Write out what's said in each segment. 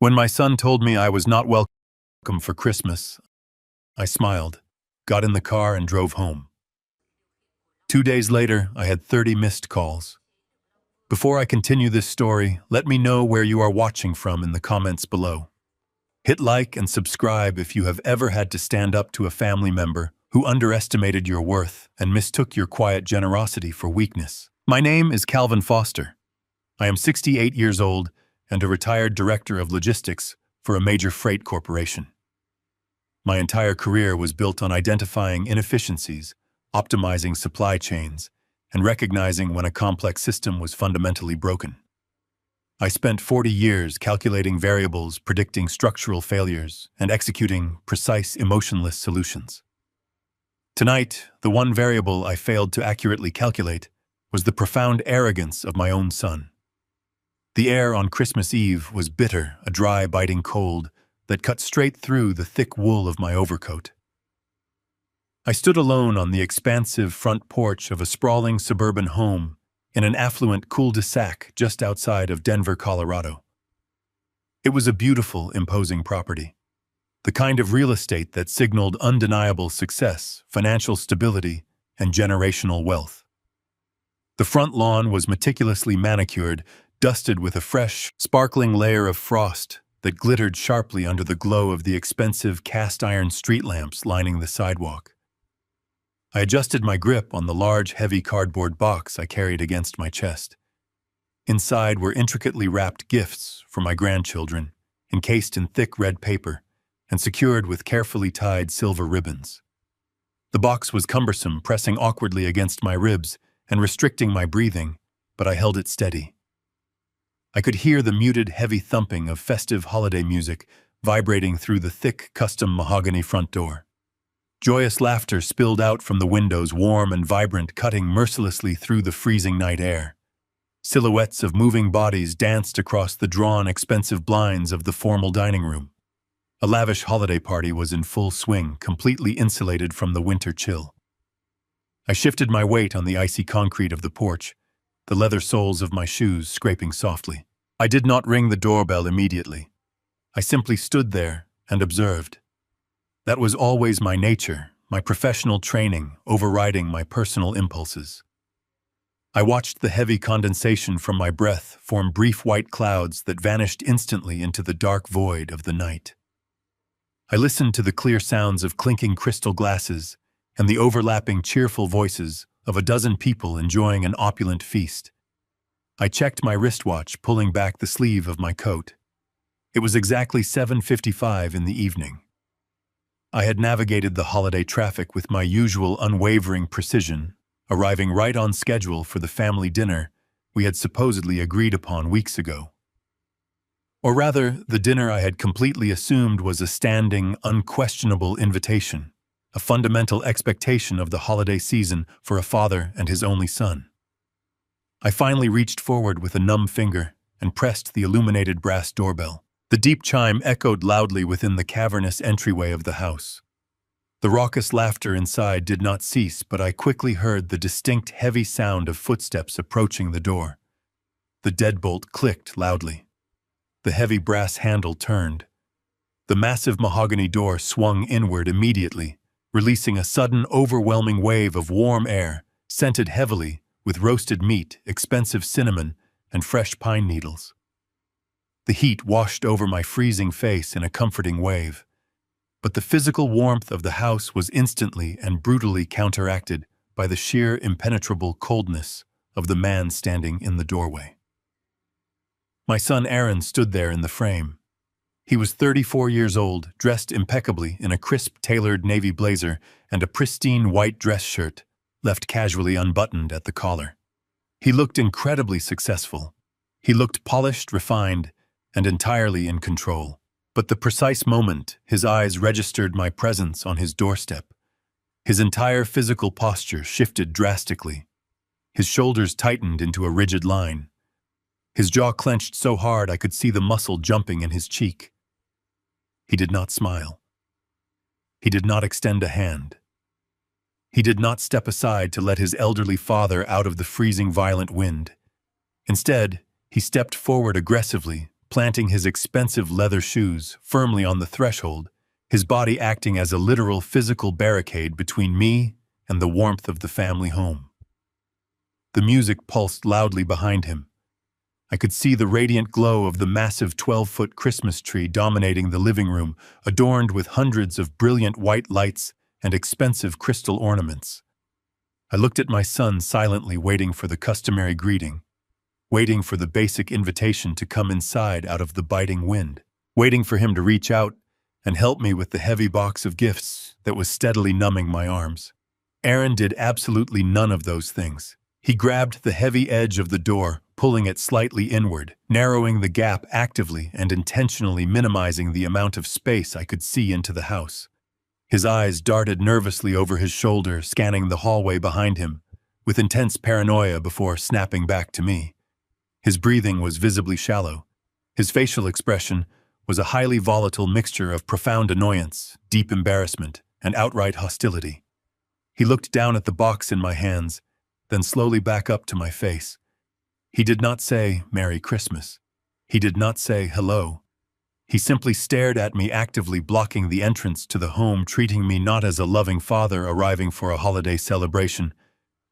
When my son told me I was not welcome for Christmas, I smiled, got in the car, and drove home. 2 days later, I had 30 missed calls. Before I continue this story, let me know where you are watching from in the comments below. Hit like and subscribe if you have ever had to stand up to a family member who underestimated your worth and mistook your quiet generosity for weakness. My name is Calvin Foster. I am 68 years old and a retired director of logistics for a major freight corporation. My entire career was built on identifying inefficiencies, optimizing supply chains, and recognizing when a complex system was fundamentally broken. I spent 40 years calculating variables, predicting structural failures, and executing precise, emotionless solutions. Tonight, the one variable I failed to accurately calculate was the profound arrogance of my own son. The air on Christmas Eve was bitter, a dry, biting cold that cut straight through the thick wool of my overcoat. I stood alone on the expansive front porch of a sprawling suburban home in an affluent cul-de-sac just outside of Denver, Colorado. It was a beautiful, imposing property, the kind of real estate that signaled undeniable success, financial stability, and generational wealth. The front lawn was meticulously manicured, dusted with a fresh, sparkling layer of frost that glittered sharply under the glow of the expensive cast-iron street lamps lining the sidewalk. I adjusted my grip on the large, heavy cardboard box I carried against my chest. Inside were intricately wrapped gifts for my grandchildren, encased in thick red paper and secured with carefully tied silver ribbons. The box was cumbersome, pressing awkwardly against my ribs and restricting my breathing, but I held it steady. I could hear the muted, heavy thumping of festive holiday music vibrating through the thick, custom mahogany front door. Joyous laughter spilled out from the windows, warm and vibrant, cutting mercilessly through the freezing night air. Silhouettes of moving bodies danced across the drawn, expensive blinds of the formal dining room. A lavish holiday party was in full swing, completely insulated from the winter chill. I shifted my weight on the icy concrete of the porch, the leather soles of my shoes scraping softly. I did not ring the doorbell immediately. I simply stood there and observed. That was always my nature, my professional training overriding my personal impulses. I watched the heavy condensation from my breath form brief white clouds that vanished instantly into the dark void of the night. I listened to the clear sounds of clinking crystal glasses and the overlapping cheerful voices of a dozen people enjoying an opulent feast. I checked my wristwatch, pulling back the sleeve of my coat. It was exactly 7:55 in the evening. I had navigated the holiday traffic with my usual unwavering precision, arriving right on schedule for the family dinner we had supposedly agreed upon weeks ago. Or rather, the dinner I had completely assumed was a standing, unquestionable invitation, a fundamental expectation of the holiday season for a father and his only son. I finally reached forward with a numb finger and pressed the illuminated brass doorbell. The deep chime echoed loudly within the cavernous entryway of the house. The raucous laughter inside did not cease, but I quickly heard the distinct, heavy sound of footsteps approaching the door. The deadbolt clicked loudly. The heavy brass handle turned. The massive mahogany door swung inward immediately, releasing a sudden, overwhelming wave of warm air, scented heavily with roasted meat, expensive cinnamon, and fresh pine needles. The heat washed over my freezing face in a comforting wave, but the physical warmth of the house was instantly and brutally counteracted by the sheer impenetrable coldness of the man standing in the doorway. My son Aaron stood there in the frame. He was 34 years old, dressed impeccably in a crisp, tailored navy blazer and a pristine white dress shirt, left casually unbuttoned at the collar. He looked incredibly successful. He looked polished, refined, and entirely in control. But the precise moment his eyes registered my presence on his doorstep, his entire physical posture shifted drastically. His shoulders tightened into a rigid line. His jaw clenched so hard I could see the muscle jumping in his cheek. He did not smile. He did not extend a hand. He did not step aside to let his elderly father out of the freezing violent wind. Instead, he stepped forward aggressively, planting his expensive leather shoes firmly on the threshold, his body acting as a literal physical barricade between me and the warmth of the family home. The music pulsed loudly behind him. I could see the radiant glow of the massive 12-foot Christmas tree dominating the living room, adorned with hundreds of brilliant white lights and expensive crystal ornaments. I looked at my son silently, waiting for the customary greeting, waiting for the basic invitation to come inside out of the biting wind, waiting for him to reach out and help me with the heavy box of gifts that was steadily numbing my arms. Aaron did absolutely none of those things. He grabbed the heavy edge of the door, pulling it slightly inward, narrowing the gap actively and intentionally minimizing the amount of space I could see into the house. His eyes darted nervously over his shoulder, scanning the hallway behind him, with intense paranoia before snapping back to me. His breathing was visibly shallow. His facial expression was a highly volatile mixture of profound annoyance, deep embarrassment, and outright hostility. He looked down at the box in my hands, then slowly back up to my face. He did not say, "Merry Christmas." He did not say hello. He simply stared at me, actively blocking the entrance to the home, treating me not as a loving father arriving for a holiday celebration,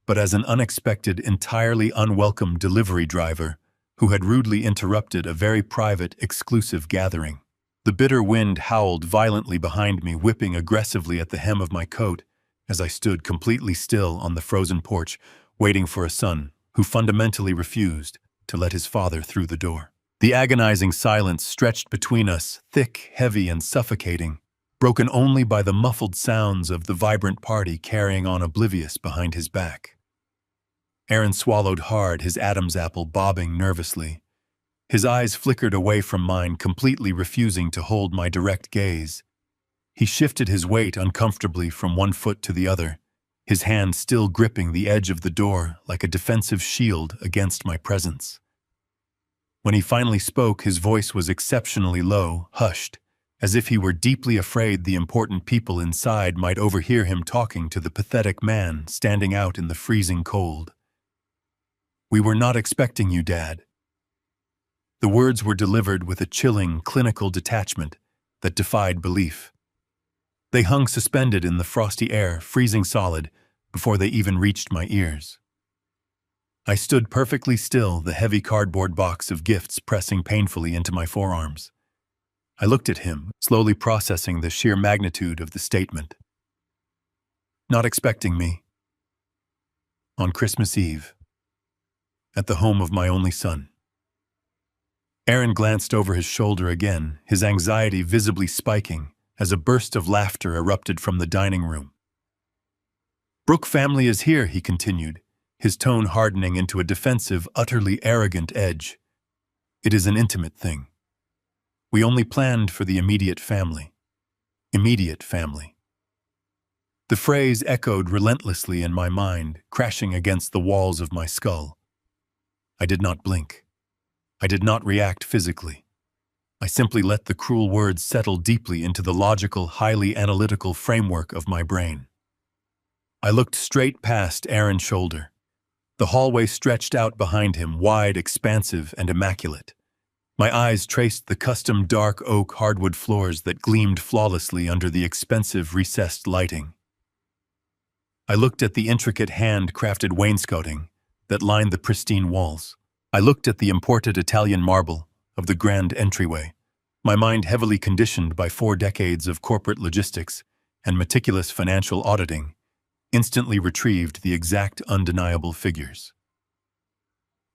but as an unexpected, entirely unwelcome delivery driver who had rudely interrupted a very private, exclusive gathering. The bitter wind howled violently behind me, whipping aggressively at the hem of my coat as I stood completely still on the frozen porch, waiting for a son who fundamentally refused to let his father through the door. The agonizing silence stretched between us, thick, heavy, and suffocating, broken only by the muffled sounds of the vibrant party carrying on oblivious behind his back. Aaron swallowed hard, his Adam's apple bobbing nervously. His eyes flickered away from mine, completely refusing to hold my direct gaze. He shifted his weight uncomfortably from one foot to the other, his hand still gripping the edge of the door like a defensive shield against my presence. When he finally spoke, his voice was exceptionally low, hushed, as if he were deeply afraid the important people inside might overhear him talking to the pathetic man standing out in the freezing cold. "We were not expecting you, Dad." The words were delivered with a chilling, clinical detachment that defied belief. They hung suspended in the frosty air, freezing solid, before they even reached my ears. I stood perfectly still, the heavy cardboard box of gifts pressing painfully into my forearms. I looked at him, slowly processing the sheer magnitude of the statement. Not expecting me. On Christmas Eve. At the home of my only son. Aaron glanced over his shoulder again, his anxiety visibly spiking as a burst of laughter erupted from the dining room. "Brooke family is here," he continued, his tone hardening into a defensive, utterly arrogant edge. "It is an intimate thing. We only planned for the immediate family." Immediate family. The phrase echoed relentlessly in my mind, crashing against the walls of my skull. I did not blink. I did not react physically. I simply let the cruel words settle deeply into the logical, highly analytical framework of my brain. I looked straight past Aaron's shoulder. The hallway stretched out behind him, wide, expansive, and immaculate. My eyes traced the custom dark oak hardwood floors that gleamed flawlessly under the expensive recessed lighting. I looked at the intricate hand-crafted wainscoting that lined the pristine walls. I looked at the imported Italian marble of the grand entryway, my mind heavily conditioned by 4 decades of corporate logistics and meticulous financial auditing, instantly retrieved the exact undeniable figures.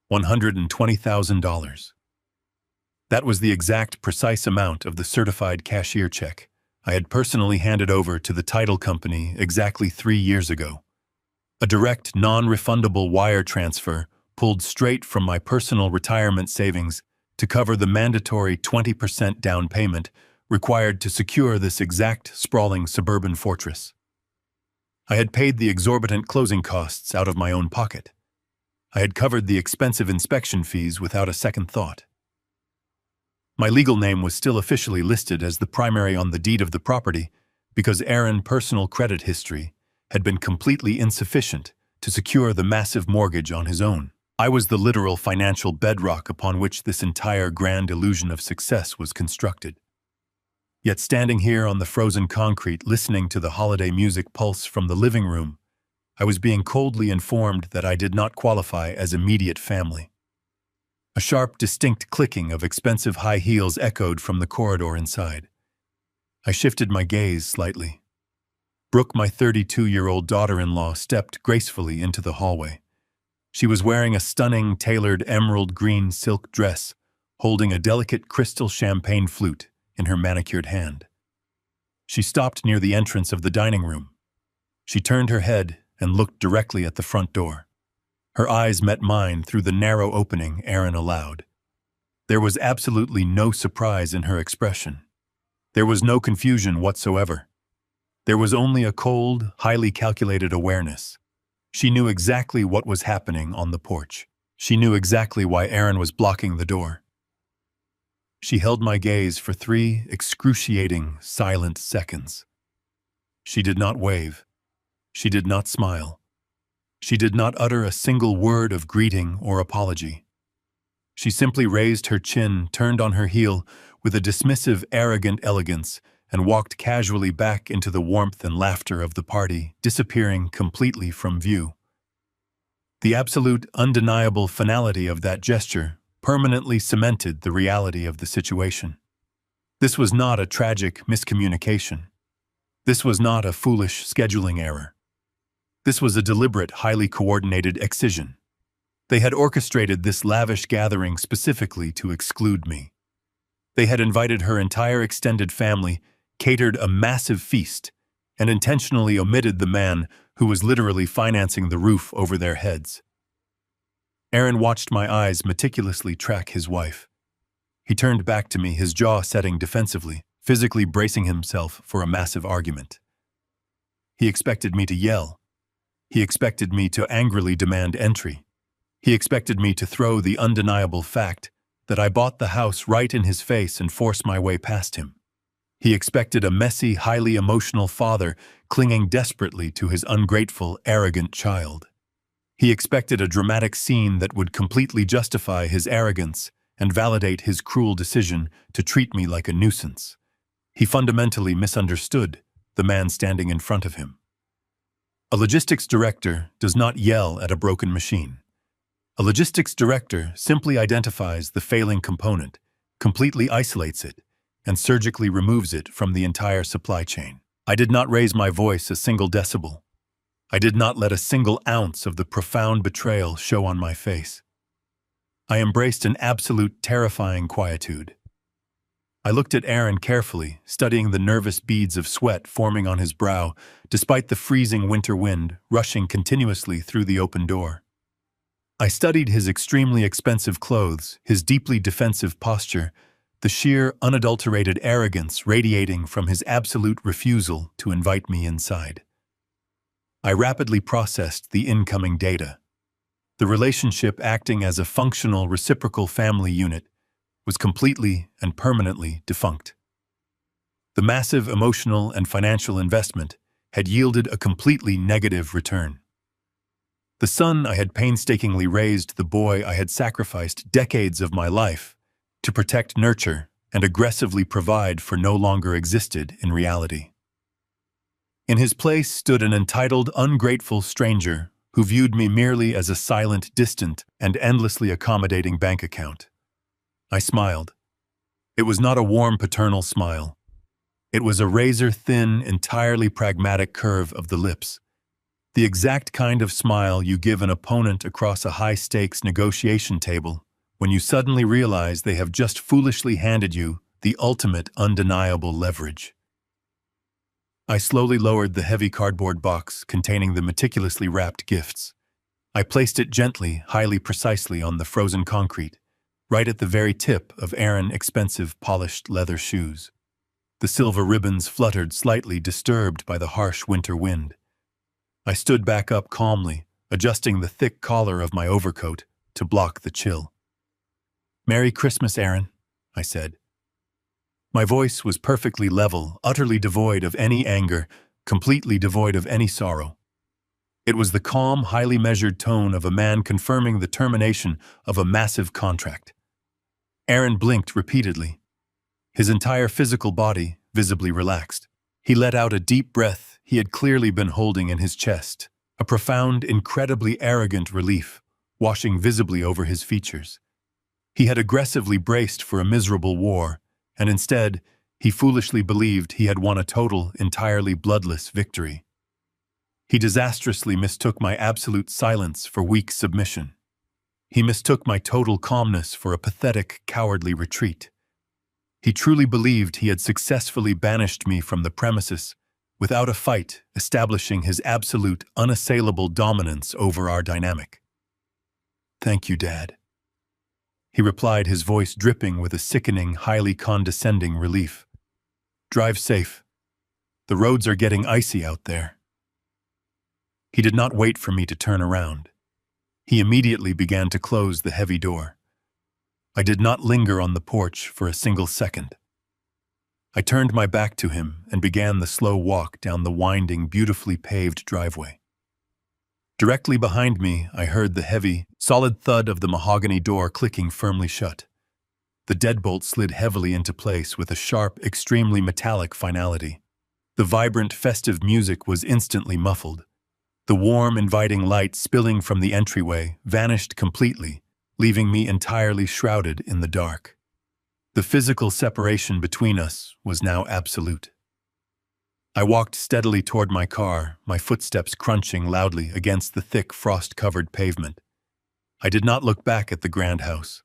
$120,000. That was the exact, precise amount of the certified cashier check I had personally handed over to the title company exactly 3 years ago. A direct, non-refundable wire transfer pulled straight from my personal retirement savings to cover the mandatory 20% down payment required to secure this exact sprawling suburban fortress. I had paid the exorbitant closing costs out of my own pocket. I had covered the expensive inspection fees without a second thought. My legal name was still officially listed as the primary on the deed of the property because Aaron's personal credit history had been completely insufficient to secure the massive mortgage on his own. I was the literal financial bedrock upon which this entire grand illusion of success was constructed. Yet standing here on the frozen concrete, listening to the holiday music pulse from the living room, I was being coldly informed that I did not qualify as immediate family. A sharp, distinct clicking of expensive high heels echoed from the corridor inside. I shifted my gaze slightly. Brooke, my 32-year-old daughter-in-law, stepped gracefully into the hallway. She was wearing a stunning, tailored emerald green silk dress, holding a delicate crystal champagne flute in her manicured hand. She stopped near the entrance of the dining room. She turned her head and looked directly at the front door. Her eyes met mine through the narrow opening Aaron allowed. There was absolutely no surprise in her expression. There was no confusion whatsoever. There was only a cold, highly calculated awareness. She knew exactly what was happening on the porch. She knew exactly why Aaron was blocking the door. She held my gaze for 3 excruciating, silent seconds. She did not wave. She did not smile. She did not utter a single word of greeting or apology. She simply raised her chin, turned on her heel with a dismissive, arrogant elegance, and walked casually back into the warmth and laughter of the party, disappearing completely from view. The absolute, undeniable finality of that gesture permanently cemented the reality of the situation. This was not a tragic miscommunication. This was not a foolish scheduling error. This was a deliberate, highly coordinated excision. They had orchestrated this lavish gathering specifically to exclude me. They had invited her entire extended family, catered a massive feast, and intentionally omitted the man who was literally financing the roof over their heads. Aaron watched my eyes meticulously track his wife. He turned back to me, his jaw setting defensively, physically bracing himself for a massive argument. He expected me to yell. He expected me to angrily demand entry. He expected me to throw the undeniable fact that I bought the house right in his face and force my way past him. He expected a messy, highly emotional father clinging desperately to his ungrateful, arrogant child. He expected a dramatic scene that would completely justify his arrogance and validate his cruel decision to treat me like a nuisance. He fundamentally misunderstood the man standing in front of him. A logistics director does not yell at a broken machine. A logistics director simply identifies the failing component, completely isolates it, and surgically removes it from the entire supply chain. I did not raise my voice a single decibel. I did not let a single ounce of the profound betrayal show on my face. I embraced an absolute terrifying quietude. I looked at Aaron carefully, studying the nervous beads of sweat forming on his brow, despite the freezing winter wind rushing continuously through the open door. I studied his extremely expensive clothes, his deeply defensive posture, the sheer, unadulterated arrogance radiating from his absolute refusal to invite me inside. I rapidly processed the incoming data. The relationship acting as a functional reciprocal family unit was completely and permanently defunct. The massive emotional and financial investment had yielded a completely negative return. The son I had painstakingly raised, the boy I had sacrificed decades of my life to protect, nurture, and aggressively provide for no longer existed in reality. In his place stood an entitled, ungrateful stranger who viewed me merely as a silent, distant, and endlessly accommodating bank account. I smiled. It was not a warm paternal smile. It was a razor-thin, entirely pragmatic curve of the lips. The exact kind of smile you give an opponent across a high-stakes negotiation table when you suddenly realize they have just foolishly handed you the ultimate undeniable leverage. I slowly lowered the heavy cardboard box containing the meticulously wrapped gifts. I placed it gently, highly precisely on the frozen concrete, right at the very tip of Aaron's expensive polished leather shoes. The silver ribbons fluttered slightly, disturbed by the harsh winter wind. I stood back up calmly, adjusting the thick collar of my overcoat to block the chill. "Merry Christmas, Aaron," I said. My voice was perfectly level, utterly devoid of any anger, completely devoid of any sorrow. It was the calm, highly measured tone of a man confirming the termination of a massive contract. Aaron blinked repeatedly. His entire physical body visibly relaxed. He let out a deep breath he had clearly been holding in his chest, a profound, incredibly arrogant relief washing visibly over his features. He had aggressively braced for a miserable war, and instead, he foolishly believed he had won a total, entirely bloodless victory. He disastrously mistook my absolute silence for weak submission. He mistook my total calmness for a pathetic, cowardly retreat. He truly believed he had successfully banished me from the premises without a fight, establishing his absolute, unassailable dominance over our dynamic. "Thank you, Dad," he replied, his voice dripping with a sickening, highly condescending relief. "Drive safe. The roads are getting icy out there." He did not wait for me to turn around. He immediately began to close the heavy door. I did not linger on the porch for a single second. I turned my back to him and began the slow walk down the winding, beautifully paved driveway. Directly behind me, I heard the heavy, solid thud of the mahogany door clicking firmly shut. The deadbolt slid heavily into place with a sharp, extremely metallic finality. The vibrant, festive music was instantly muffled. The warm, inviting light spilling from the entryway vanished completely, leaving me entirely shrouded in the dark. The physical separation between us was now absolute. I walked steadily toward my car, my footsteps crunching loudly against the thick, frost-covered pavement. I did not look back at the grand house.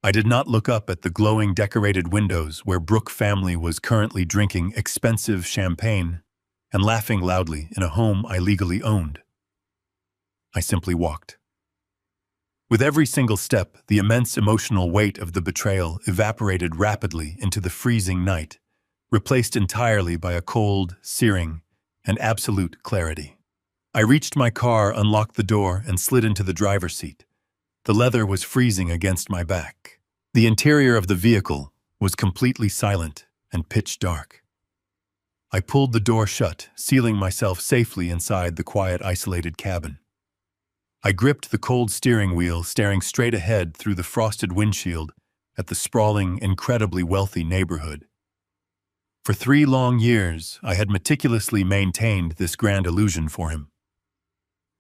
I did not look up at the glowing decorated windows where Brooke family was currently drinking expensive champagne and laughing loudly in a home I legally owned. I simply walked. With every single step, the immense emotional weight of the betrayal evaporated rapidly into the freezing night, replaced entirely by a cold, searing, and absolute clarity. I reached my car, unlocked the door, and slid into the driver's seat. The leather was freezing against my back. The interior of the vehicle was completely silent and pitch dark. I pulled the door shut, sealing myself safely inside the quiet, isolated cabin. I gripped the cold steering wheel, staring straight ahead through the frosted windshield at the sprawling, incredibly wealthy neighborhood. For 3 long years, I had meticulously maintained this grand illusion for him.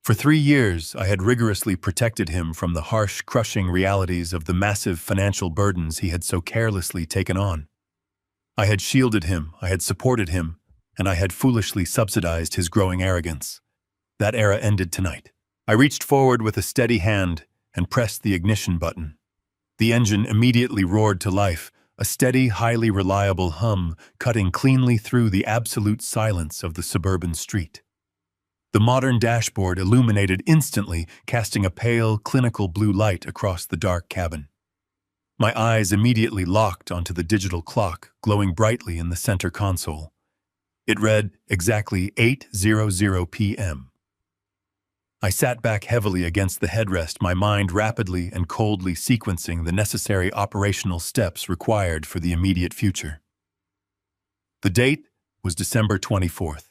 For 3 years, I had rigorously protected him from the harsh, crushing realities of the massive financial burdens he had so carelessly taken on. I had shielded him, I had supported him, and I had foolishly subsidized his growing arrogance. That era ended tonight. I reached forward with a steady hand and pressed the ignition button. The engine immediately roared to life, a steady, highly reliable hum cutting cleanly through the absolute silence of the suburban street. The modern dashboard illuminated instantly, casting a pale, clinical blue light across the dark cabin. My eyes immediately locked onto the digital clock, glowing brightly in the center console. It read exactly 8:00 p.m. I sat back heavily against the headrest, my mind rapidly and coldly sequencing the necessary operational steps required for the immediate future. The date was December 24th.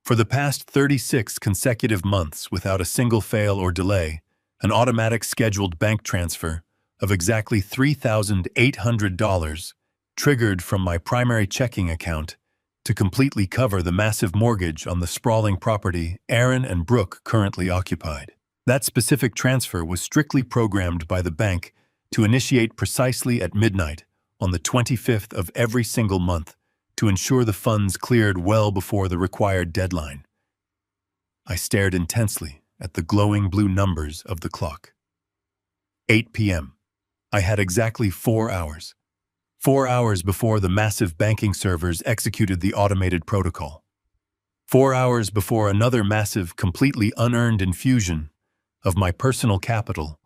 For the past 36 consecutive months, without a single fail or delay, an automatic scheduled bank transfer of exactly $3,800 triggered from my primary checking account to completely cover the massive mortgage on the sprawling property Aaron and Brooke currently occupied. That specific transfer was strictly programmed by the bank to initiate precisely at midnight on the 25th of every single month to ensure the funds cleared well before the required deadline. I stared intensely at the glowing blue numbers of the clock. 8 p.m. I had exactly 4 hours. 4 hours before the massive banking servers executed the automated protocol. 4 hours before another massive, completely unearned infusion of my personal capital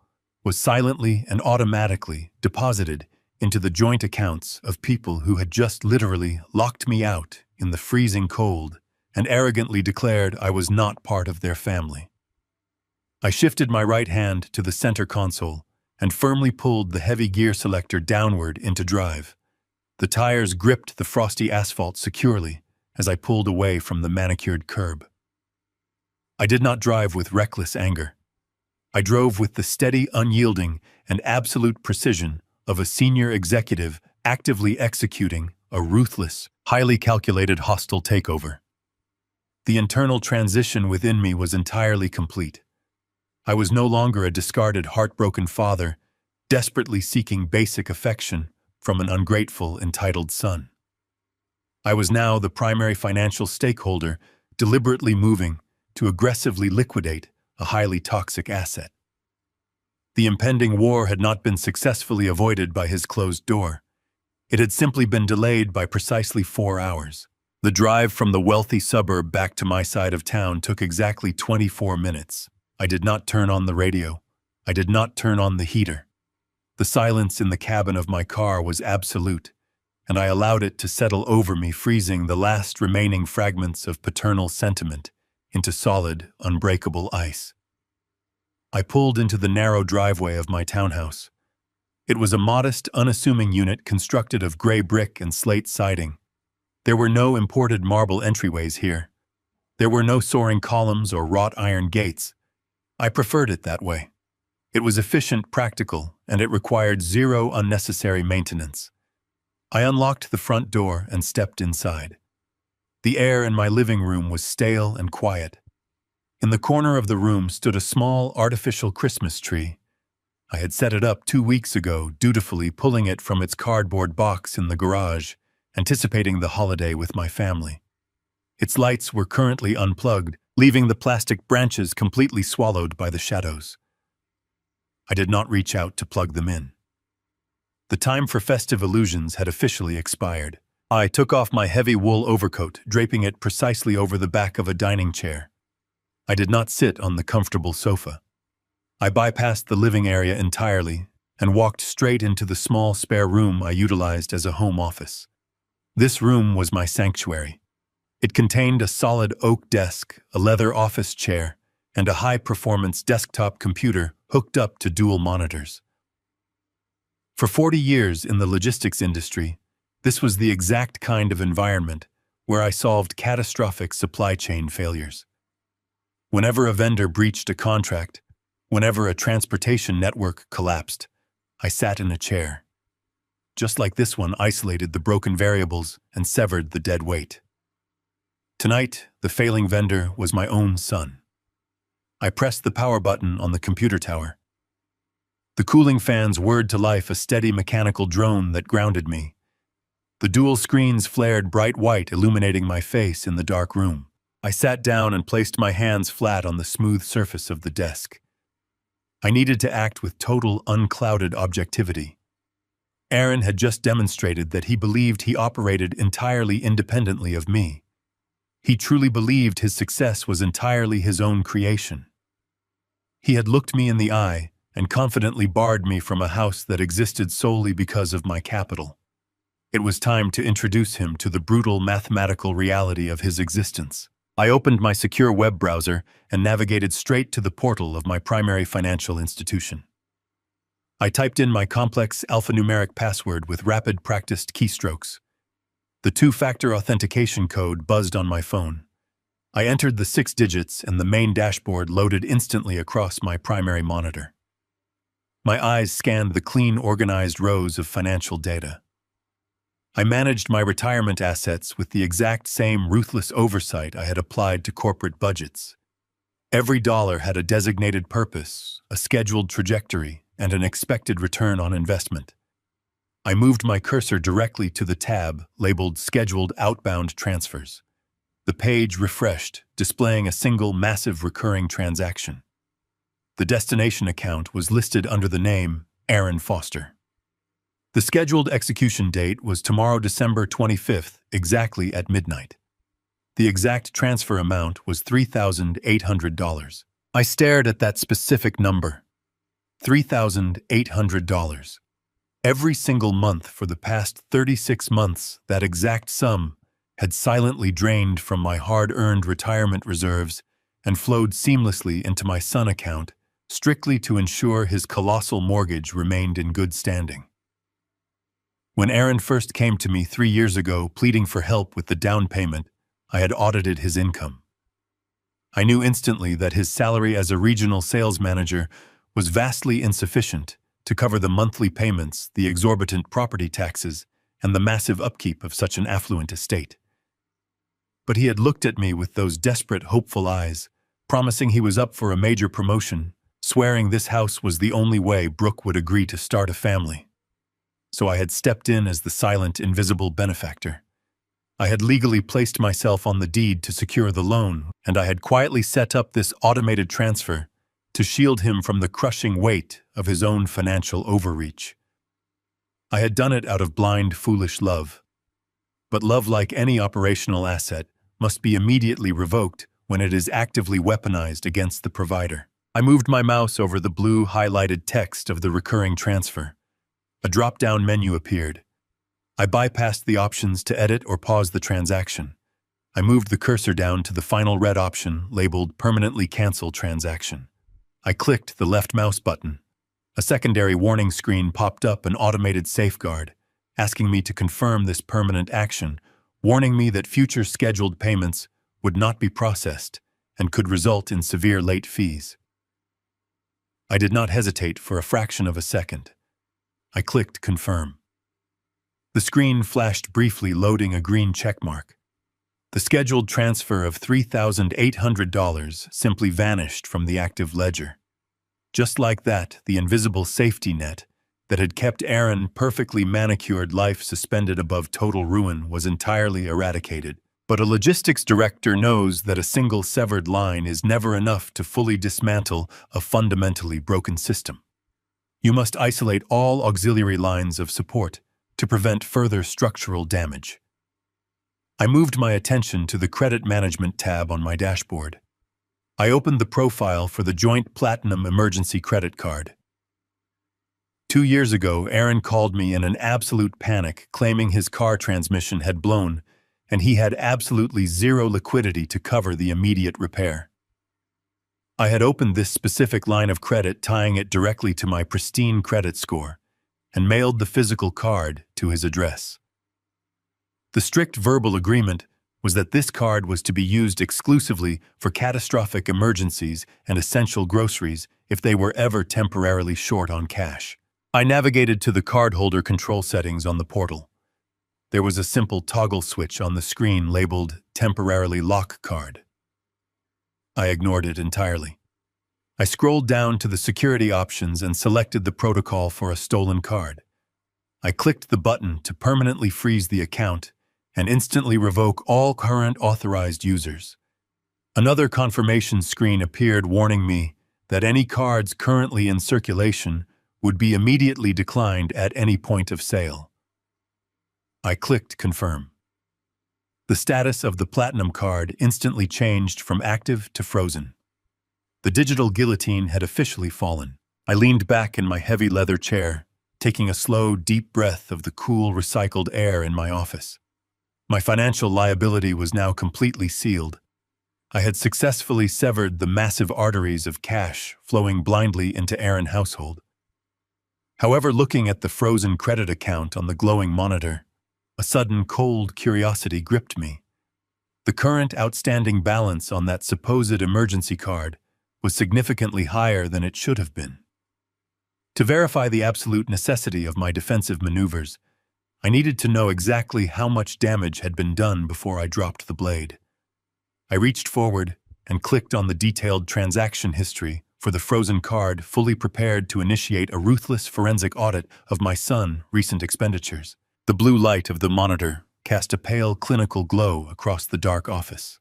was silently and automatically deposited into the joint accounts of people who had just literally locked me out in the freezing cold and arrogantly declared I was not part of their family. I shifted my right hand to the center console and firmly pulled the heavy gear selector downward into drive. The tires gripped the frosty asphalt securely as I pulled away from the manicured curb. I did not drive with reckless anger. I drove with the steady, unyielding, and absolute precision of a senior executive actively executing a ruthless, highly calculated hostile takeover. The internal transition within me was entirely complete. I was no longer a discarded, heartbroken father, desperately seeking basic affection from an ungrateful, entitled son. I was now the primary financial stakeholder, deliberately moving to aggressively liquidate a highly toxic asset. The impending war had not been successfully avoided by his closed door. It had simply been delayed by precisely 4 hours. The drive from the wealthy suburb back to my side of town took exactly 24 minutes. I did not turn on the radio. I did not turn on the heater. The silence in the cabin of my car was absolute, and I allowed it to settle over me, freezing the last remaining fragments of paternal sentiment into solid, unbreakable ice. I pulled into the narrow driveway of my townhouse. It was a modest, unassuming unit constructed of gray brick and slate siding. There were no imported marble entryways here. There were no soaring columns or wrought iron gates. I preferred it that way. It was efficient, practical, and it required zero unnecessary maintenance. I unlocked the front door and stepped inside. The air in my living room was stale and quiet. In the corner of the room stood a small, artificial Christmas tree. I had set it up 2 weeks ago, dutifully pulling it from its cardboard box in the garage, anticipating the holiday with my family. Its lights were currently unplugged, leaving the plastic branches completely swallowed by the shadows. I did not reach out to plug them in. The time for festive illusions had officially expired. I took off my heavy wool overcoat, draping it precisely over the back of a dining chair. I did not sit on the comfortable sofa. I bypassed the living area entirely and walked straight into the small spare room I utilized as a home office. This room was my sanctuary. It contained a solid oak desk, a leather office chair, and a high-performance desktop computer hooked up to dual monitors. For 40 years in the logistics industry, this was the exact kind of environment where I solved catastrophic supply chain failures. Whenever a vendor breached a contract, whenever a transportation network collapsed, I sat in a chair. Just like this one, isolated the broken variables and severed the dead weight. Tonight, the failing vendor was my own son. I pressed the power button on the computer tower. The cooling fans whirred to life a steady mechanical drone that grounded me. The dual screens flared bright white, illuminating my face in the dark room. I sat down and placed my hands flat on the smooth surface of the desk. I needed to act with total, unclouded objectivity. Aaron had just demonstrated that he believed he operated entirely independently of me. He truly believed his success was entirely his own creation. He had looked me in the eye and confidently barred me from a house that existed solely because of my capital. It was time to introduce him to the brutal mathematical reality of his existence. I opened my secure web browser and navigated straight to the portal of my primary financial institution. I typed in my complex alphanumeric password with rapid practiced keystrokes. The 2-factor authentication code buzzed on my phone. I entered the 6 digits and the main dashboard loaded instantly across my primary monitor. My eyes scanned the clean, organized rows of financial data. I managed my retirement assets with the exact same ruthless oversight I had applied to corporate budgets. Every dollar had a designated purpose, a scheduled trajectory, and an expected return on investment. I moved my cursor directly to the tab labeled Scheduled Outbound Transfers. The page refreshed, displaying a single massive recurring transaction. The destination account was listed under the name Aaron Foster. The scheduled execution date was tomorrow, December 25th, exactly at midnight. The exact transfer amount was $3,800. I stared at that specific number. $3,800. Every single month for the past 36 months, that exact sum had silently drained from my hard-earned retirement reserves and flowed seamlessly into my son account, strictly to ensure his colossal mortgage remained in good standing. When Aaron first came to me 3 years ago pleading for help with the down payment, I had audited his income. I knew instantly that his salary as a regional sales manager was vastly insufficient to cover the monthly payments, the exorbitant property taxes, and the massive upkeep of such an affluent estate. But he had looked at me with those desperate, hopeful eyes, promising he was up for a major promotion, swearing this house was the only way Brooke would agree to start a family. So I had stepped in as the silent, invisible benefactor. I had legally placed myself on the deed to secure the loan, and I had quietly set up this automated transfer to shield him from the crushing weight of his own financial overreach. I had done it out of blind, foolish love. But love, like any operational asset, must be immediately revoked when it is actively weaponized against the provider. I moved my mouse over the blue highlighted text of the recurring transfer. A drop-down menu appeared. I bypassed the options to edit or pause the transaction. I moved the cursor down to the final red option labeled Permanently Cancel Transaction. I clicked the left mouse button. A secondary warning screen popped up, an automated safeguard, asking me to confirm this permanent action, warning me that future scheduled payments would not be processed and could result in severe late fees. I did not hesitate for a fraction of a second. I clicked Confirm. The screen flashed briefly, loading a green checkmark. The scheduled transfer of $3,800 simply vanished from the active ledger. Just like that, the invisible safety net that had kept Aaron's perfectly manicured life suspended above total ruin was entirely eradicated. But a logistics director knows that a single severed line is never enough to fully dismantle a fundamentally broken system. You must isolate all auxiliary lines of support to prevent further structural damage. I moved my attention to the Credit Management tab on my dashboard. I opened the profile for the Joint Platinum Emergency Credit Card. 2 years ago, Aaron called me in an absolute panic, claiming his car transmission had blown, and he had absolutely zero liquidity to cover the immediate repair. I had opened this specific line of credit, tying it directly to my pristine credit score, and mailed the physical card to his address. The strict verbal agreement was that this card was to be used exclusively for catastrophic emergencies and essential groceries if they were ever temporarily short on cash. I navigated to the cardholder control settings on the portal. There was a simple toggle switch on the screen labeled Temporarily Lock Card. I ignored it entirely. I scrolled down to the security options and selected the protocol for a stolen card. I clicked the button to permanently freeze the account and instantly revoke all current authorized users. Another confirmation screen appeared, warning me that any cards currently in circulation would be immediately declined at any point of sale. I clicked Confirm. The status of the Platinum card instantly changed from active to frozen. The digital guillotine had officially fallen. I leaned back in my heavy leather chair, taking a slow, deep breath of the cool, recycled air in my office. My financial liability was now completely sealed. I had successfully severed the massive arteries of cash flowing blindly into Aaron's household. However, looking at the frozen credit account on the glowing monitor, a sudden cold curiosity gripped me. The current outstanding balance on that supposed emergency card was significantly higher than it should have been. To verify the absolute necessity of my defensive maneuvers, I needed to know exactly how much damage had been done before I dropped the blade. I reached forward and clicked on the detailed transaction history for the frozen card, fully prepared to initiate a ruthless forensic audit of my son's recent expenditures. The blue light of the monitor cast a pale clinical glow across the dark office.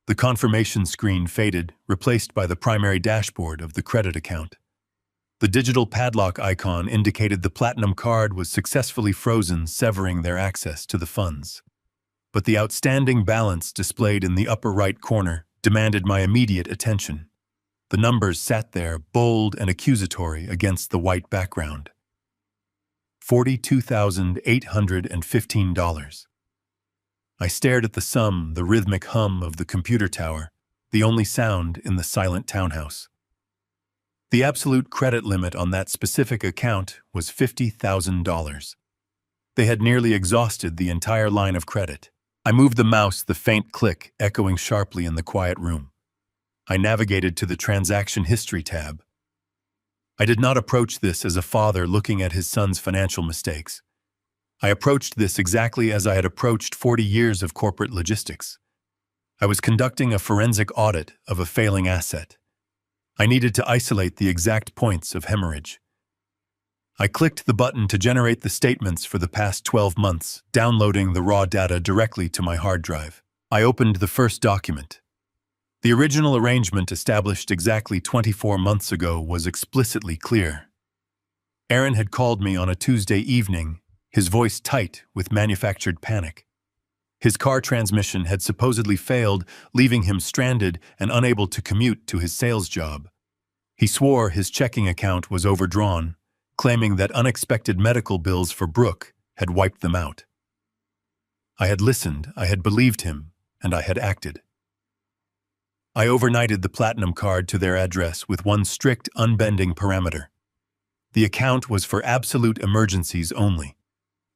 The confirmation screen faded, replaced by the primary dashboard of the credit account. The digital padlock icon indicated the Platinum card was successfully frozen, severing their access to the funds. But the outstanding balance displayed in the upper right corner demanded my immediate attention. The numbers sat there, bold and accusatory against the white background. $42,815. I stared at the sum, the rhythmic hum of the computer tower, the only sound in the silent townhouse. The absolute credit limit on that specific account was $50,000. They had nearly exhausted the entire line of credit. I moved the mouse, the faint click echoing sharply in the quiet room. I navigated to the transaction history tab. I did not approach this as a father looking at his son's financial mistakes. I approached this exactly as I had approached 40 years of corporate logistics. I was conducting a forensic audit of a failing asset. I needed to isolate the exact points of hemorrhage. I clicked the button to generate the statements for the past 12 months, downloading the raw data directly to my hard drive. I opened the first document. The original arrangement established exactly 24 months ago was explicitly clear. Aaron had called me on a Tuesday evening, his voice tight with manufactured panic. His car transmission had supposedly failed, leaving him stranded and unable to commute to his sales job. He swore his checking account was overdrawn, claiming that unexpected medical bills for Brooke had wiped them out. I had listened, I had believed him, and I had acted. I overnighted the platinum card to their address with one strict, unbending parameter. The account was for absolute emergencies only.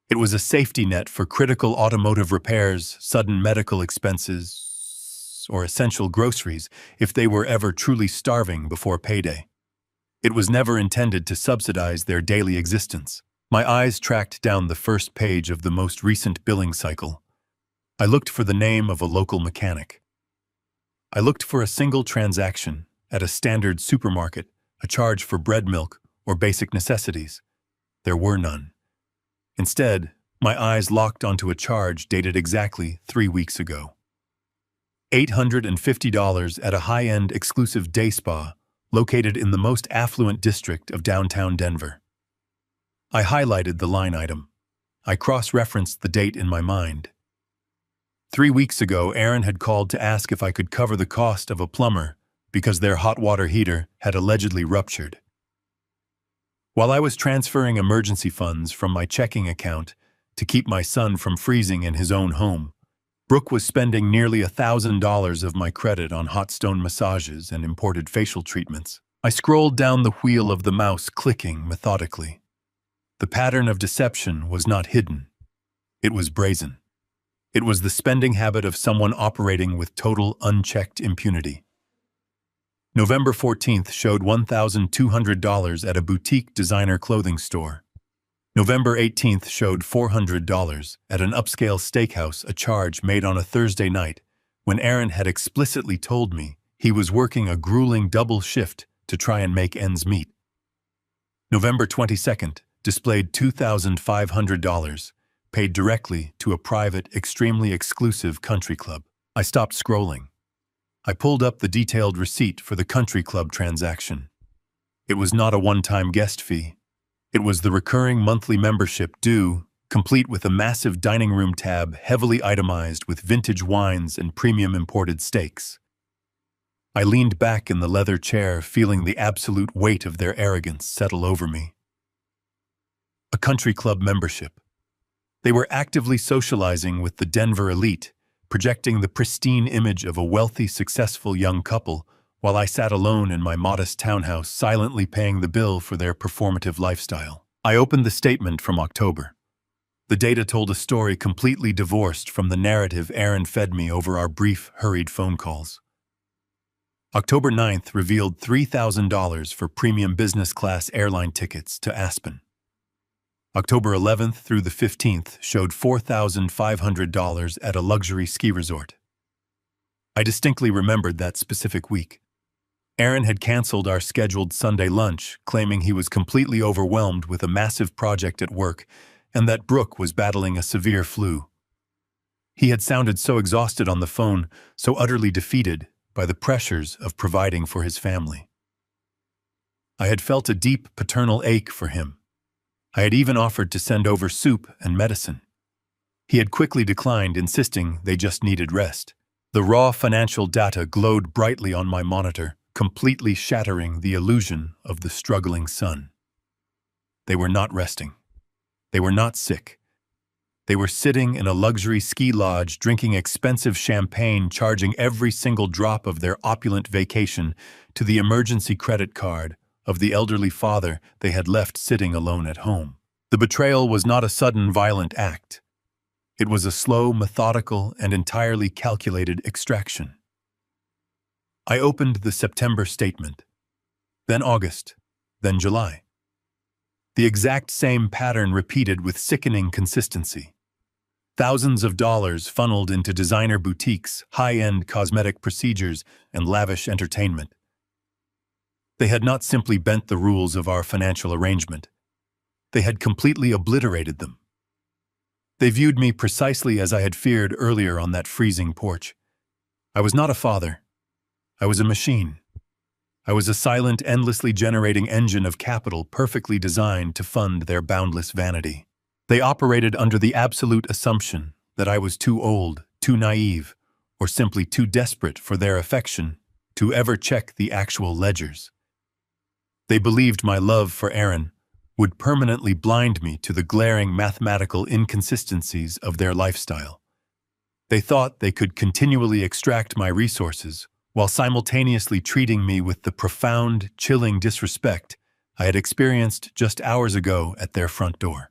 It was a safety net for critical automotive repairs, sudden medical expenses, or essential groceries if they were ever truly starving before payday. It was never intended to subsidize their daily existence. My eyes tracked down the first page of the most recent billing cycle. I looked for the name of a local mechanic. I looked for a single transaction at a standard supermarket, a charge for bread, milk, or basic necessities. There were none. Instead, my eyes locked onto a charge dated exactly 3 weeks ago. $850 at a high-end exclusive day spa located in the most affluent district of downtown Denver. I highlighted the line item. I cross-referenced the date in my mind. 3 weeks ago, Aaron had called to ask if I could cover the cost of a plumber because their hot water heater had allegedly ruptured. While I was transferring emergency funds from my checking account to keep my son from freezing in his own home, Brooke was spending nearly $1,000 of my credit on hot stone massages and imported facial treatments. I scrolled down the wheel of the mouse, clicking methodically. The pattern of deception was not hidden. It was brazen. It was the spending habit of someone operating with total unchecked impunity. November 14th showed $1,200 at a boutique designer clothing store. November 18th showed $400 at an upscale steakhouse, a charge made on a Thursday night when Aaron had explicitly told me he was working a grueling double shift to try and make ends meet. November 22nd displayed $2,500, paid directly to a private, extremely exclusive country club. I stopped scrolling. I pulled up the detailed receipt for the country club transaction. It was not a one-time guest fee. It was the recurring monthly membership due, complete with a massive dining room tab heavily itemized with vintage wines and premium imported steaks. I leaned back in the leather chair, feeling the absolute weight of their arrogance settle over me. A country club membership. They were actively socializing with the Denver elite, projecting the pristine image of a wealthy, successful young couple, while I sat alone in my modest townhouse, silently paying the bill for their performative lifestyle. I opened the statement from October. The data told a story completely divorced from the narrative Aaron fed me over our brief, hurried phone calls. October 9th revealed $3,000 for premium business class airline tickets to Aspen. October 11th through the 15th showed $4,500 at a luxury ski resort. I distinctly remembered that specific week. Aaron had canceled our scheduled Sunday lunch, claiming he was completely overwhelmed with a massive project at work and that Brooke was battling a severe flu. He had sounded so exhausted on the phone, so utterly defeated by the pressures of providing for his family. I had felt a deep paternal ache for him. I had even offered to send over soup and medicine. He had quickly declined, insisting they just needed rest. The raw financial data glowed brightly on my monitor, completely shattering the illusion of the struggling son. They were not resting. They were not sick. They were sitting in a luxury ski lodge, drinking expensive champagne, charging every single drop of their opulent vacation to the emergency credit card of the elderly father they had left sitting alone at home. The betrayal was not a sudden, violent act. It was a slow, methodical, and entirely calculated extraction. I opened the September statement, then August, then July. The exact same pattern repeated with sickening consistency. Thousands of dollars funneled into designer boutiques, high-end cosmetic procedures, and lavish entertainment. They had not simply bent the rules of our financial arrangement. They had completely obliterated them. They viewed me precisely as I had feared earlier on that freezing porch. I was not a father. I was a machine. I was a silent, endlessly generating engine of capital perfectly designed to fund their boundless vanity. They operated under the absolute assumption that I was too old, too naive, or simply too desperate for their affection to ever check the actual ledgers. They believed my love for Aaron would permanently blind me to the glaring mathematical inconsistencies of their lifestyle. They thought they could continually extract my resources while simultaneously treating me with the profound, chilling disrespect I had experienced just hours ago at their front door.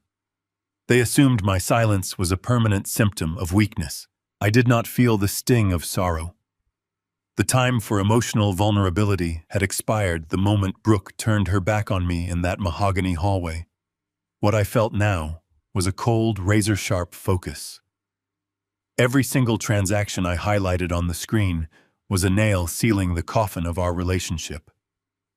They assumed my silence was a permanent symptom of weakness. I did not feel the sting of sorrow. The time for emotional vulnerability had expired the moment Brooke turned her back on me in that mahogany hallway. What I felt now was a cold, razor-sharp focus. Every single transaction I highlighted on the screen was a nail sealing the coffin of our relationship.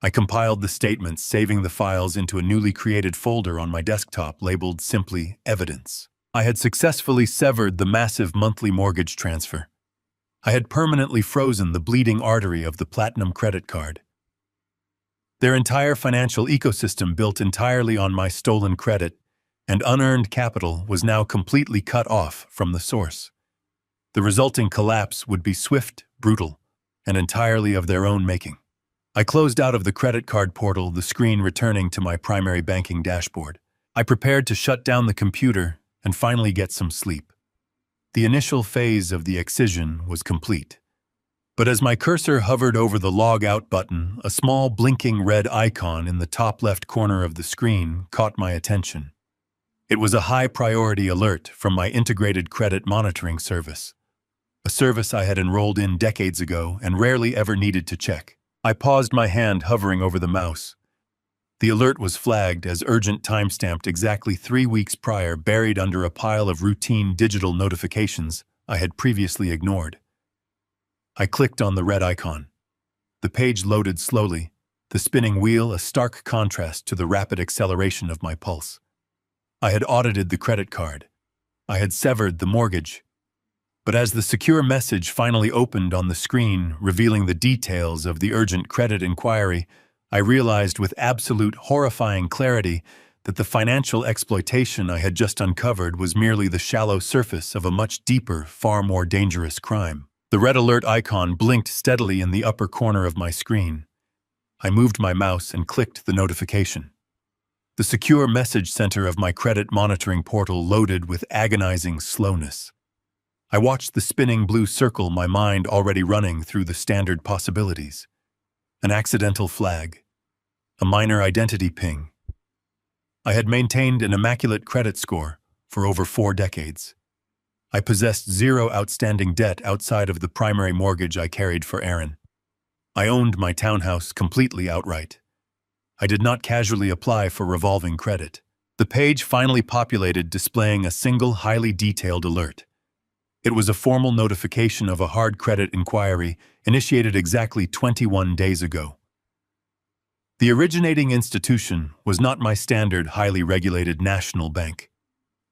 I compiled the statements, saving the files into a newly created folder on my desktop labeled simply Evidence. I had successfully severed the massive monthly mortgage transfer. I had permanently frozen the bleeding artery of the Platinum credit card. Their entire financial ecosystem built entirely on my stolen credit and unearned capital was now completely cut off from the source. The resulting collapse would be swift, brutal, and entirely of their own making. I closed out of the credit card portal, the screen returning to my primary banking dashboard. I prepared to shut down the computer and finally get some sleep. The initial phase of the excision was complete. But as my cursor hovered over the log out button, a small blinking red icon in the top left corner of the screen caught my attention. It was a high-priority alert from my integrated credit monitoring service, a service I had enrolled in decades ago and rarely ever needed to check. I paused, my hand hovering over the mouse. The alert was flagged as urgent, timestamped exactly 3 weeks prior, buried under a pile of routine digital notifications I had previously ignored. I clicked on the red icon. The page loaded slowly, the spinning wheel a stark contrast to the rapid acceleration of my pulse. I had audited the credit card. I had severed the mortgage. But as the secure message finally opened on the screen, revealing the details of the urgent credit inquiry, I realized with absolute horrifying clarity that the financial exploitation I had just uncovered was merely the shallow surface of a much deeper, far more dangerous crime. The red alert icon blinked steadily in the upper corner of my screen. I moved my mouse and clicked the notification. The secure message center of my credit monitoring portal loaded with agonizing slowness. I watched the spinning blue circle, my mind already running through the standard possibilities. An accidental flag. A minor identity ping. I had maintained an immaculate credit score for over 4 decades. I possessed 0 outstanding debt outside of the primary mortgage I carried for Aaron. I owned my townhouse completely outright. I did not casually apply for revolving credit. The page finally populated, displaying a single highly detailed alert. It was a formal notification of a hard credit inquiry initiated exactly 21 days ago. The originating institution was not my standard highly regulated national bank.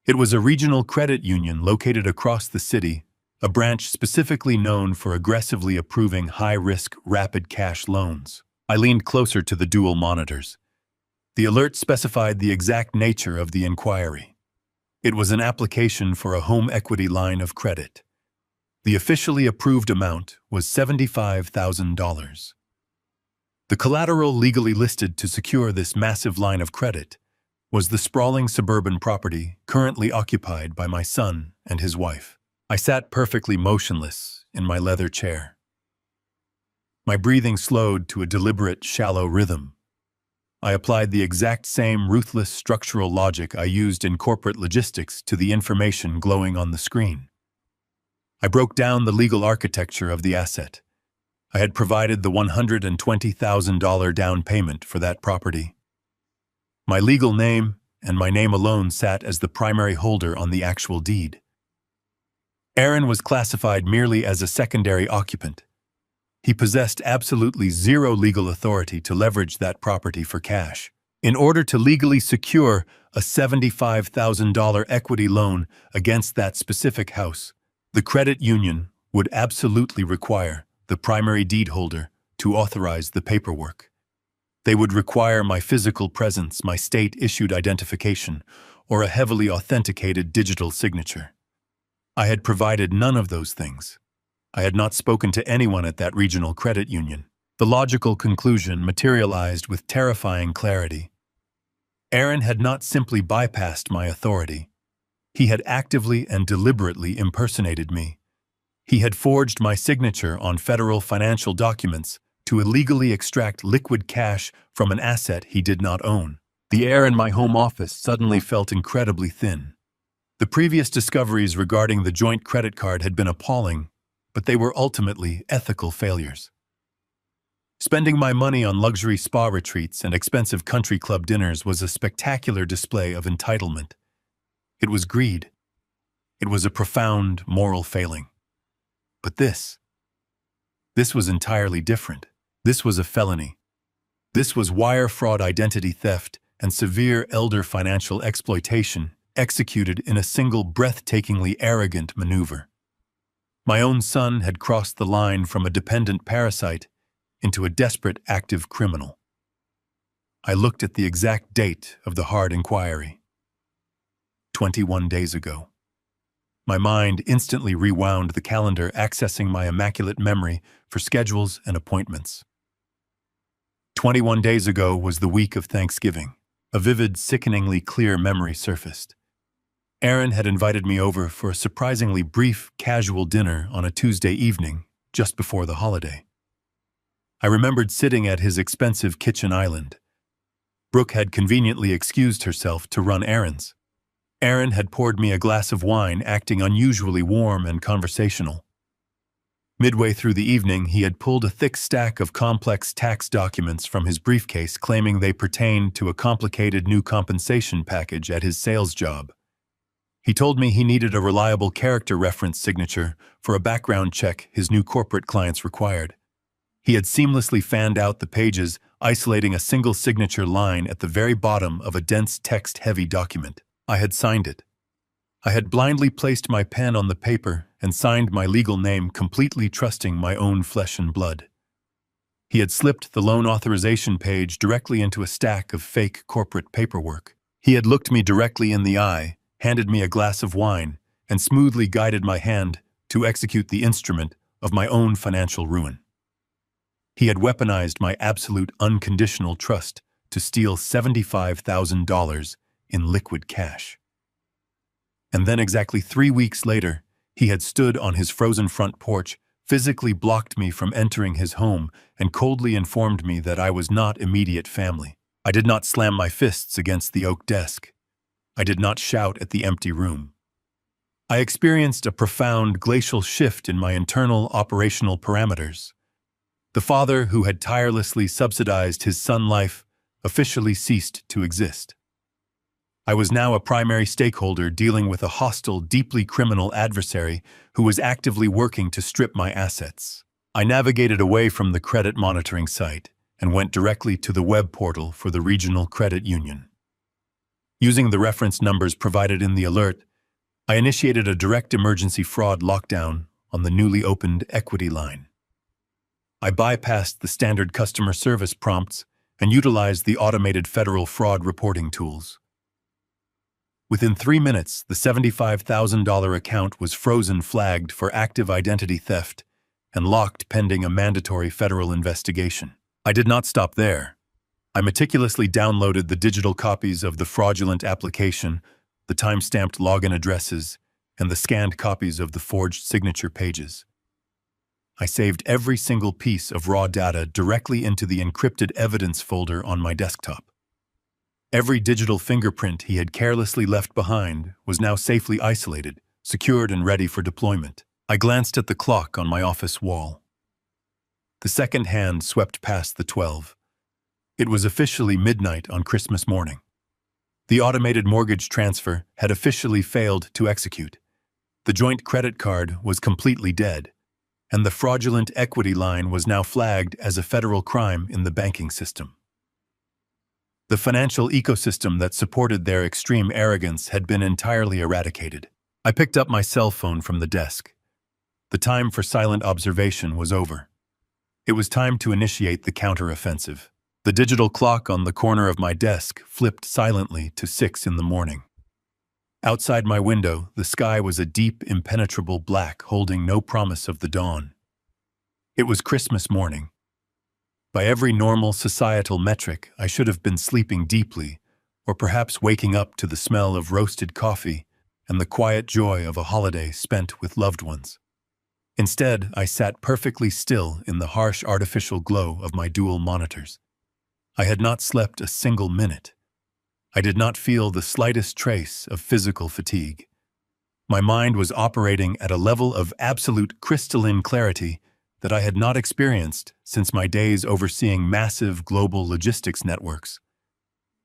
It was a regional credit union located across the city, a branch specifically known for aggressively approving high-risk, rapid cash loans. I leaned closer to the dual monitors. The alert specified the exact nature of the inquiry. It was an application for a home equity line of credit. The officially approved amount was $75,000. The collateral legally listed to secure this massive line of credit was the sprawling suburban property currently occupied by my son and his wife. I sat perfectly motionless in my leather chair. My breathing slowed to a deliberate, shallow rhythm. I applied the exact same ruthless structural logic I used in corporate logistics to the information glowing on the screen. I broke down the legal architecture of the asset. I had provided the $120,000 down payment for that property. My legal name and my name alone sat as the primary holder on the actual deed. Aaron was classified merely as a secondary occupant. He possessed absolutely zero legal authority to leverage that property for cash. In order to legally secure a $75,000 equity loan against that specific house, the credit union would absolutely require the primary deed holder to authorize the paperwork. They would require my physical presence, my state-issued identification, or a heavily authenticated digital signature. I had provided none of those things. I had not spoken to anyone at that regional credit union. The logical conclusion materialized with terrifying clarity. Aaron had not simply bypassed my authority. He had actively and deliberately impersonated me. He had forged my signature on federal financial documents to illegally extract liquid cash from an asset he did not own. The air in my home office suddenly felt incredibly thin. The previous discoveries regarding the joint credit card had been appalling, but they were ultimately ethical failures. Spending my money on luxury spa retreats and expensive country club dinners was a spectacular display of entitlement. It was greed. It was a profound moral failing. But this was entirely different. This was a felony. This was wire fraud, identity theft, and severe elder financial exploitation executed in a single breathtakingly arrogant maneuver. My own son had crossed the line from a dependent parasite into a desperate active criminal. I looked at the exact date of the hard inquiry. 21 days ago. My mind instantly rewound the calendar, accessing my immaculate memory for schedules and appointments. 21 days ago was the week of Thanksgiving. A vivid, sickeningly clear memory surfaced. Aaron had invited me over for a surprisingly brief, casual dinner on a Tuesday evening, just before the holiday. I remembered sitting at his expensive kitchen island. Brooke had conveniently excused herself to run errands. Aaron had poured me a glass of wine, acting unusually warm and conversational. Midway through the evening, he had pulled a thick stack of complex tax documents from his briefcase, claiming they pertained to a complicated new compensation package at his sales job. He told me he needed a reliable character reference signature for a background check his new corporate clients required. He had seamlessly fanned out the pages, isolating a single signature line at the very bottom of a dense text-heavy document. I had signed it. I had blindly placed my pen on the paper and signed my legal name, completely trusting my own flesh and blood. He had slipped the loan authorization page directly into a stack of fake corporate paperwork. He had looked me directly in the eye, handed me a glass of wine, and smoothly guided my hand to execute the instrument of my own financial ruin. He had weaponized my absolute unconditional trust to steal $75,000 in liquid cash. And then exactly 3 weeks later, he had stood on his frozen front porch, physically blocked me from entering his home, and coldly informed me that I was not immediate family. I did not slam my fists against the oak desk. I did not shout at the empty room. I experienced a profound glacial shift in my internal operational parameters. The father who had tirelessly subsidized his son's life officially ceased to exist. I was now a primary stakeholder dealing with a hostile, deeply criminal adversary who was actively working to strip my assets. I navigated away from the credit monitoring site and went directly to the web portal for the regional credit union. Using the reference numbers provided in the alert, I initiated a direct emergency fraud lockdown on the newly opened equity line. I bypassed the standard customer service prompts and utilized the automated federal fraud reporting tools. Within 3 minutes, the $75,000 account was frozen, flagged for active identity theft, and locked pending a mandatory federal investigation. I did not stop there. I meticulously downloaded the digital copies of the fraudulent application, the time-stamped login addresses, and the scanned copies of the forged signature pages. I saved every single piece of raw data directly into the encrypted evidence folder on my desktop. Every digital fingerprint he had carelessly left behind was now safely isolated, secured, and ready for deployment. I glanced at the clock on my office wall. The second hand swept past the 12. It was officially midnight on Christmas morning. The automated mortgage transfer had officially failed to execute. The joint credit card was completely dead, and the fraudulent equity line was now flagged as a federal crime in the banking system. The financial ecosystem that supported their extreme arrogance had been entirely eradicated. I picked up my cell phone from the desk. The time for silent observation was over. It was time to initiate the counteroffensive. The digital clock on the corner of my desk flipped silently to 6 in the morning. Outside my window, the sky was a deep, impenetrable black holding no promise of the dawn. It was Christmas morning. By every normal societal metric, I should have been sleeping deeply, or perhaps waking up to the smell of roasted coffee and the quiet joy of a holiday spent with loved ones. Instead, I sat perfectly still in the harsh artificial glow of my dual monitors. I had not slept a single minute. I did not feel the slightest trace of physical fatigue. My mind was operating at a level of absolute crystalline clarity that I had not experienced since my days overseeing massive global logistics networks.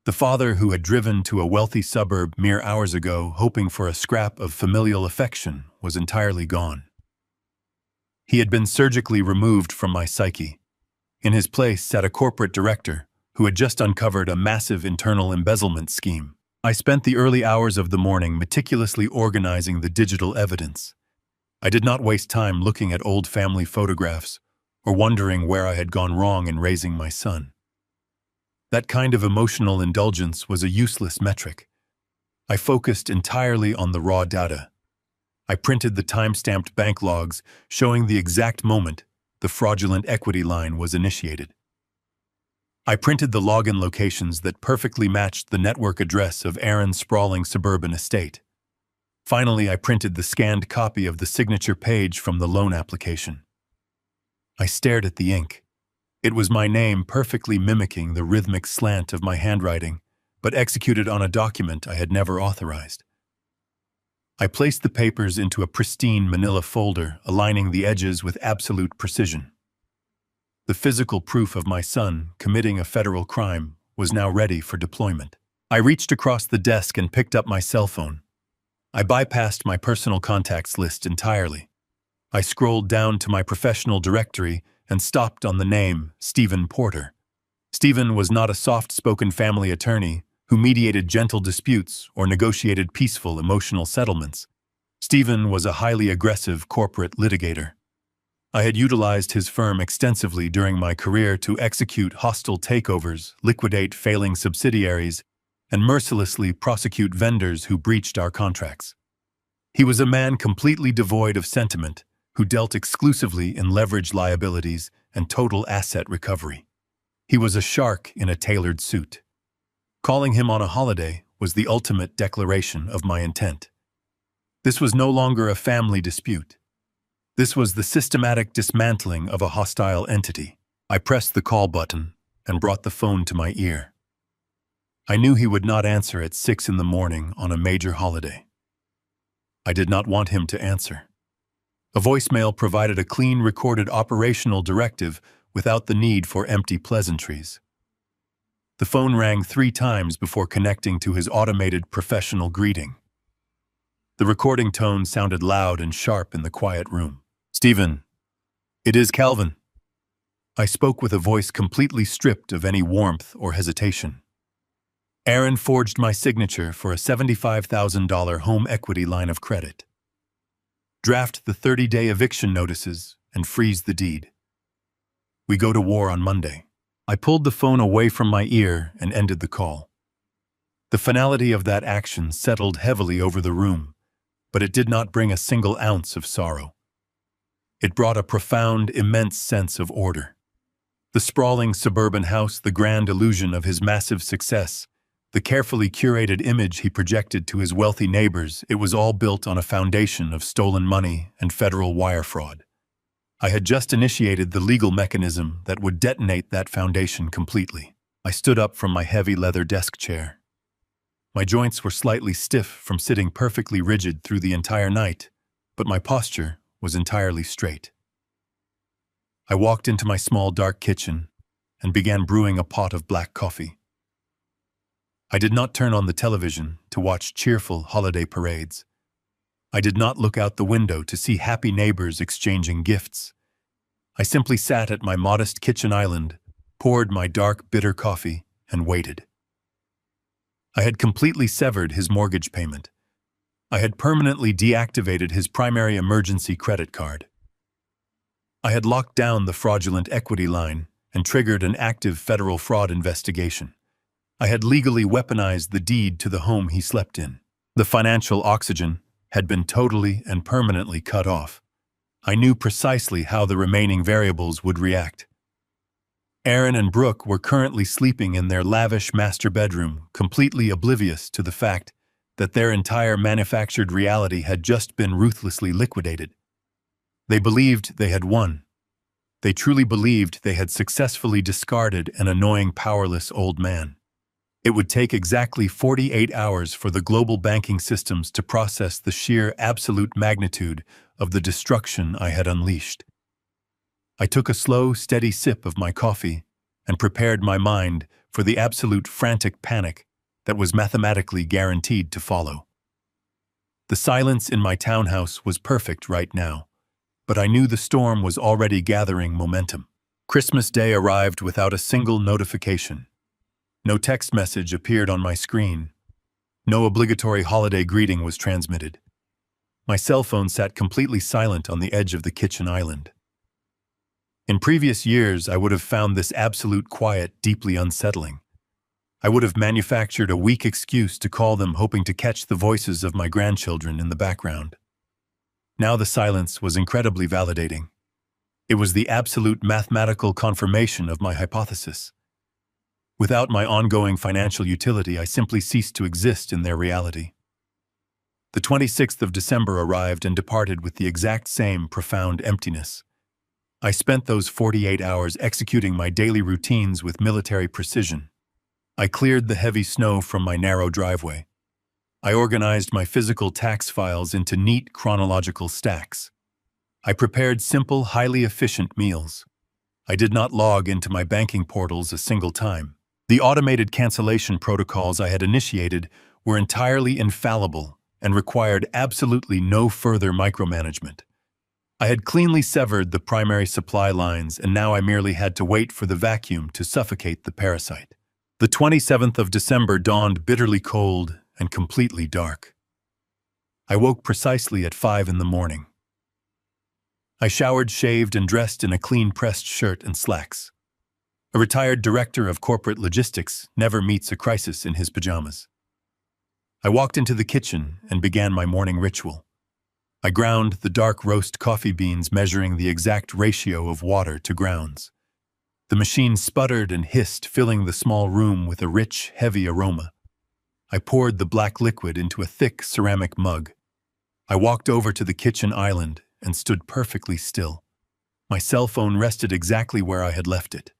The father who had driven to a wealthy suburb mere hours ago hoping for a scrap of familial affection was entirely gone. He had been surgically removed from my psyche. In his place sat a corporate director who had just uncovered a massive internal embezzlement scheme. I spent the early hours of the morning meticulously organizing the digital evidence. I did not waste time looking at old family photographs or wondering where I had gone wrong in raising my son. That kind of emotional indulgence was a useless metric. I focused entirely on the raw data. I printed the time-stamped bank logs showing the exact moment the fraudulent equity line was initiated. I printed the login locations that perfectly matched the network address of Aaron's sprawling suburban estate. Finally, I printed the scanned copy of the signature page from the loan application. I stared at the ink. It was my name perfectly mimicking the rhythmic slant of my handwriting, but executed on a document I had never authorized. I placed the papers into a pristine manila folder, aligning the edges with absolute precision. The physical proof of my son committing a federal crime was now ready for deployment. I reached across the desk and picked up my cell phone. I bypassed my personal contacts list entirely. I scrolled down to my professional directory and stopped on the name Stephen Porter. Stephen was not a soft-spoken family attorney who mediated gentle disputes or negotiated peaceful emotional settlements. Stephen was a highly aggressive corporate litigator. I had utilized his firm extensively during my career to execute hostile takeovers, liquidate failing subsidiaries, and mercilessly prosecute vendors who breached our contracts. He was a man completely devoid of sentiment, who dealt exclusively in leverage liabilities and total asset recovery. He was a shark in a tailored suit. Calling him on a holiday was the ultimate declaration of my intent. This was no longer a family dispute. This was the systematic dismantling of a hostile entity. I pressed the call button and brought the phone to my ear. I knew he would not answer at 6 in the morning on a major holiday. I did not want him to answer. A voicemail provided a clean recorded operational directive without the need for empty pleasantries. The phone rang 3 times before connecting to his automated professional greeting. The recording tone sounded loud and sharp in the quiet room. "Stephen, it is Calvin." I spoke with a voice completely stripped of any warmth or hesitation. "Aaron forged my signature for a $75,000 home equity line of credit. Draft the 30-day eviction notices and freeze the deed. We go to war on Monday." I pulled the phone away from my ear and ended the call. The finality of that action settled heavily over the room, but it did not bring a single ounce of sorrow. It brought a profound, immense sense of order. The sprawling suburban house, the grand illusion of his massive success, the carefully curated image he projected to his wealthy neighbors, it was all built on a foundation of stolen money and federal wire fraud. I had just initiated the legal mechanism that would detonate that foundation completely. I stood up from my heavy leather desk chair. My joints were slightly stiff from sitting perfectly rigid through the entire night, but my posture was entirely straight. I walked into my small dark kitchen and began brewing a pot of black coffee. I did not turn on the television to watch cheerful holiday parades. I did not look out the window to see happy neighbors exchanging gifts. I simply sat at my modest kitchen island, poured my dark, bitter coffee, and waited. I had completely severed his mortgage payment. I had permanently deactivated his primary emergency credit card. I had locked down the fraudulent equity line and triggered an active federal fraud investigation. I had legally weaponized the deed to the home he slept in. The financial oxygen had been totally and permanently cut off. I knew precisely how the remaining variables would react. Aaron and Brooke were currently sleeping in their lavish master bedroom, completely oblivious to the fact that their entire manufactured reality had just been ruthlessly liquidated. They believed they had won. They truly believed they had successfully discarded an annoying, powerless old man. It would take exactly 48 hours for the global banking systems to process the sheer absolute magnitude of the destruction I had unleashed. I took a slow, steady sip of my coffee and prepared my mind for the absolute frantic panic that was mathematically guaranteed to follow. The silence in my townhouse was perfect right now, but I knew the storm was already gathering momentum. Christmas Day arrived without a single notification. No text message appeared on my screen. No obligatory holiday greeting was transmitted. My cell phone sat completely silent on the edge of the kitchen island. In previous years, I would have found this absolute quiet deeply unsettling. I would have manufactured a weak excuse to call them, hoping to catch the voices of my grandchildren in the background. Now the silence was incredibly validating. It was the absolute mathematical confirmation of my hypothesis. Without my ongoing financial utility, I simply ceased to exist in their reality. The 26th of December arrived and departed with the exact same profound emptiness. I spent those 48 hours executing my daily routines with military precision. I cleared the heavy snow from my narrow driveway. I organized my physical tax files into neat chronological stacks. I prepared simple, highly efficient meals. I did not log into my banking portals a single time. The automated cancellation protocols I had initiated were entirely infallible and required absolutely no further micromanagement. I had cleanly severed the primary supply lines, and now I merely had to wait for the vacuum to suffocate the parasite. The 27th of December dawned bitterly cold and completely dark. I woke precisely at 5 in the morning. I showered, shaved, and dressed in a clean pressed shirt and slacks. A retired director of corporate logistics never meets a crisis in his pajamas. I walked into the kitchen and began my morning ritual. I ground the dark roast coffee beans, measuring the exact ratio of water to grounds. The machine sputtered and hissed, filling the small room with a rich, heavy aroma. I poured the black liquid into a thick ceramic mug. I walked over to the kitchen island and stood perfectly still. My cell phone rested exactly where I had left it.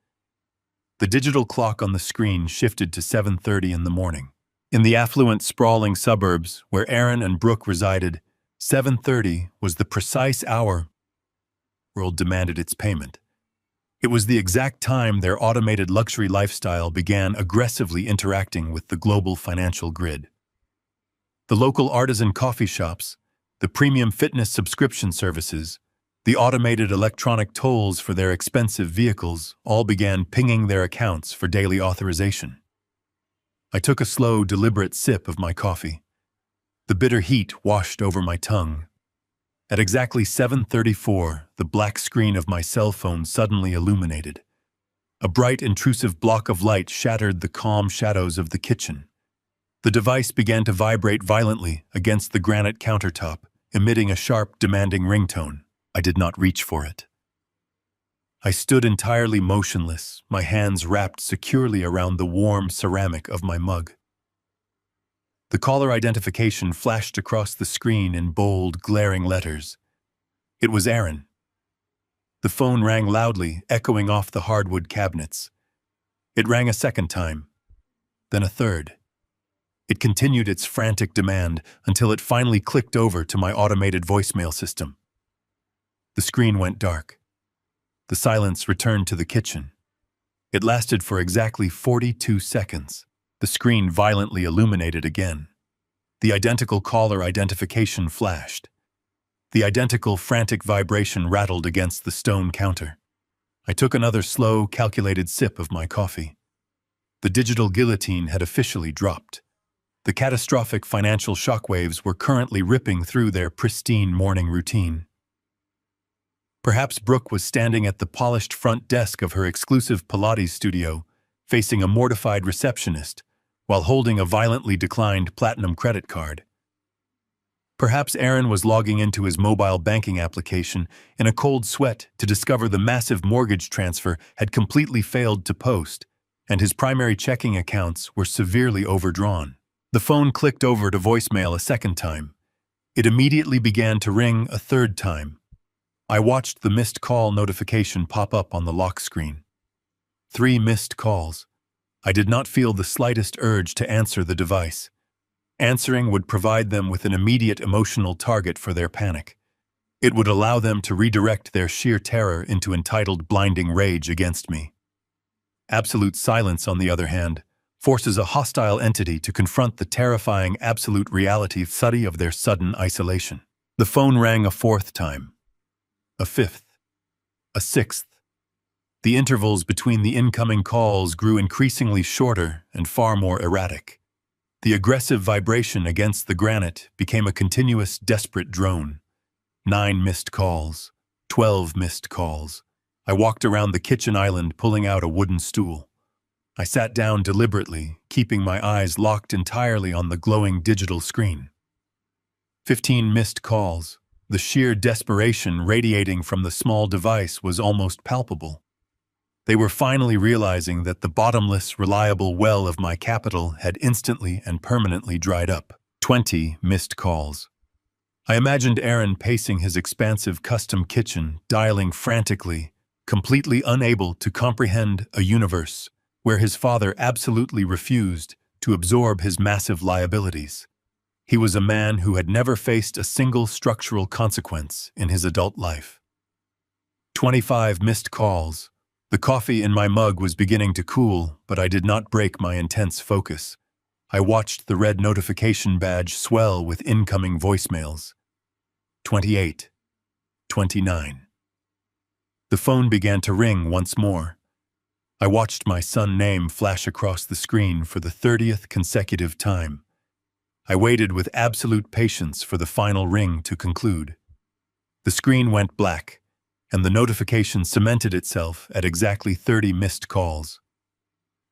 The digital clock on the screen shifted to 7:30 in the morning. In the affluent, sprawling suburbs where Aaron and Brooke resided, 7:30 was the precise hour the world demanded its payment. It was the exact time their automated luxury lifestyle began aggressively interacting with the global financial grid. The local artisan coffee shops, the premium fitness subscription services, the automated electronic tolls for their expensive vehicles all began pinging their accounts for daily authorization. I took a slow, deliberate sip of my coffee. The bitter heat washed over my tongue. At exactly 7:34, the black screen of my cell phone suddenly illuminated. A bright, intrusive block of light shattered the calm shadows of the kitchen. The device began to vibrate violently against the granite countertop, emitting a sharp, demanding ringtone. I did not reach for it. I stood entirely motionless, my hands wrapped securely around the warm ceramic of my mug. The caller identification flashed across the screen in bold, glaring letters. It was Aaron. The phone rang loudly, echoing off the hardwood cabinets. It rang a second time, then a third. It continued its frantic demand until it finally clicked over to my automated voicemail system. The screen went dark. the silence returned to the kitchen. It lasted for exactly 42 seconds. The screen violently illuminated again. The identical caller identification flashed. The identical frantic vibration rattled against the stone counter. I took another slow, calculated sip of my coffee. The digital guillotine had officially dropped. The catastrophic financial shockwaves were currently ripping through their pristine morning routine. Perhaps Brooke was standing at the polished front desk of her exclusive Pilates studio, facing a mortified receptionist, while holding a violently declined platinum credit card. Perhaps Aaron was logging into his mobile banking application in a cold sweat to discover the massive mortgage transfer had completely failed to post, and his primary checking accounts were severely overdrawn. The phone clicked over to voicemail a second time. It immediately began to ring a third time. I watched the missed call notification pop up on the lock screen. 3 missed calls. I did not feel the slightest urge to answer the device. Answering would provide them with an immediate emotional target for their panic. It would allow them to redirect their sheer terror into entitled blinding rage against me. Absolute silence, on the other hand, forces a hostile entity to confront the terrifying absolute reality of their sudden isolation. The phone rang a 4th time. A 5th. A 6th. The intervals between the incoming calls grew increasingly shorter and far more erratic. The aggressive vibration against the granite became a continuous, desperate drone. 9 missed calls. 12 missed calls. I walked around the kitchen island, pulling out a wooden stool. I sat down deliberately, keeping my eyes locked entirely on the glowing digital screen. 15 missed calls. The sheer desperation radiating from the small device was almost palpable. They were finally realizing that the bottomless, reliable well of my capital had instantly and permanently dried up. 20 missed calls. I imagined Aaron pacing his expansive custom kitchen, dialing frantically, completely unable to comprehend a universe where his father absolutely refused to absorb his massive liabilities. He was a man who had never faced a single structural consequence in his adult life. 25 missed calls. The coffee in my mug was beginning to cool, but I did not break my intense focus. I watched the red notification badge swell with incoming voicemails. 28. 29. The phone began to ring once more. I watched my son's name flash across the screen for the 30th consecutive time. I waited with absolute patience for the final ring to conclude. The screen went black, and the notification cemented itself at exactly 30 missed calls.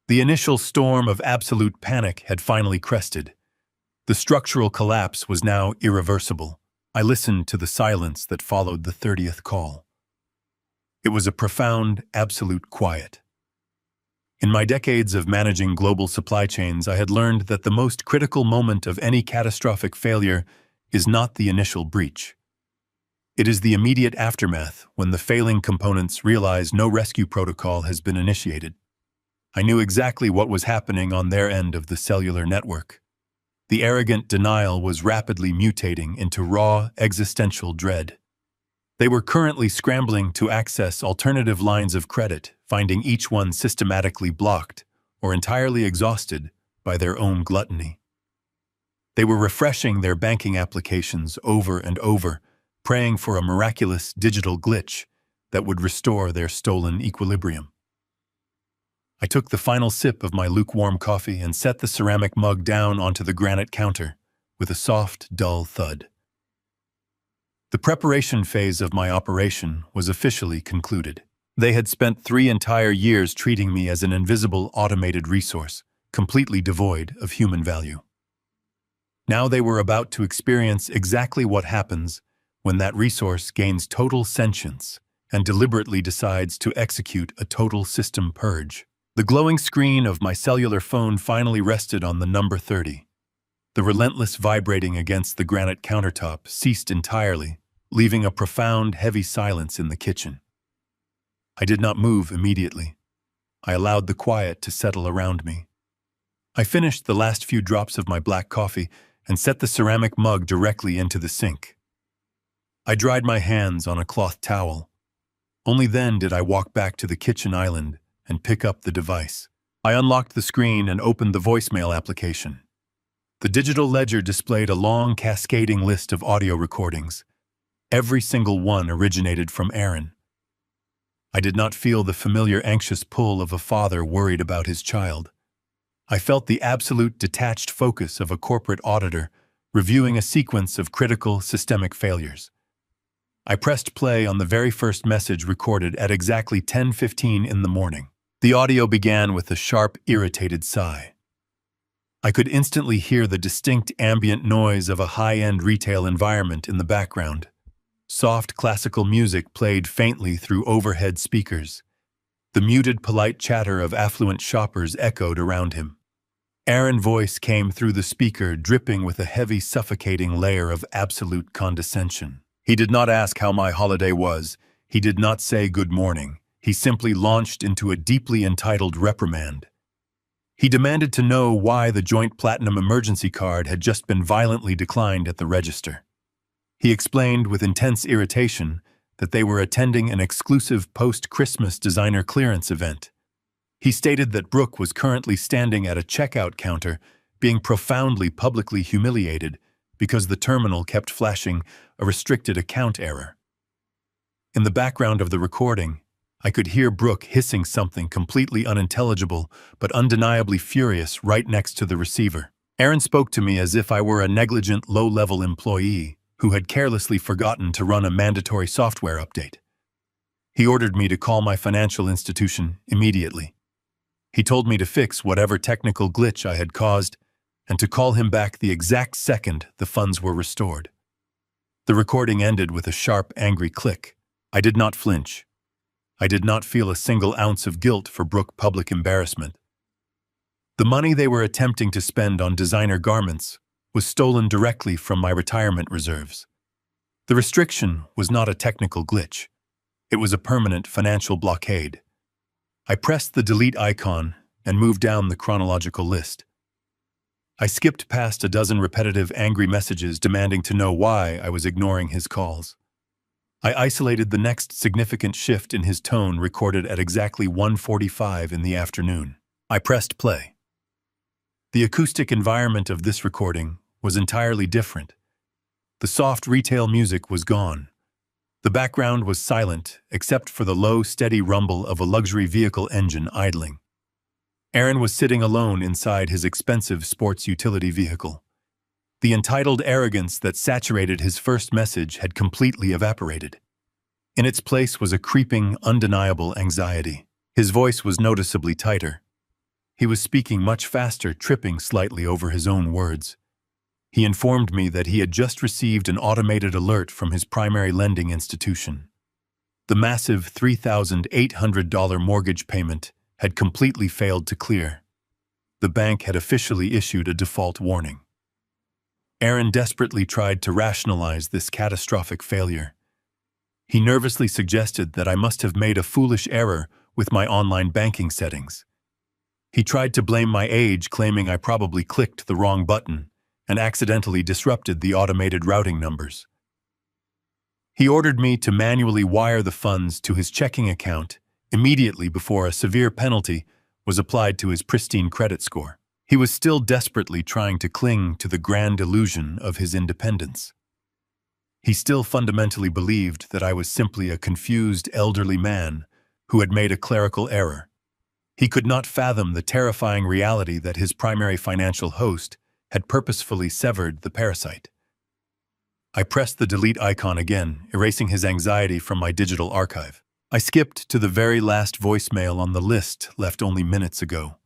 The initial storm of absolute panic had finally crested. The structural collapse was now irreversible. I listened to the silence that followed the 30th call. It was a profound, absolute quiet. In my decades of managing global supply chains, I had learned that the most critical moment of any catastrophic failure is not the initial breach. It is the immediate aftermath, when the failing components realize no rescue protocol has been initiated. I knew exactly what was happening on their end of the cellular network. The arrogant denial was rapidly mutating into raw, existential dread. They were currently scrambling to access alternative lines of credit, finding each one systematically blocked or entirely exhausted by their own gluttony. They were refreshing their banking applications over and over, praying for a miraculous digital glitch that would restore their stolen equilibrium. I took the final sip of my lukewarm coffee and set the ceramic mug down onto the granite counter with a soft, dull thud. The preparation phase of my operation was officially concluded. They had spent 3 entire years treating me as an invisible automated resource, completely devoid of human value. Now they were about to experience exactly what happens when that resource gains total sentience and deliberately decides to execute a total system purge. The glowing screen of my cellular phone finally rested on the number 30. The relentless vibrating against the granite countertop ceased entirely, leaving a profound, heavy silence in the kitchen. I did not move immediately. I allowed the quiet to settle around me. I finished the last few drops of my black coffee and set the ceramic mug directly into the sink. I dried my hands on a cloth towel. Only then did I walk back to the kitchen island and pick up the device. I unlocked the screen and opened the voicemail application. The digital ledger displayed a long, cascading list of audio recordings. Every single one originated from Aaron. I did not feel the familiar anxious pull of a father worried about his child. I felt the absolute detached focus of a corporate auditor reviewing a sequence of critical systemic failures. I pressed play on the very first message recorded at exactly 10:15 in the morning. The audio began with a sharp, irritated sigh. I could instantly hear the distinct ambient noise of a high-end retail environment in the background. Soft classical music played faintly through overhead speakers. The muted, polite chatter of affluent shoppers echoed around him. Aaron's voice came through the speaker, dripping with a heavy, suffocating layer of absolute condescension. He did not ask how my holiday was. He did not say good morning. He simply launched into a deeply entitled reprimand. He demanded to know why the joint platinum emergency card had just been violently declined at the register. He explained with intense irritation that they were attending an exclusive post-Christmas designer clearance event. He stated that Brooke was currently standing at a checkout counter, being profoundly publicly humiliated because the terminal kept flashing a restricted account error. In the background of the recording, I could hear Brooke hissing something completely unintelligible but undeniably furious right next to the receiver. Aaron spoke to me as if I were a negligent, low-level employee who had carelessly forgotten to run a mandatory software update. He ordered me to call my financial institution immediately. He told me to fix whatever technical glitch I had caused and to call him back the exact second the funds were restored. The recording ended with a sharp, angry click. I did not flinch. I did not feel a single ounce of guilt for Brooke's public embarrassment. The money they were attempting to spend on designer garments was stolen directly from my retirement reserves. The restriction was not a technical glitch. It was a permanent financial blockade. I pressed the delete icon and moved down the chronological list. I skipped past a dozen repetitive angry messages demanding to know why I was ignoring his calls. I isolated the next significant shift in his tone recorded at exactly 1:45 in the afternoon. I pressed play. The acoustic environment of this recording was entirely different. The soft retail music was gone. The background was silent except for the low, steady rumble of a luxury vehicle engine idling. Aaron was sitting alone inside his expensive sports utility vehicle. The entitled arrogance that saturated his first message had completely evaporated. In its place was a creeping, undeniable anxiety. His voice was noticeably tighter. He was speaking much faster, tripping slightly over his own words. He informed me that he had just received an automated alert from his primary lending institution. The massive $3,800 mortgage payment had completely failed to clear. The bank had officially issued a default warning. Aaron desperately tried to rationalize this catastrophic failure. He nervously suggested that I must have made a foolish error with my online banking settings. He tried to blame my age, claiming I probably clicked the wrong button and accidentally disrupted the automated routing numbers. He ordered me to manually wire the funds to his checking account immediately before a severe penalty was applied to his pristine credit score. He was still desperately trying to cling to the grand illusion of his independence. He still fundamentally believed that I was simply a confused elderly man who had made a clerical error. He could not fathom the terrifying reality that his primary financial host had purposefully severed the parasite. I pressed the delete icon again, erasing his anxiety from my digital archive. I skipped to the very last voicemail on the list left only minutes ago.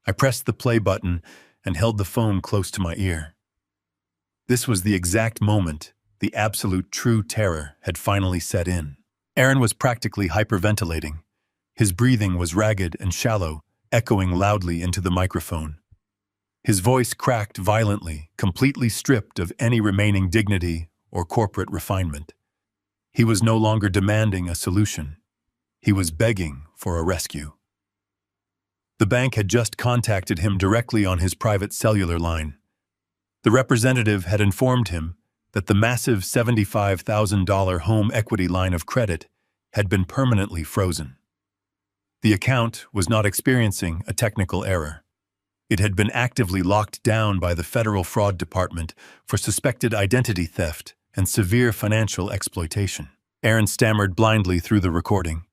I pressed the play button and held the phone close to my ear. This was the exact moment the absolute true terror had finally set in. Aaron was practically hyperventilating. His breathing was ragged and shallow, echoing loudly into the microphone. His voice cracked violently, completely stripped of any remaining dignity or corporate refinement. He was no longer demanding a solution. He was begging for a rescue. The bank had just contacted him directly on his private cellular line. The representative had informed him that the massive $75,000 home equity line of credit had been permanently frozen. The account was not experiencing a technical error. It had been actively locked down by the Federal Fraud Department for suspected identity theft and severe financial exploitation. Aaron stammered blindly through the recording.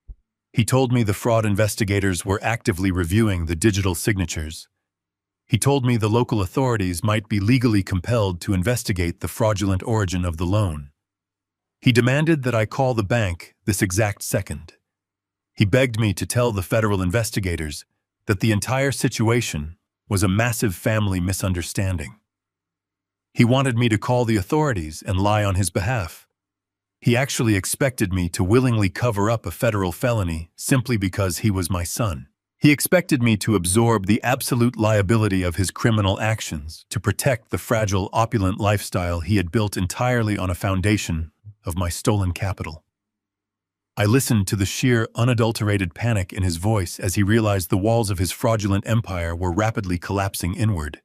He told me the fraud investigators were actively reviewing the digital signatures. He told me the local authorities might be legally compelled to investigate the fraudulent origin of the loan. He demanded that I call the bank this exact second. He begged me to tell the federal investigators that the entire situation was a massive family misunderstanding. He wanted me to call the authorities and lie on his behalf. He actually expected me to willingly cover up a federal felony simply because he was my son. He expected me to absorb the absolute liability of his criminal actions to protect the fragile, opulent lifestyle he had built entirely on a foundation of my stolen capital. I listened to the sheer, unadulterated panic in his voice as he realized the walls of his fraudulent empire were rapidly collapsing inward.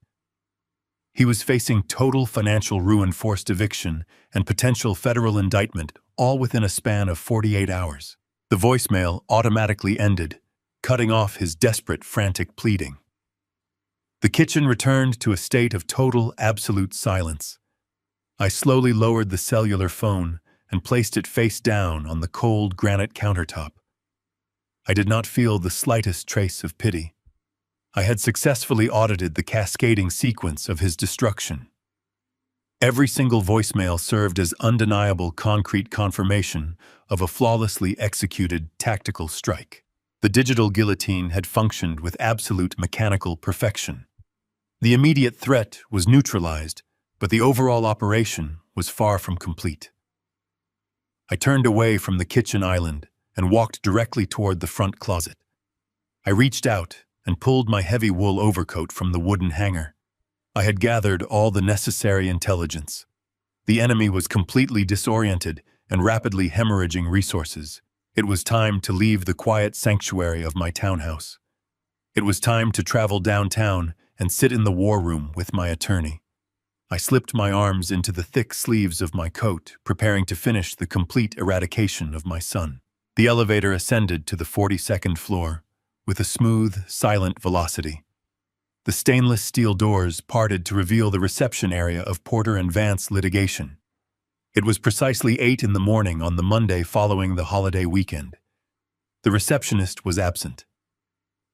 He was facing total financial ruin, forced eviction, and potential federal indictment, all within a span of 48 hours. The voicemail automatically ended, cutting off his desperate, frantic pleading. The kitchen returned to a state of total, absolute silence. I slowly lowered the cellular phone and placed it face down on the cold granite countertop. I did not feel the slightest trace of pity. I had successfully audited the cascading sequence of his destruction. Every single voicemail served as undeniable concrete confirmation of a flawlessly executed tactical strike. The digital guillotine had functioned with absolute mechanical perfection. The immediate threat was neutralized, but the overall operation was far from complete. I turned away from the kitchen island and walked directly toward the front closet. I reached out and pulled my heavy wool overcoat from the wooden hanger. I had gathered all the necessary intelligence. The enemy was completely disoriented and rapidly hemorrhaging resources. It was time to leave the quiet sanctuary of my townhouse. It was time to travel downtown and sit in the war room with my attorney. I slipped my arms into the thick sleeves of my coat, preparing to finish the complete eradication of my son. The elevator ascended to the 42nd floor with a smooth, silent velocity. The stainless steel doors parted to reveal the reception area of Porter and Vance litigation. It was precisely 8 in the morning on the Monday following the holiday weekend. The receptionist was absent.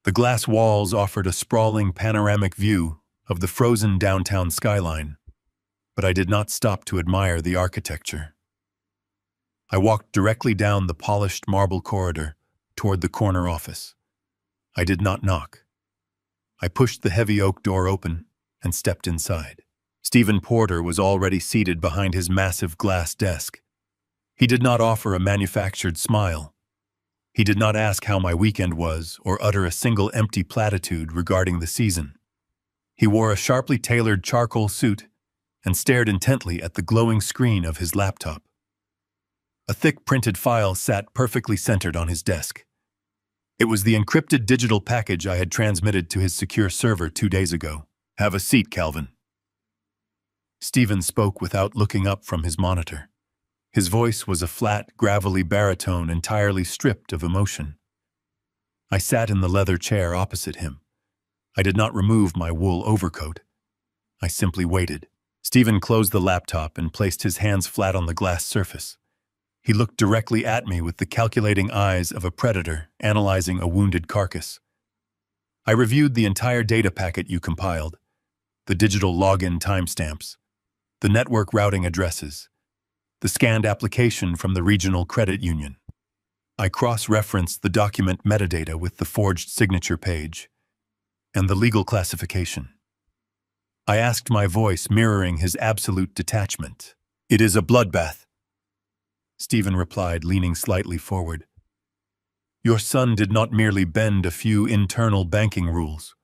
The glass walls offered a sprawling panoramic view of the frozen downtown skyline, but I did not stop to admire the architecture. I walked directly down the polished marble corridor toward the corner office. I did not knock. I pushed the heavy oak door open and stepped inside. Stephen Porter was already seated behind his massive glass desk. He did not offer a manufactured smile. He did not ask how my weekend was or utter a single empty platitude regarding the season. He wore a sharply tailored charcoal suit and stared intently at the glowing screen of his laptop. A thick printed file sat perfectly centered on his desk. It was the encrypted digital package I had transmitted to his secure server 2 days ago. "Have a seat, Calvin." Stephen spoke without looking up from his monitor. His voice was a flat, gravelly baritone entirely stripped of emotion. I sat in the leather chair opposite him. I did not remove my wool overcoat. I simply waited. Stephen closed the laptop and placed his hands flat on the glass surface. He looked directly at me with the calculating eyes of a predator analyzing a wounded carcass. "I reviewed the entire data packet you compiled, the digital login timestamps, the network routing addresses, the scanned application from the regional credit union. I cross-referenced the document metadata with the forged signature page and the legal classification. I asked, my voice mirroring his absolute detachment. "It is a bloodbath," Stephen replied, leaning slightly forward. "Your son did not merely bend a few internal banking rules.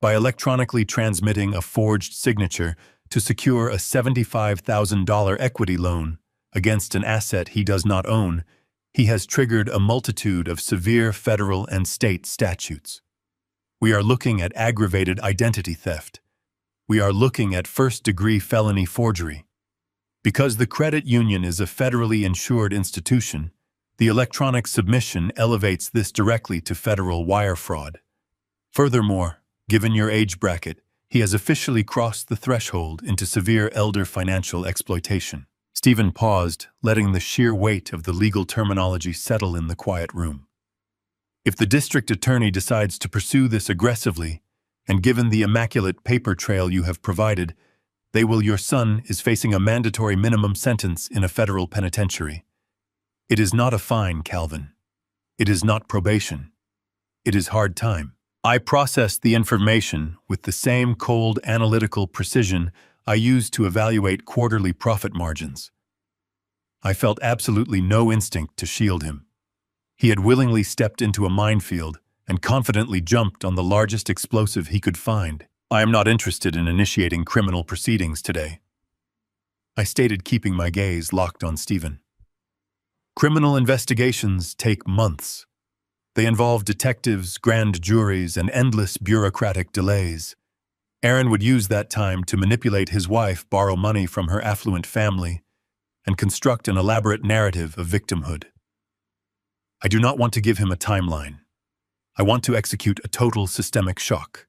By electronically transmitting a forged signature to secure a $75,000 equity loan against an asset he does not own, he has triggered a multitude of severe federal and state statutes. We are looking at aggravated identity theft. We are looking at first-degree felony forgery. Because the credit union is a federally insured institution, The electronic submission elevates this directly to federal wire fraud. Furthermore, given your age bracket, he has officially crossed the threshold into severe elder financial exploitation. Stephen paused, letting the sheer weight of the legal terminology settle in the quiet room. If the district attorney decides to pursue this aggressively, and given the immaculate paper trail you have provided, your son is facing a mandatory minimum sentence in a federal penitentiary. It is not a fine, Calvin. It is not probation. It is hard time. I processed the information with the same cold analytical precision I used to evaluate quarterly profit margins. I felt absolutely no instinct to shield him. He had willingly stepped into a minefield and confidently jumped on the largest explosive he could find. I am not interested in initiating criminal proceedings today, I stated, keeping my gaze locked on Stephen. Criminal investigations take months. They involve detectives, grand juries, and endless bureaucratic delays. Aaron would use that time to manipulate his wife, borrow money from her affluent family, and construct an elaborate narrative of victimhood. I do not want to give him a timeline. I want to execute a total systemic shock.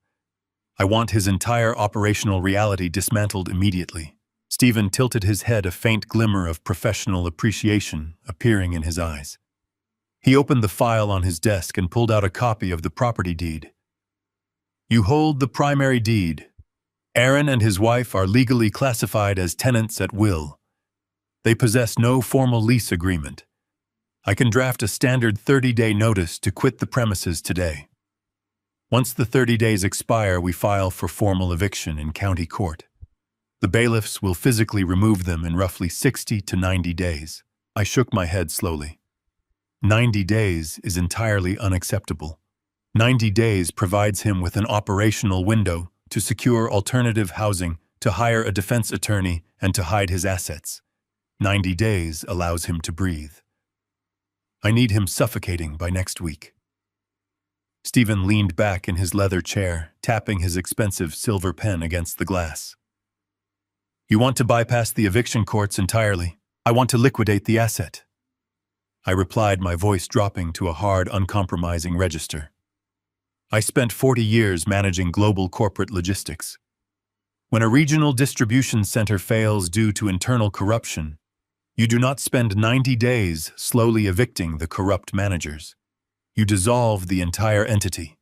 I want his entire operational reality dismantled immediately. Stephen tilted his head, a faint glimmer of professional appreciation appearing in his eyes. He opened the file on his desk and pulled out a copy of the property deed. You hold the primary deed. Aaron and his wife are legally classified as tenants at will. They possess no formal lease agreement. I can draft a standard 30-day notice to quit the premises today. Once the 30 days expire, we file for formal eviction in county court. The bailiffs will physically remove them in roughly 60 to 90 days. I shook my head slowly. 90 days is entirely unacceptable. 90 days provides him with an operational window to secure alternative housing, to hire a defense attorney, and to hide his assets. 90 days allows him to breathe. I need him suffocating by next week. Stephen leaned back in his leather chair, tapping his expensive silver pen against the glass. You want to bypass the eviction courts entirely? I want to liquidate the asset, I replied, my voice dropping to a hard, uncompromising register. I spent 40 years managing global corporate logistics. When a regional distribution center fails due to internal corruption, you do not spend 90 days slowly evicting the corrupt managers. You dissolve the entire entity.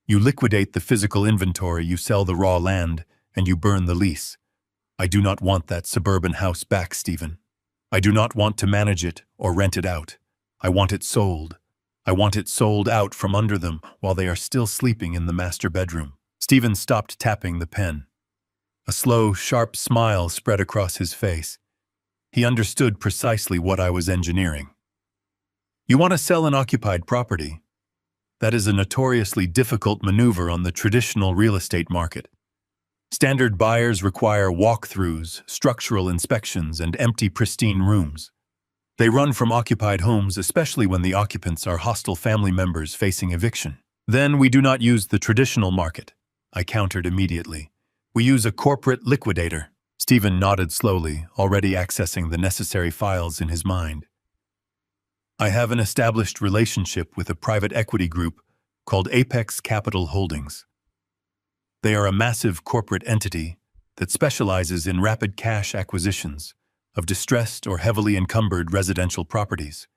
You liquidate the physical inventory, you sell the raw land, and you burn the lease. I do not want that suburban house back, Stephen. I do not want to manage it or rent it out. I want it sold. I want it sold out from under them while they are still sleeping in the master bedroom. Stephen stopped tapping the pen. A slow, sharp smile spread across his face. He understood precisely what I was engineering. You want to sell an occupied property? That is a notoriously difficult maneuver on the traditional real estate market. Standard buyers require walkthroughs, structural inspections, and empty, pristine rooms. They run from occupied homes, especially when the occupants are hostile family members facing eviction. Then we do not use the traditional market, I countered immediately. We use a corporate liquidator. Stephen nodded slowly, already accessing the necessary files in his mind. I have an established relationship with a private equity group called Apex Capital Holdings. They are a massive corporate entity that specializes in rapid cash acquisitions of distressed or heavily encumbered residential properties.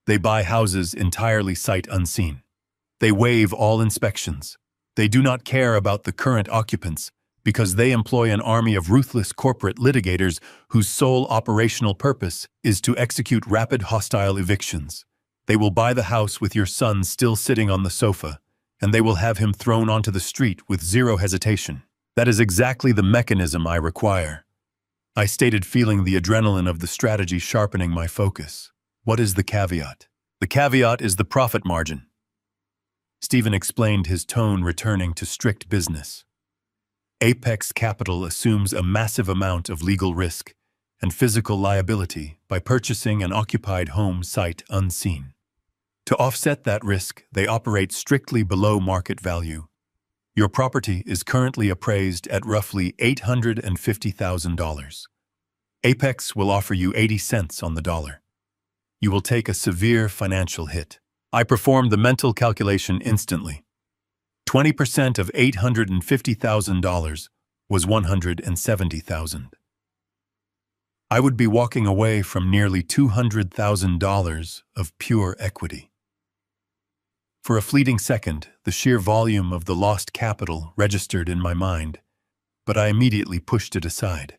They buy houses entirely sight unseen. They waive all inspections. They do not care about the current occupants because they employ an army of ruthless corporate litigators whose sole operational purpose is to execute rapid hostile evictions. They will buy the house with your son still sitting on the sofa, and they will have him thrown onto the street with zero hesitation. That is exactly the mechanism I require, I stated, feeling the adrenaline of the strategy sharpening my focus. What is the caveat? The caveat is the profit margin. Stephen explained, his tone returning to strict business. Apex Capital assumes a massive amount of legal risk and physical liability by purchasing an occupied home sight unseen. To offset that risk, they operate strictly below market value. Your property is currently appraised at roughly $850,000. Apex will offer you 80 cents on the dollar. You will take a severe financial hit. I performed the mental calculation instantly. 20% of $850,000 was $170,000. I would be walking away from nearly $200,000 of pure equity. For a fleeting second, the sheer volume of the lost capital registered in my mind, but I immediately pushed it aside.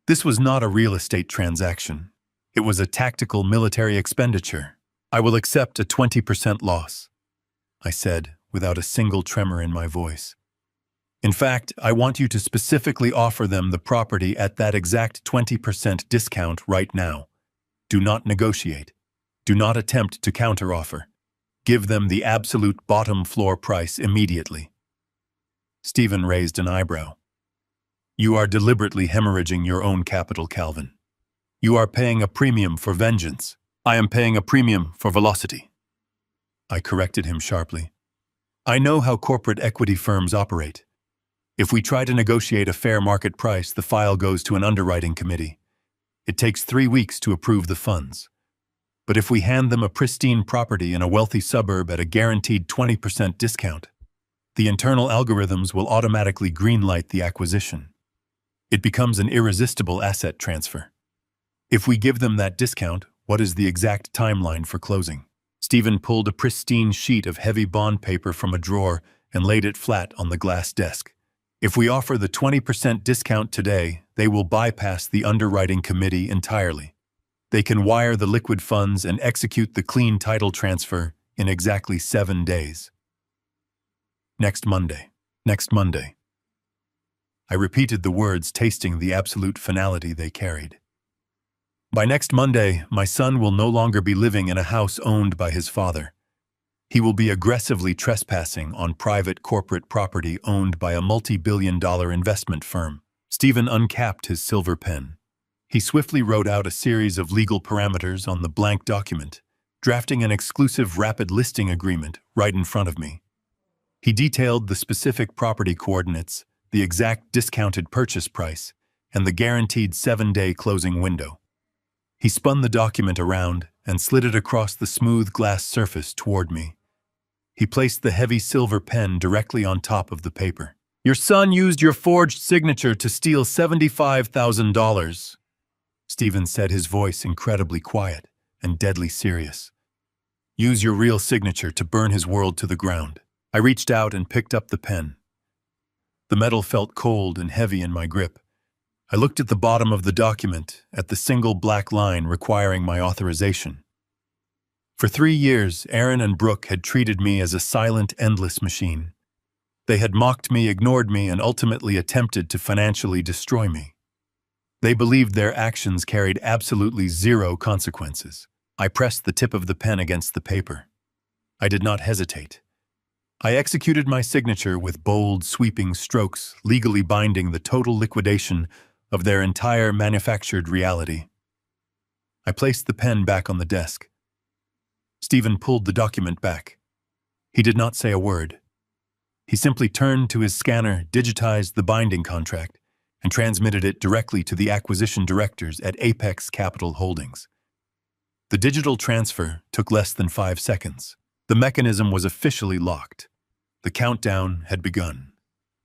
This was not a real estate transaction. It was a tactical military expenditure. I will accept a 20% loss, I said, without a single tremor in my voice. In fact, I want you to specifically offer them the property at that exact 20% discount right now. Do not negotiate. Do not attempt to counteroffer. Give them the absolute bottom floor price immediately. Stephen raised an eyebrow. You are deliberately hemorrhaging your own capital, Calvin. You are paying a premium for vengeance. I am paying a premium for velocity. I corrected him sharply. I know how corporate equity firms operate. If we try to negotiate a fair market price, the file goes to an underwriting committee. It takes 3 weeks to approve the funds. But if we hand them a pristine property in a wealthy suburb at a guaranteed 20% discount, the internal algorithms will automatically greenlight the acquisition. It becomes an irresistible asset transfer. If we give them that discount, what is the exact timeline for closing? Stephen pulled a pristine sheet of heavy bond paper from a drawer and laid it flat on the glass desk. If we offer the 20% discount today, they will bypass the underwriting committee entirely. They can wire the liquid funds and execute the clean title transfer in exactly 7 days. Next Monday. Next Monday. I repeated the words, tasting the absolute finality they carried. By next Monday, my son will no longer be living in a house owned by his father. He will be aggressively trespassing on private corporate property owned by a multi-billion-dollar investment firm. Stephen uncapped his silver pen. He swiftly wrote out a series of legal parameters on the blank document, drafting an exclusive rapid listing agreement right in front of me. He detailed the specific property coordinates, the exact discounted purchase price, and the guaranteed 7-day closing window. He spun the document around and slid it across the smooth glass surface toward me. He placed the heavy silver pen directly on top of the paper. Your son used your forged signature to steal $75,000. Stephen said, his voice incredibly quiet and deadly serious. Use your real signature to burn his world to the ground. I reached out and picked up the pen. The metal felt cold and heavy in my grip. I looked at the bottom of the document, at the single black line requiring my authorization. For 3 years, Aaron and Brooke had treated me as a silent, endless machine. They had mocked me, ignored me, and ultimately attempted to financially destroy me. They believed their actions carried absolutely zero consequences. I pressed the tip of the pen against the paper. I did not hesitate. I executed my signature with bold, sweeping strokes, legally binding the total liquidation of their entire manufactured reality. I placed the pen back on the desk. Stephen pulled the document back. He did not say a word. He simply turned to his scanner, digitized the binding contract, and transmitted it directly to the acquisition directors at Apex Capital Holdings. The digital transfer took less than 5 seconds. The mechanism was officially locked. The countdown had begun.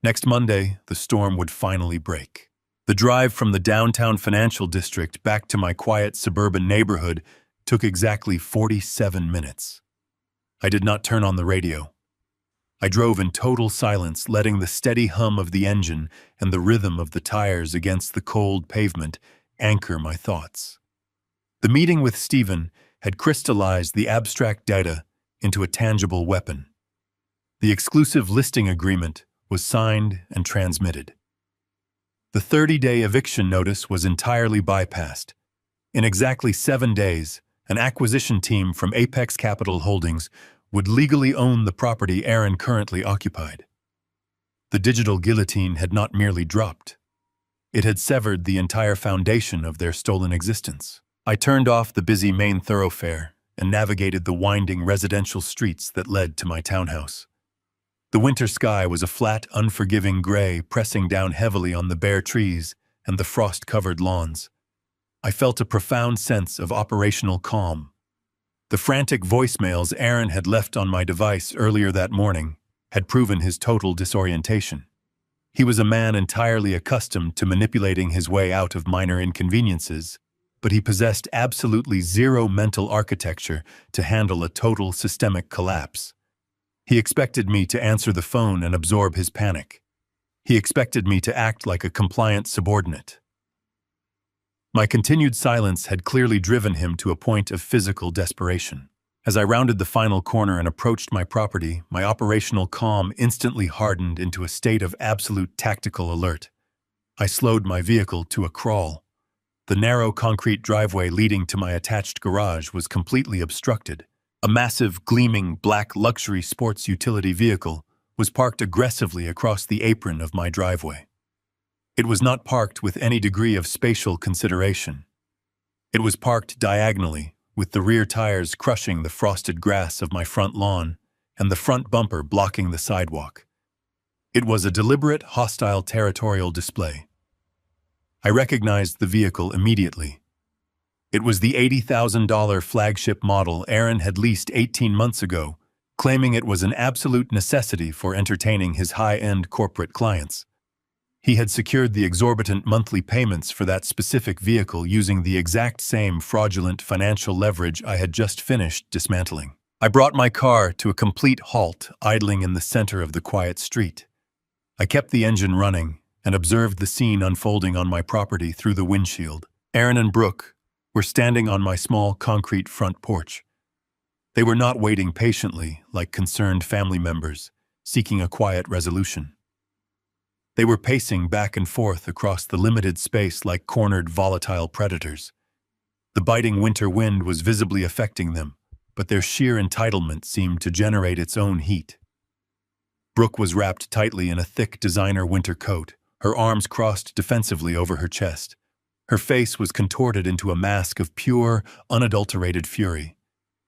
Next Monday, the storm would finally break. The drive from the downtown financial district back to my quiet suburban neighborhood took exactly 47 minutes. I did not turn on the radio. I drove in total silence, letting the steady hum of the engine and the rhythm of the tires against the cold pavement anchor my thoughts. The meeting with Stephen had crystallized the abstract data into a tangible weapon. The exclusive listing agreement was signed and transmitted. The 30-day eviction notice was entirely bypassed. In exactly 7 days, an acquisition team from Apex Capital Holdings would legally own the property Aaron currently occupied. The digital guillotine had not merely dropped. It had severed the entire foundation of their stolen existence. I turned off the busy main thoroughfare and navigated the winding residential streets that led to my townhouse. The winter sky was a flat, unforgiving gray pressing down heavily on the bare trees and the frost-covered lawns. I felt a profound sense of operational calm. The frantic voicemails Aaron had left on my device earlier that morning had proven his total disorientation. He was a man entirely accustomed to manipulating his way out of minor inconveniences, but he possessed absolutely zero mental architecture to handle a total systemic collapse. He expected me to answer the phone and absorb his panic. He expected me to act like a compliant subordinate. My continued silence had clearly driven him to a point of physical desperation. As I rounded the final corner and approached my property, my operational calm instantly hardened into a state of absolute tactical alert. I slowed my vehicle to a crawl. The narrow concrete driveway leading to my attached garage was completely obstructed. A massive, gleaming, black luxury sports utility vehicle was parked aggressively across the apron of my driveway. It was not parked with any degree of spatial consideration. It was parked diagonally, with the rear tires crushing the frosted grass of my front lawn and the front bumper blocking the sidewalk. It was a deliberate, hostile territorial display. I recognized the vehicle immediately. It was the $80,000 flagship model Aaron had leased 18 months ago, claiming it was an absolute necessity for entertaining his high-end corporate clients. He had secured the exorbitant monthly payments for that specific vehicle using the exact same fraudulent financial leverage I had just finished dismantling. I brought my car to a complete halt, idling in the center of the quiet street. I kept the engine running and observed the scene unfolding on my property through the windshield. Aaron and Brooke were standing on my small concrete front porch. They were not waiting patiently like concerned family members, seeking a quiet resolution. They were pacing back and forth across the limited space like cornered volatile predators. The biting winter wind was visibly affecting them, but their sheer entitlement seemed to generate its own heat. Brooke was wrapped tightly in a thick designer winter coat, her arms crossed defensively over her chest. Her face was contorted into a mask of pure, unadulterated fury.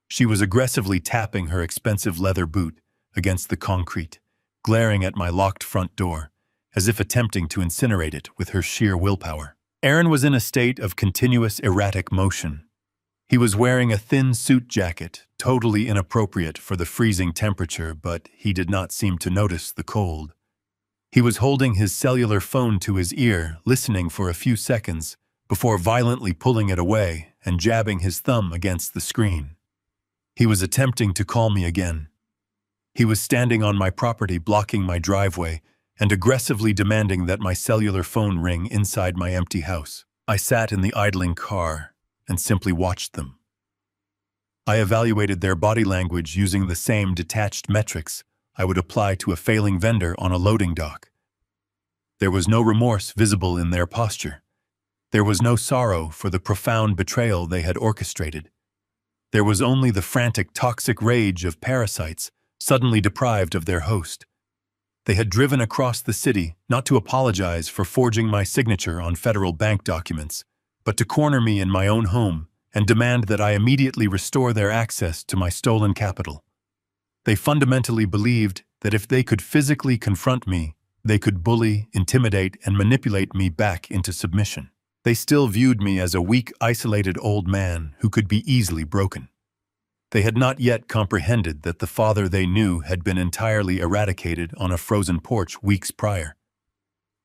She was aggressively tapping her expensive leather boot against the concrete, glaring at my locked front door, as if attempting to incinerate it with her sheer willpower. Aaron was in a state of continuous erratic motion. He was wearing a thin suit jacket, totally inappropriate for the freezing temperature, but he did not seem to notice the cold. He was holding his cellular phone to his ear, listening for a few seconds, before violently pulling it away and jabbing his thumb against the screen. He was attempting to call me again. He was standing on my property blocking my driveway and aggressively demanding that my cellular phone ring inside my empty house. I sat in the idling car and simply watched them. I evaluated their body language using the same detached metrics I would apply to a failing vendor on a loading dock. There was no remorse visible in their posture. There was no sorrow for the profound betrayal they had orchestrated. There was only the frantic, toxic rage of parasites suddenly deprived of their host. They had driven across the city not to apologize for forging my signature on federal bank documents, but to corner me in my own home and demand that I immediately restore their access to my stolen capital. They fundamentally believed that if they could physically confront me, they could bully, intimidate, and manipulate me back into submission. They still viewed me as a weak, isolated old man who could be easily broken. They had not yet comprehended that the father they knew had been entirely eradicated on a frozen porch weeks prior.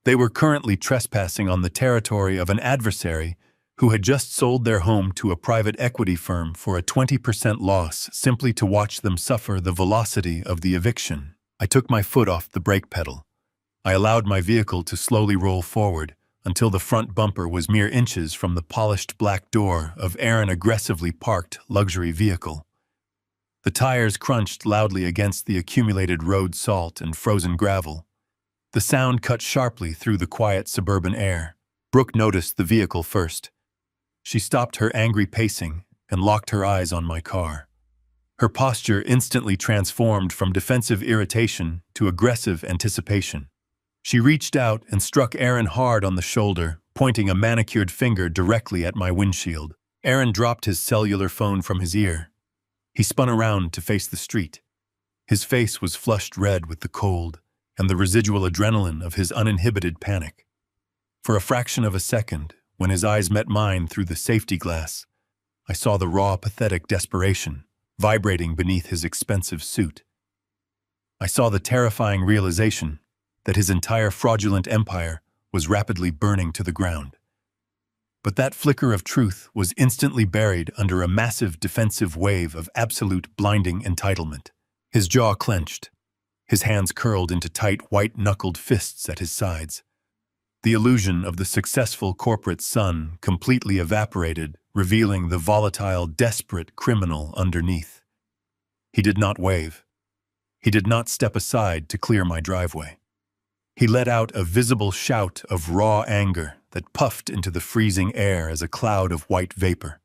They were currently trespassing on the territory of an adversary who had just sold their home to a private equity firm for a 20% loss simply to watch them suffer the velocity of the eviction. I took my foot off the brake pedal. I allowed my vehicle to slowly roll forward until the front bumper was mere inches from the polished black door of Aaron's aggressively parked luxury vehicle. The tires crunched loudly against the accumulated road salt and frozen gravel. The sound cut sharply through the quiet suburban air. Brooke noticed the vehicle first. She stopped her angry pacing and locked her eyes on my car. Her posture instantly transformed from defensive irritation to aggressive anticipation. She reached out and struck Aaron hard on the shoulder, pointing a manicured finger directly at my windshield. Aaron dropped his cellular phone from his ear. He spun around to face the street. His face was flushed red with the cold and the residual adrenaline of his uninhibited panic. For a fraction of a second, When his eyes met mine through the safety glass, I saw the raw, pathetic desperation vibrating beneath his expensive suit. I saw the terrifying realization that his entire fraudulent empire was rapidly burning to the ground. But that flicker of truth was instantly buried under a massive defensive wave of absolute blinding entitlement. His jaw clenched, his hands curled into tight, white-knuckled fists at his sides. The illusion of the successful corporate sun completely evaporated, revealing the volatile, desperate criminal underneath. He did not wave. He did not step aside to clear my driveway. He let out a visible shout of raw anger that puffed into the freezing air as a cloud of white vapor.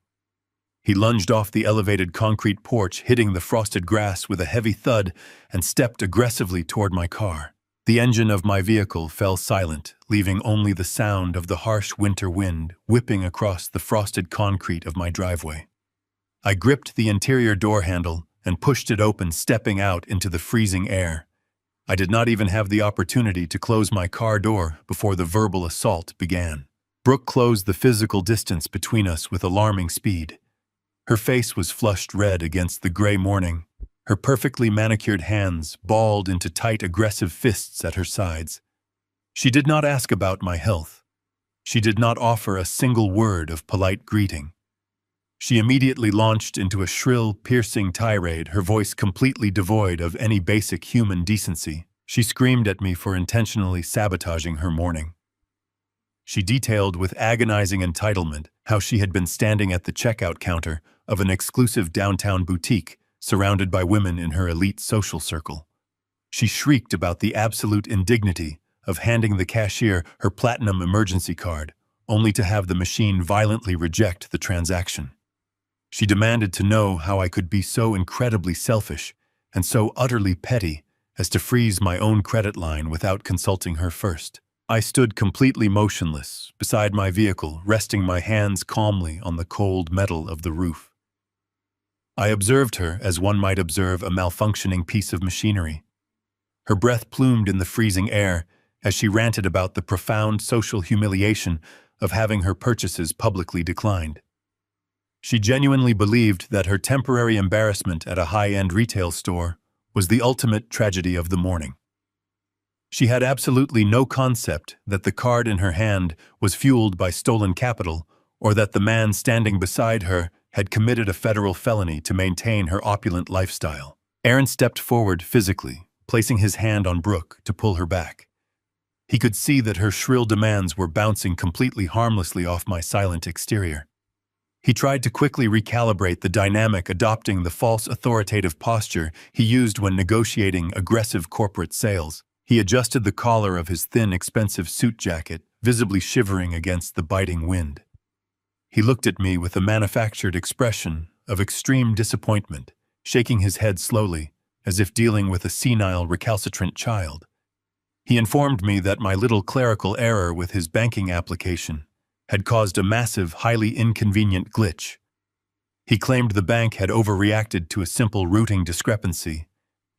He lunged off the elevated concrete porch, hitting the frosted grass with a heavy thud, and stepped aggressively toward my car. The engine of my vehicle fell silent, leaving only the sound of the harsh winter wind whipping across the frosted concrete of my driveway. I gripped the interior door handle and pushed it open, stepping out into the freezing air. I did not even have the opportunity to close my car door before the verbal assault began. Brooke closed the physical distance between us with alarming speed. Her face was flushed red against the gray morning, her perfectly manicured hands balled into tight, aggressive fists at her sides. She did not ask about my health. She did not offer a single word of polite greeting. She immediately launched into a shrill, piercing tirade, her voice completely devoid of any basic human decency. She screamed at me for intentionally sabotaging her morning. She detailed with agonizing entitlement how she had been standing at the checkout counter of an exclusive downtown boutique, surrounded by women in her elite social circle. She shrieked about the absolute indignity of handing the cashier her platinum emergency card, only to have the machine violently reject the transaction. She demanded to know how I could be so incredibly selfish and so utterly petty as to freeze my own credit line without consulting her first. I stood completely motionless beside my vehicle, resting my hands calmly on the cold metal of the roof. I observed her as one might observe a malfunctioning piece of machinery. Her breath plumed in the freezing air as she ranted about the profound social humiliation of having her purchases publicly declined. She genuinely believed that her temporary embarrassment at a high-end retail store was the ultimate tragedy of the morning. She had absolutely no concept that the card in her hand was fueled by stolen capital, or that the man standing beside her had committed a federal felony to maintain her opulent lifestyle. Aaron stepped forward physically, placing his hand on Brooke to pull her back. He could see that her shrill demands were bouncing completely harmlessly off my silent exterior. He tried to quickly recalibrate the dynamic, adopting the false authoritative posture he used when negotiating aggressive corporate sales. He adjusted the collar of his thin, expensive suit jacket, visibly shivering against the biting wind. He looked at me with a manufactured expression of extreme disappointment, shaking his head slowly, as if dealing with a senile, recalcitrant child. He informed me that my little clerical error with his banking application had caused a massive, highly inconvenient glitch. He claimed the bank had overreacted to a simple routing discrepancy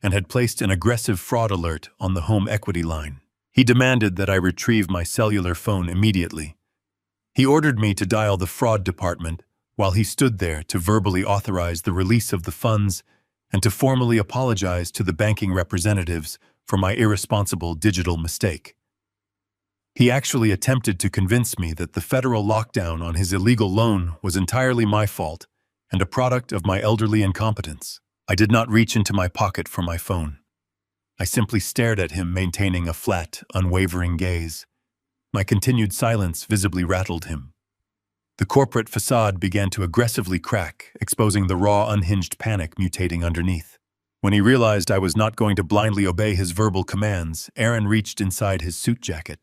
and had placed an aggressive fraud alert on the home equity line. He demanded that I retrieve my cellular phone immediately. He ordered me to dial the fraud department while he stood there to verbally authorize the release of the funds and to formally apologize to the banking representatives for my irresponsible digital mistake. He actually attempted to convince me that the federal lockdown on his illegal loan was entirely my fault and a product of my elderly incompetence. I did not reach into my pocket for my phone. I simply stared at him, maintaining a flat, unwavering gaze. My continued silence visibly rattled him. The corporate facade began to aggressively crack, exposing the raw, unhinged panic mutating underneath. When he realized I was not going to blindly obey his verbal commands, Aaron reached inside his suit jacket.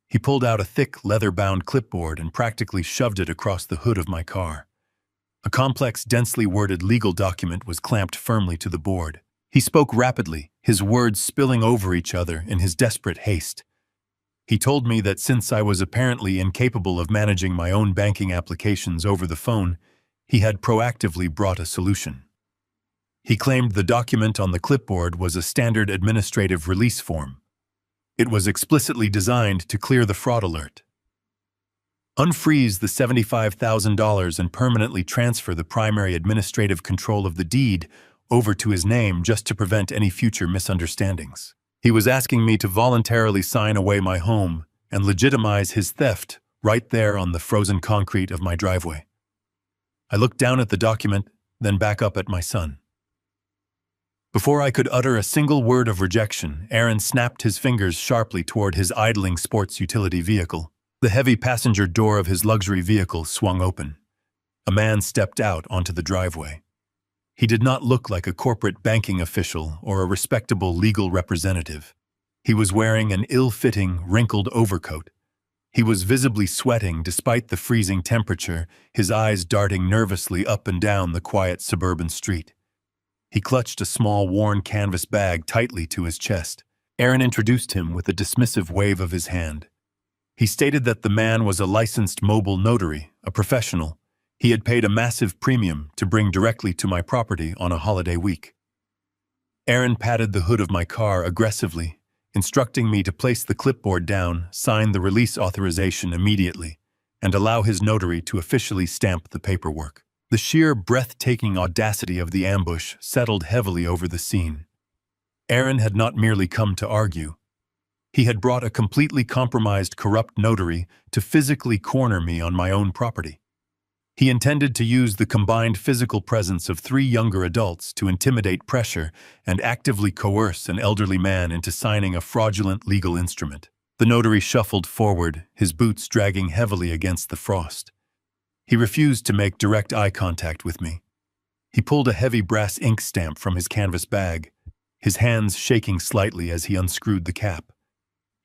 He pulled out a thick, leather-bound clipboard and practically shoved it across the hood of my car. A complex, densely worded legal document was clamped firmly to the board. He spoke rapidly, his words spilling over each other in his desperate haste. He told me that since I was apparently incapable of managing my own banking applications over the phone, he had proactively brought a solution. He claimed the document on the clipboard was a standard administrative release form. It was explicitly designed to clear the fraud alert. Unfreeze the $75,000 and permanently transfer the primary administrative control of the deed over to his name just to prevent any future misunderstandings. He was asking me to voluntarily sign away my home and legitimize his theft right there on the frozen concrete of my driveway. I looked down at the document, then back up at my son. Before I could utter a single word of rejection, Aaron snapped his fingers sharply toward his idling sports utility vehicle. The heavy passenger door of his luxury vehicle swung open. A man stepped out onto the driveway. He did not look like a corporate banking official or a respectable legal representative. He was wearing an ill-fitting, wrinkled overcoat. He was visibly sweating despite the freezing temperature, his eyes darting nervously up and down the quiet suburban street. He clutched a small, worn canvas bag tightly to his chest. Aaron introduced him with a dismissive wave of his hand. He stated that the man was a licensed mobile notary, a professional. He had paid a massive premium to bring directly to my property on a holiday week. Aaron patted the hood of my car aggressively, instructing me to place the clipboard down, sign the release authorization immediately, and allow his notary to officially stamp the paperwork. The sheer breathtaking audacity of the ambush settled heavily over the scene. Aaron had not merely come to argue. He had brought a completely compromised, corrupt notary to physically corner me on my own property. He intended to use the combined physical presence of 3 younger adults to intimidate, pressure, and actively coerce an elderly man into signing a fraudulent legal instrument. The notary shuffled forward, his boots dragging heavily against the frost. He refused to make direct eye contact with me. He pulled a heavy brass ink stamp from his canvas bag, his hands shaking slightly as he unscrewed the cap.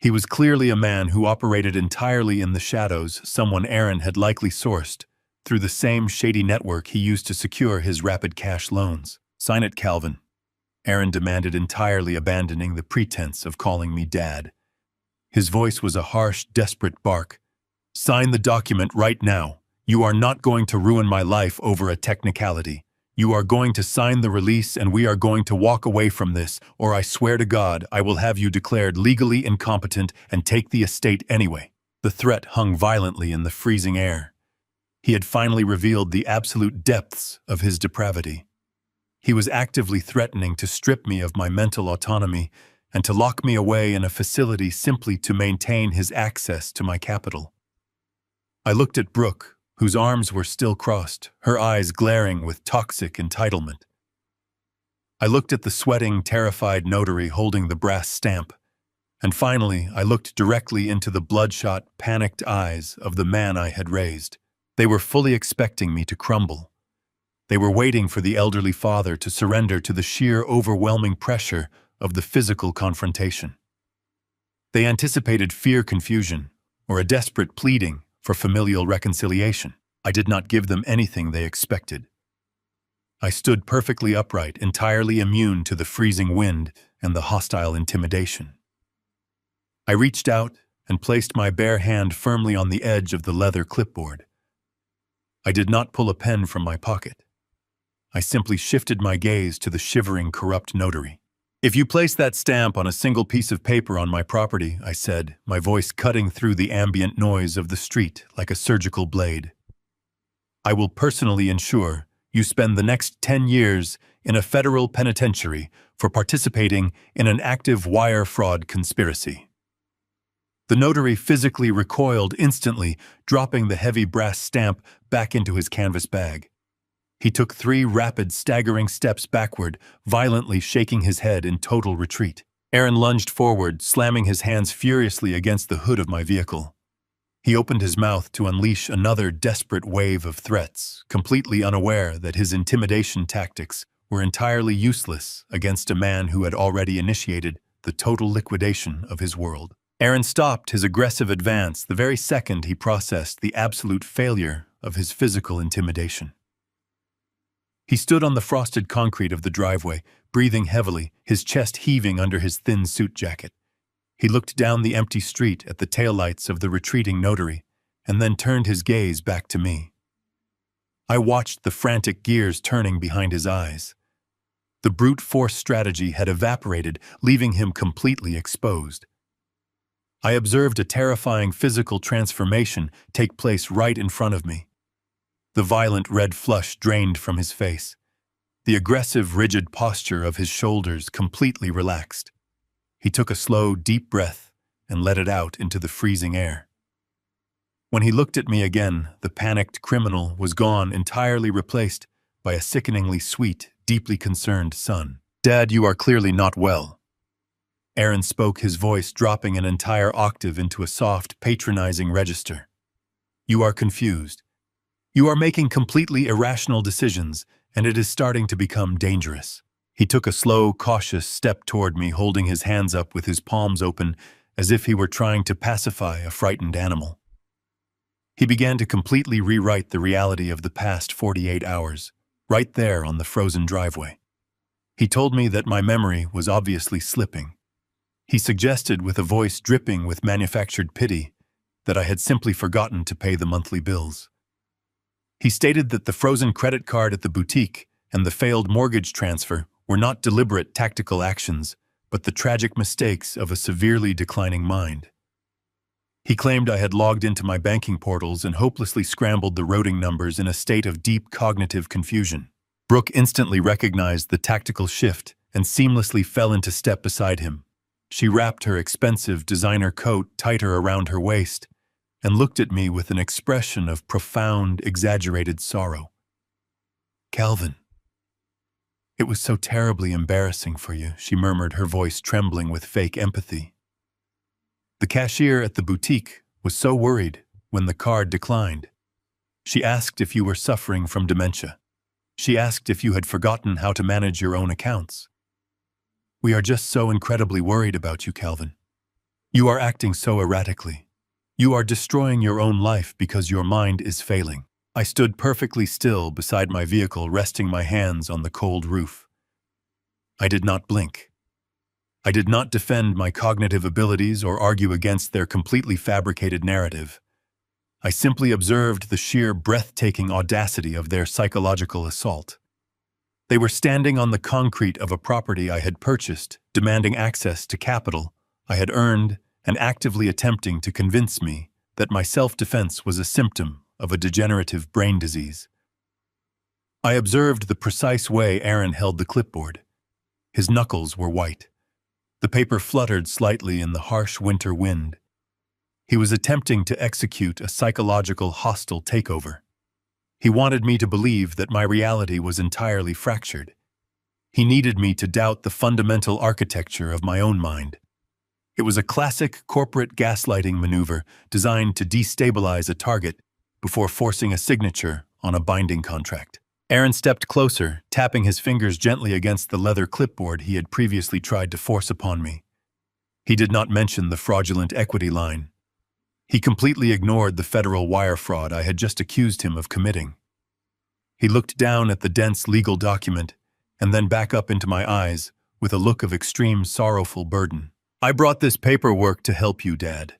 He was clearly a man who operated entirely in the shadows, someone Aaron had likely sourced through the same shady network he used to secure his rapid cash loans. "Sign it, Calvin," Aaron demanded, entirely abandoning the pretense of calling me Dad. His voice was a harsh, desperate bark. "Sign the document right now. You are not going to ruin my life over a technicality. You are going to sign the release and we are going to walk away from this, or I swear to God I will have you declared legally incompetent and take the estate anyway." The threat hung violently in the freezing air. He had finally revealed the absolute depths of his depravity. He was actively threatening to strip me of my mental autonomy and to lock me away in a facility simply to maintain his access to my capital. I looked at Brooke, whose arms were still crossed, her eyes glaring with toxic entitlement. I looked at the sweating, terrified notary holding the brass stamp, and finally I looked directly into the bloodshot, panicked eyes of the man I had raised. They were fully expecting me to crumble. They were waiting for the elderly father to surrender to the sheer, overwhelming pressure of the physical confrontation. They anticipated fear, confusion, or a desperate pleading for familial reconciliation. I did not give them anything they expected. I stood perfectly upright, entirely immune to the freezing wind and the hostile intimidation. I reached out and placed my bare hand firmly on the edge of the leather clipboard. I did not pull a pen from my pocket. I simply shifted my gaze to the shivering, corrupt notary. "If you place that stamp on a single piece of paper on my property," I said, my voice cutting through the ambient noise of the street like a surgical blade, "I will personally ensure you spend the next 10 years in a federal penitentiary for participating in an active wire fraud conspiracy." The notary physically recoiled instantly, dropping the heavy brass stamp back into his canvas bag. He took 3 rapid, staggering steps backward, violently shaking his head in total retreat. Aaron lunged forward, slamming his hands furiously against the hood of my vehicle. He opened his mouth to unleash another desperate wave of threats, completely unaware that his intimidation tactics were entirely useless against a man who had already initiated the total liquidation of his world. Aaron stopped his aggressive advance the very second he processed the absolute failure of his physical intimidation. He stood on the frosted concrete of the driveway, breathing heavily, his chest heaving under his thin suit jacket. He looked down the empty street at the taillights of the retreating notary, and then turned his gaze back to me. I watched the frantic gears turning behind his eyes. The brute force strategy had evaporated, leaving him completely exposed. I observed a terrifying physical transformation take place right in front of me. The violent red flush drained from his face. The aggressive, rigid posture of his shoulders completely relaxed. He took a slow, deep breath and let it out into the freezing air. When he looked at me again, the panicked criminal was gone, entirely replaced by a sickeningly sweet, deeply concerned son. "Dad, you are clearly not well." Aaron spoke, his voice dropping an entire octave into a soft, patronizing register. "You are confused. You are making completely irrational decisions, and it is starting to become dangerous." He took a slow, cautious step toward me, holding his hands up with his palms open, as if he were trying to pacify a frightened animal. He began to completely rewrite the reality of the past 48 hours, right there on the frozen driveway. He told me that my memory was obviously slipping. He suggested, with a voice dripping with manufactured pity, that I had simply forgotten to pay the monthly bills. He stated that the frozen credit card at the boutique and the failed mortgage transfer were not deliberate tactical actions, but the tragic mistakes of a severely declining mind. He claimed I had logged into my banking portals and hopelessly scrambled the routing numbers in a state of deep cognitive confusion. Brooke instantly recognized the tactical shift and seamlessly fell into step beside him. She wrapped her expensive designer coat tighter around her waist and looked at me with an expression of profound, exaggerated sorrow. "Calvin, it was so terribly embarrassing for you," she murmured, her voice trembling with fake empathy. "The cashier at the boutique was so worried when the card declined. She asked if you were suffering from dementia. She asked if you had forgotten how to manage your own accounts. We are just so incredibly worried about you, Calvin. You are acting so erratically. You are destroying your own life because your mind is failing." I stood perfectly still beside my vehicle, resting my hands on the cold roof. I did not blink. I did not defend my cognitive abilities or argue against their completely fabricated narrative. I simply observed the sheer, breathtaking audacity of their psychological assault. They were standing on the concrete of a property I had purchased, demanding access to capital I had earned, and actively attempting to convince me that my self-defense was a symptom of a degenerative brain disease. I observed the precise way Aaron held the clipboard. His knuckles were white. The paper fluttered slightly in the harsh winter wind. He was attempting to execute a psychological hostile takeover. He wanted me to believe that my reality was entirely fractured. He needed me to doubt the fundamental architecture of my own mind. It was a classic corporate gaslighting maneuver designed to destabilize a target before forcing a signature on a binding contract. Aaron stepped closer, tapping his fingers gently against the leather clipboard he had previously tried to force upon me. He did not mention the fraudulent equity line. He completely ignored the federal wire fraud I had just accused him of committing. He looked down at the dense legal document and then back up into my eyes with a look of extreme sorrowful burden. "I brought this paperwork to help you, Dad,"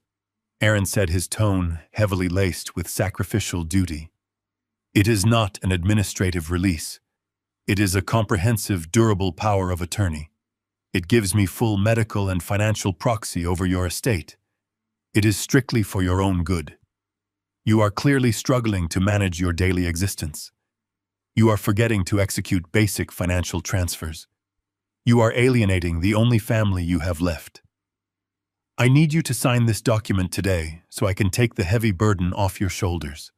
Aaron said, his tone heavily laced with sacrificial duty. "It is not an administrative release. It is a comprehensive, durable power of attorney. It gives me full medical and financial proxy over your estate. It is strictly for your own good. You are clearly struggling to manage your daily existence. You are forgetting to execute basic financial transfers. You are alienating the only family you have left. I need you to sign this document today so I can take the heavy burden off your shoulders.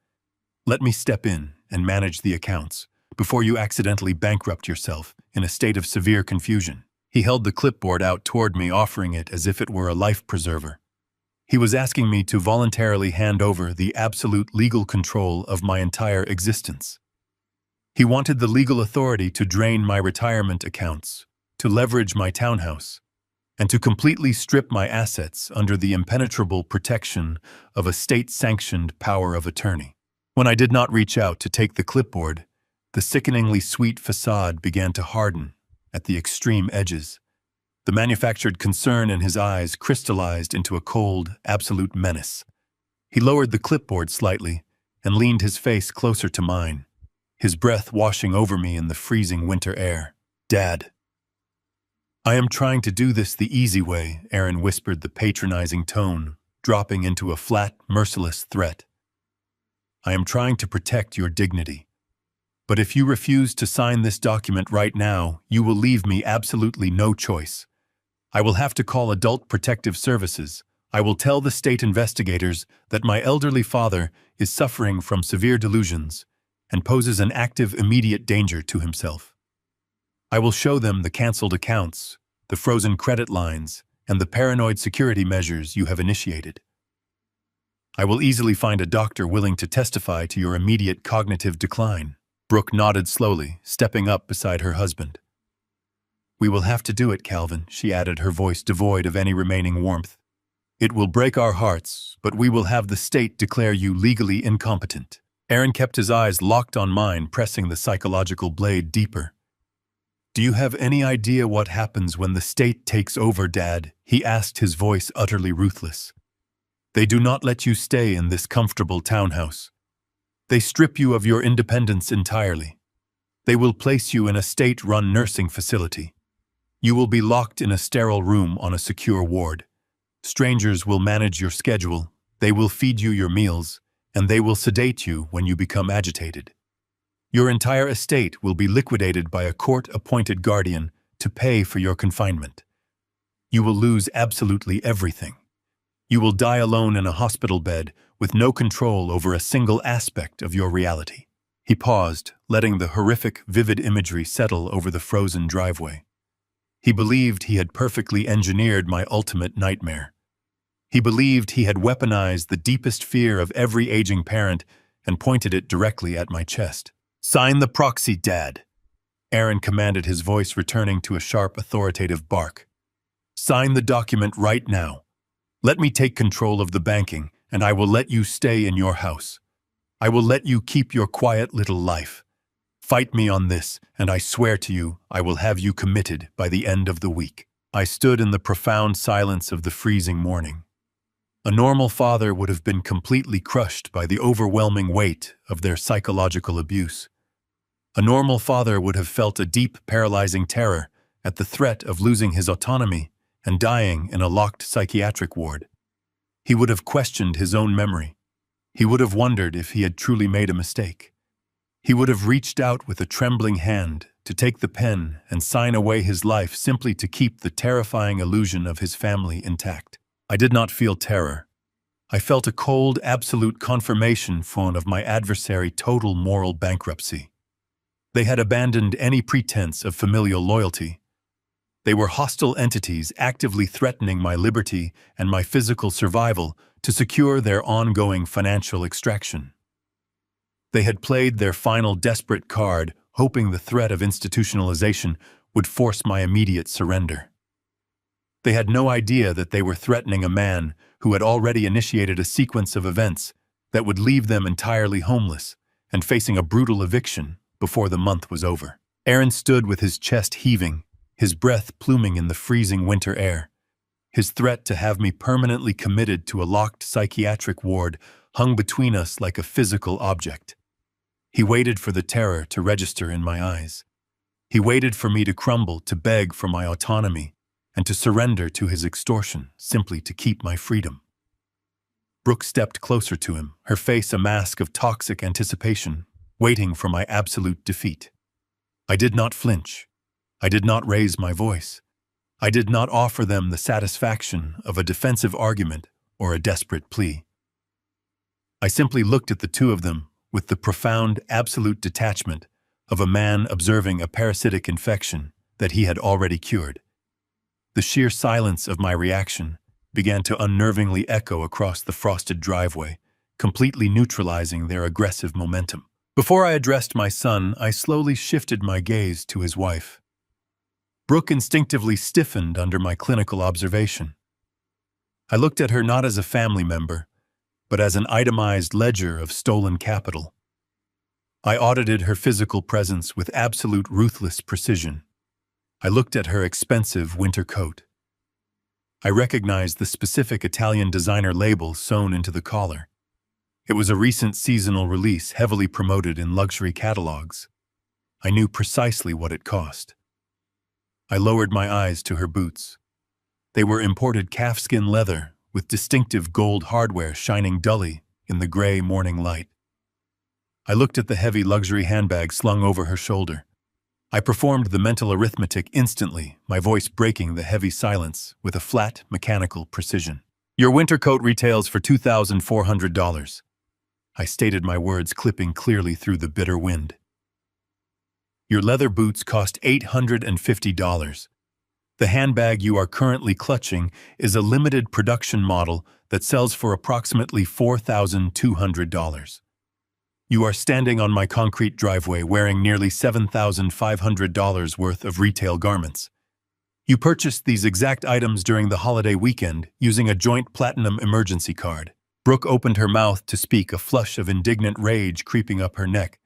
Let me step in and manage the accounts before you accidentally bankrupt yourself in a state of severe confusion." He held the clipboard out toward me, offering it as if it were a life preserver. He was asking me to voluntarily hand over the absolute legal control of my entire existence. He wanted the legal authority to drain my retirement accounts, to leverage my townhouse, and to completely strip my assets under the impenetrable protection of a state-sanctioned power of attorney. When I did not reach out to take the clipboard, the sickeningly sweet facade began to harden at the extreme edges. The manufactured concern in his eyes crystallized into a cold, absolute menace. He lowered the clipboard slightly and leaned his face closer to mine, his breath washing over me in the freezing winter air. "Dad, I am trying to do this the easy way, Aaron whispered, the patronizing tone dropping into a flat, merciless threat. I am trying to protect your dignity. But if you refuse to sign this document right now, you will leave me absolutely no choice. I will have to call Adult Protective Services. I will tell the state investigators that my elderly father is suffering from severe delusions and poses an active, immediate danger to himself. I will show them the canceled accounts, the frozen credit lines, and the paranoid security measures you have initiated. I will easily find a doctor willing to testify to your immediate cognitive decline. Brooke nodded slowly, stepping up beside her husband. We will have to do it, Calvin, she added, her voice devoid of any remaining warmth. It will break our hearts, but we will have the state declare you legally incompetent. Aaron kept his eyes locked on mine, pressing the psychological blade deeper. Do you have any idea what happens when the state takes over, Dad? He asked, his voice utterly ruthless. They do not let you stay in this comfortable townhouse. They strip you of your independence entirely. They will place you in a state-run nursing facility. You will be locked in a sterile room on a secure ward. Strangers will manage your schedule, they will feed you your meals, and they will sedate you when you become agitated. Your entire estate will be liquidated by a court-appointed guardian to pay for your confinement. You will lose absolutely everything. You will die alone in a hospital bed with no control over a single aspect of your reality. He paused, letting the horrific, vivid imagery settle over the frozen driveway. He believed he had perfectly engineered my ultimate nightmare. He believed he had weaponized the deepest fear of every aging parent and pointed it directly at my chest. Sign the proxy, Dad, Aaron commanded, his voice returning to a sharp, authoritative bark. Sign the document right now. Let me take control of the banking, and I will let you stay in your house. I will let you keep your quiet little life. Fight me on this, and I swear to you, I will have you committed by the end of the week. I stood in the profound silence of the freezing morning. A normal father would have been completely crushed by the overwhelming weight of their psychological abuse. A normal father would have felt a deep, paralyzing terror at the threat of losing his autonomy and dying in a locked psychiatric ward. He would have questioned his own memory. He would have wondered if he had truly made a mistake. He would have reached out with a trembling hand to take the pen and sign away his life simply to keep the terrifying illusion of his family intact. I did not feel terror. I felt a cold, absolute confirmation of my adversary total moral bankruptcy. They had abandoned any pretense of familial loyalty. They were hostile entities actively threatening my liberty and my physical survival to secure their ongoing financial extraction. They had played their final desperate card, hoping the threat of institutionalization would force my immediate surrender. They had no idea that they were threatening a man who had already initiated a sequence of events that would leave them entirely homeless and facing a brutal eviction before the month was over. Aaron stood with his chest heaving, his breath pluming in the freezing winter air. His threat to have me permanently committed to a locked psychiatric ward hung between us like a physical object. He waited for the terror to register in my eyes. He waited for me to crumble, to beg for my autonomy, and to surrender to his extortion simply to keep my freedom. Brooke stepped closer to him, her face a mask of toxic anticipation, waiting for my absolute defeat. I did not flinch. I did not raise my voice. I did not offer them the satisfaction of a defensive argument or a desperate plea. I simply looked at the two of them with the profound, absolute detachment of a man observing a parasitic infection that he had already cured. The sheer silence of my reaction began to unnervingly echo across the frosted driveway, completely neutralizing their aggressive momentum. Before I addressed my son, I slowly shifted my gaze to his wife. Brooke instinctively stiffened under my clinical observation. I looked at her not as a family member, but as an itemized ledger of stolen capital. I audited her physical presence with absolute ruthless precision. I looked at her expensive winter coat. I recognized the specific Italian designer label sewn into the collar. It was a recent seasonal release heavily promoted in luxury catalogs. I knew precisely what it cost. I lowered my eyes to her boots. They were imported calfskin leather with distinctive gold hardware shining dully in the gray morning light. I looked at the heavy luxury handbag slung over her shoulder. I performed the mental arithmetic instantly, my voice breaking the heavy silence with a flat, mechanical precision. Your winter coat retails for $2,400. I stated my words clipping clearly through the bitter wind. Your leather boots cost $850. The handbag you are currently clutching is a limited production model that sells for approximately $4,200. You are standing on my concrete driveway wearing nearly $7,500 worth of retail garments. You purchased these exact items during the holiday weekend using a joint platinum emergency card. Brooke opened her mouth to speak, a flush of indignant rage creeping up her neck,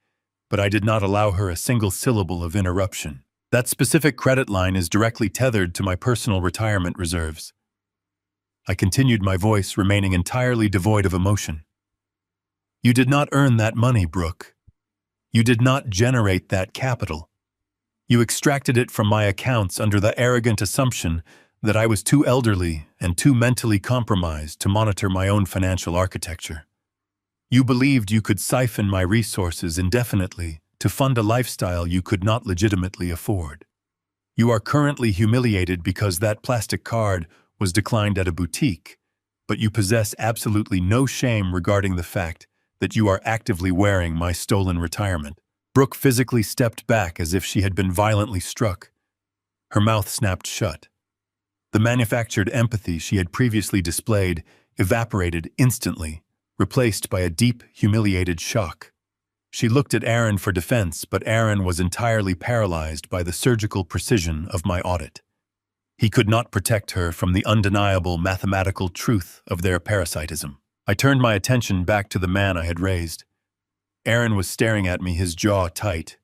but I did not allow her a single syllable of interruption. That specific credit line is directly tethered to my personal retirement reserves. I continued, my voice remaining entirely devoid of emotion. You did not earn that money, Brooke. You did not generate that capital. You extracted it from my accounts under the arrogant assumption that I was too elderly and too mentally compromised to monitor my own financial architecture. You believed you could siphon my resources indefinitely to fund a lifestyle you could not legitimately afford. You are currently humiliated because that plastic card was declined at a boutique, but you possess absolutely no shame regarding the fact that you are actively wearing my stolen retirement. Brooke physically stepped back as if she had been violently struck. Her mouth snapped shut. The manufactured empathy she had previously displayed evaporated instantly, replaced by a deep, humiliated shock. She looked at Aaron for defense, but Aaron was entirely paralyzed by the surgical precision of my audit. He could not protect her from the undeniable mathematical truth of their parasitism. I turned my attention back to the man I had raised. Aaron was staring at me, his jaw tight,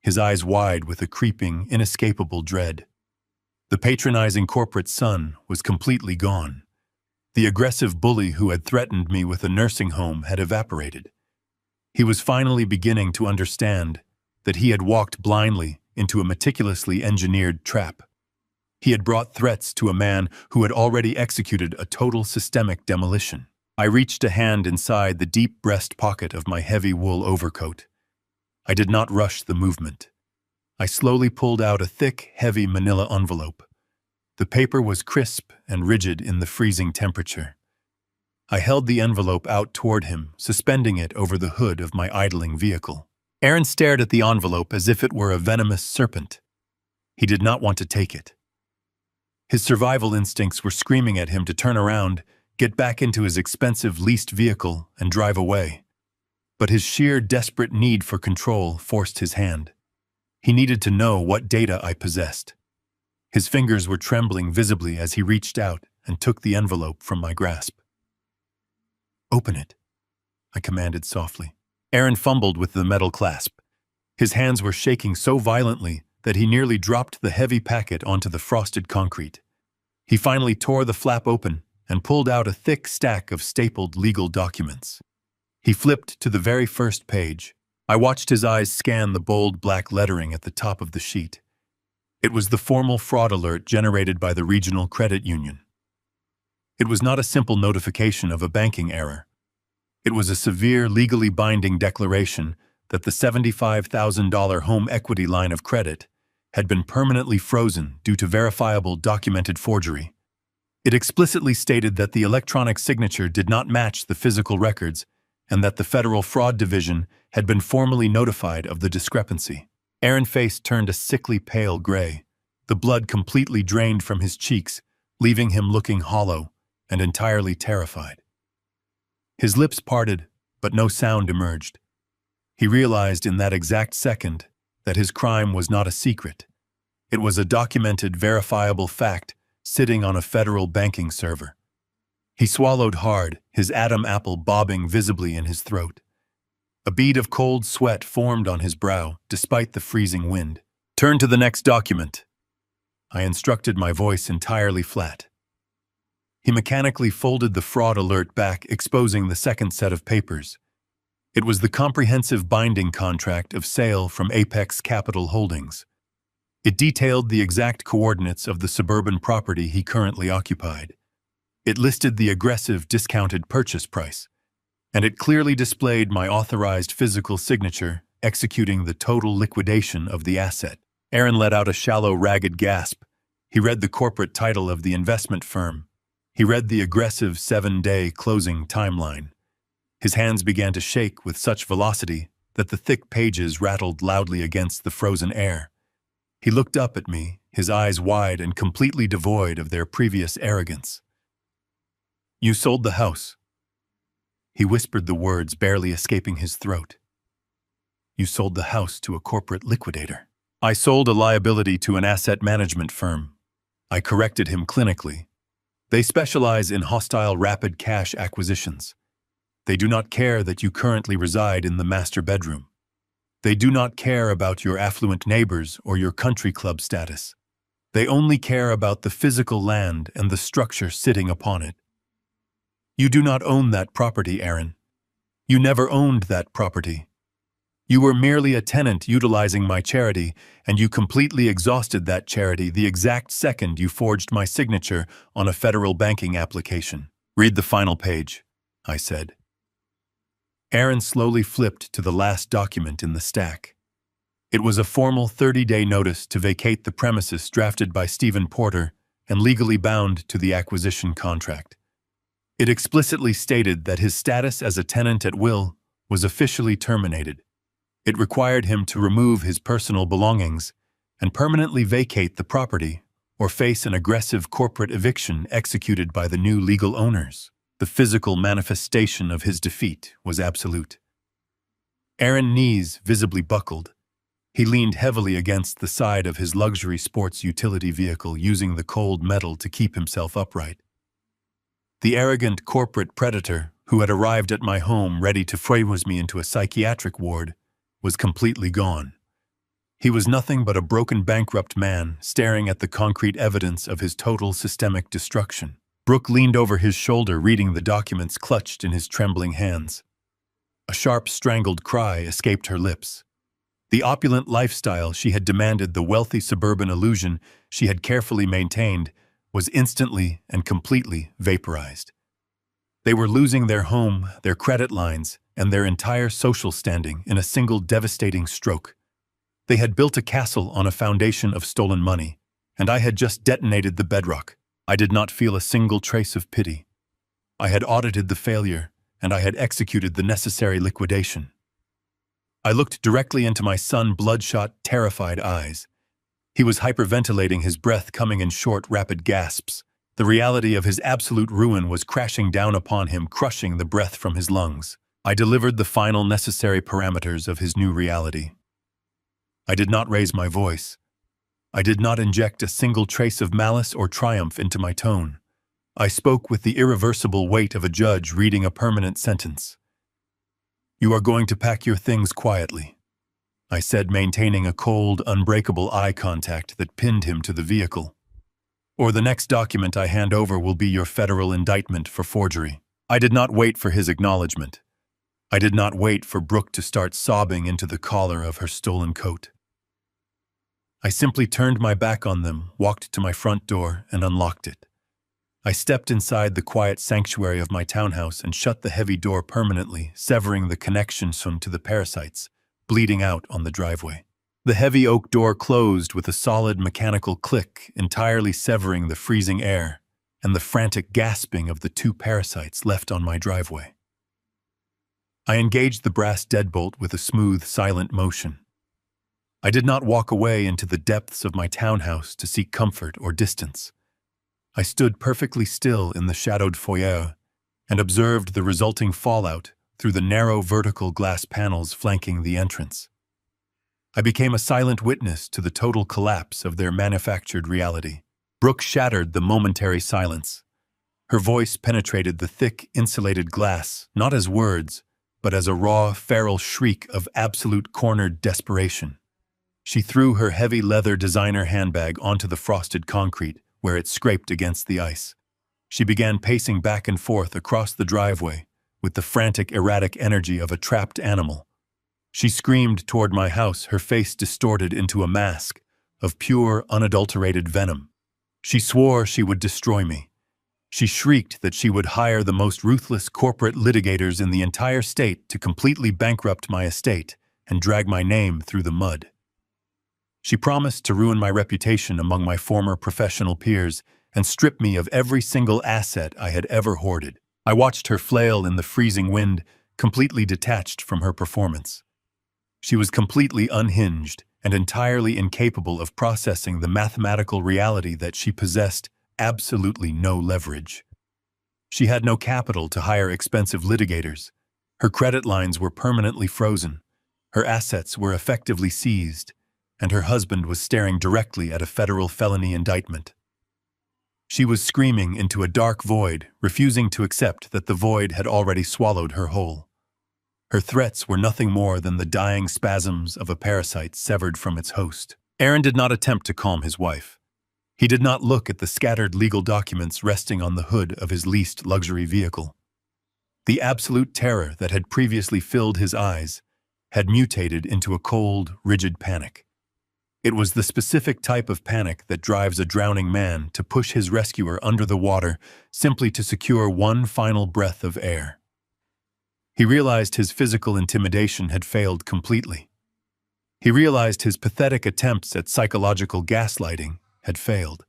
his eyes wide with a creeping, inescapable dread. The patronizing corporate son was completely gone. The aggressive bully who had threatened me with a nursing home had evaporated. He was finally beginning to understand that he had walked blindly into a meticulously engineered trap. He had brought threats to a man who had already executed a total systemic demolition. I reached a hand inside the deep breast pocket of my heavy wool overcoat. I did not rush the movement. I slowly pulled out a thick, heavy manila envelope. The paper was crisp and rigid in the freezing temperature. I held the envelope out toward him, suspending it over the hood of my idling vehicle. Aaron stared at the envelope as if it were a venomous serpent. He did not want to take it. His survival instincts were screaming at him to turn around, get back into his expensive leased vehicle, and drive away. But his sheer desperate need for control forced his hand. He needed to know what data I possessed. His fingers were trembling visibly as he reached out and took the envelope from my grasp. "Open it," I commanded softly. Aaron fumbled with the metal clasp. His hands were shaking so violently that he nearly dropped the heavy packet onto the frosted concrete. He finally tore the flap open and pulled out a thick stack of stapled legal documents. He flipped to the very first page. I watched his eyes scan the bold black lettering at the top of the sheet. It was the formal fraud alert generated by the regional credit union. It was not a simple notification of a banking error. It was a severe, legally binding declaration that the $75,000 home equity line of credit had been permanently frozen due to verifiable documented forgery. It explicitly stated that the electronic signature did not match the physical records and that the Federal Fraud Division had been formally notified of the discrepancy. Aaron's face turned a sickly pale gray. The blood completely drained from his cheeks, leaving him looking hollow and entirely terrified. His lips parted, but no sound emerged. He realized in that exact second that his crime was not a secret. It was a documented, verifiable fact sitting on a federal banking server. He swallowed hard, his Adam apple bobbing visibly in his throat. A bead of cold sweat formed on his brow, despite the freezing wind. "Turn to the next document," I instructed, my voice entirely flat. He mechanically folded the fraud alert back, exposing the second set of papers. It was the comprehensive binding contract of sale from Apex Capital Holdings. It detailed the exact coordinates of the suburban property he currently occupied. It listed the aggressive discounted purchase price, and it clearly displayed my authorized physical signature executing the total liquidation of the asset. Aaron let out a shallow, ragged gasp. He read the corporate title of the investment firm. He read the aggressive 7-day closing timeline. His hands began to shake with such velocity that the thick pages rattled loudly against the frozen air. He looked up at me, his eyes wide and completely devoid of their previous arrogance. "You sold the house." He whispered the words barely escaping his throat. "You sold the house to a corporate liquidator." "I sold a liability to an asset management firm." I corrected him clinically. "They specialize in hostile rapid cash acquisitions. They do not care that you currently reside in the master bedroom. They do not care about your affluent neighbors or your country club status. They only care about the physical land and the structure sitting upon it. You do not own that property, Aaron. You never owned that property. You were merely a tenant utilizing my charity, and you completely exhausted that charity the exact second you forged my signature on a federal banking application." "Read the final page," I said. Aaron slowly flipped to the last document in the stack. It was a formal 30-day notice to vacate the premises drafted by Stephen Porter and legally bound to the acquisition contract. It explicitly stated that his status as a tenant at will was officially terminated. It required him to remove his personal belongings and permanently vacate the property or face an aggressive corporate eviction executed by the new legal owners. The physical manifestation of his defeat was absolute. Aaron's knees visibly buckled. He leaned heavily against the side of his luxury sports utility vehicle, using the cold metal to keep himself upright. The arrogant corporate predator who had arrived at my home ready to freeze me into a psychiatric ward was completely gone. He was nothing but a broken, bankrupt man staring at the concrete evidence of his total systemic destruction. Brooke leaned over his shoulder, reading the documents clutched in his trembling hands. A sharp, strangled cry escaped her lips. The opulent lifestyle she had demanded, the wealthy suburban illusion she had carefully maintained, was instantly and completely vaporized. They were losing their home, their credit lines, and their entire social standing in a single devastating stroke. They had built a castle on a foundation of stolen money, and I had just detonated the bedrock. I did not feel a single trace of pity. I had audited the failure, and I had executed the necessary liquidation. I looked directly into my son's bloodshot, terrified eyes. He was hyperventilating, his breath coming in short, rapid gasps. The reality of his absolute ruin was crashing down upon him, crushing the breath from his lungs. I delivered the final necessary parameters of his new reality. I did not raise my voice. I did not inject a single trace of malice or triumph into my tone. I spoke with the irreversible weight of a judge reading a permanent sentence. "You are going to pack your things quietly," I said, maintaining a cold, unbreakable eye contact that pinned him to the vehicle. "Or the next document I hand over will be your federal indictment for forgery." I did not wait for his acknowledgement. I did not wait for Brooke to start sobbing into the collar of her stolen coat. I simply turned my back on them, walked to my front door, and unlocked it. I stepped inside the quiet sanctuary of my townhouse and shut the heavy door permanently, severing the connection to the parasites, bleeding out on the driveway. The heavy oak door closed with a solid mechanical click, entirely severing the freezing air and the frantic gasping of the two parasites left on my driveway. I engaged the brass deadbolt with a smooth, silent motion. I did not walk away into the depths of my townhouse to seek comfort or distance. I stood perfectly still in the shadowed foyer and observed the resulting fallout through the narrow vertical glass panels flanking the entrance. I became a silent witness to the total collapse of their manufactured reality. Brooke shattered the momentary silence. Her voice penetrated the thick, insulated glass, not as words, but as a raw, feral shriek of absolute cornered desperation. She threw her heavy leather designer handbag onto the frosted concrete, where it scraped against the ice. She began pacing back and forth across the driveway with the frantic, erratic energy of a trapped animal. She screamed toward my house, her face distorted into a mask, of pure, unadulterated venom. She swore she would destroy me. She shrieked that she would hire the most ruthless corporate litigators in the entire state to completely bankrupt my estate and drag my name through the mud. She promised to ruin my reputation among my former professional peers and strip me of every single asset I had ever hoarded. I watched her flail in the freezing wind, completely detached from her performance. She was completely unhinged and entirely incapable of processing the mathematical reality that she possessed absolutely no leverage. She had no capital to hire expensive litigators. Her credit lines were permanently frozen. Her assets were effectively seized, and her husband was staring directly at a federal felony indictment. She was screaming into a dark void, refusing to accept that the void had already swallowed her whole. Her threats were nothing more than the dying spasms of a parasite severed from its host. Aaron did not attempt to calm his wife. He did not look at the scattered legal documents resting on the hood of his leased luxury vehicle. The absolute terror that had previously filled his eyes had mutated into a cold, rigid panic. It was the specific type of panic that drives a drowning man to push his rescuer under the water simply to secure one final breath of air. He realized his physical intimidation had failed completely. He realized his pathetic attempts at psychological gaslighting had failed.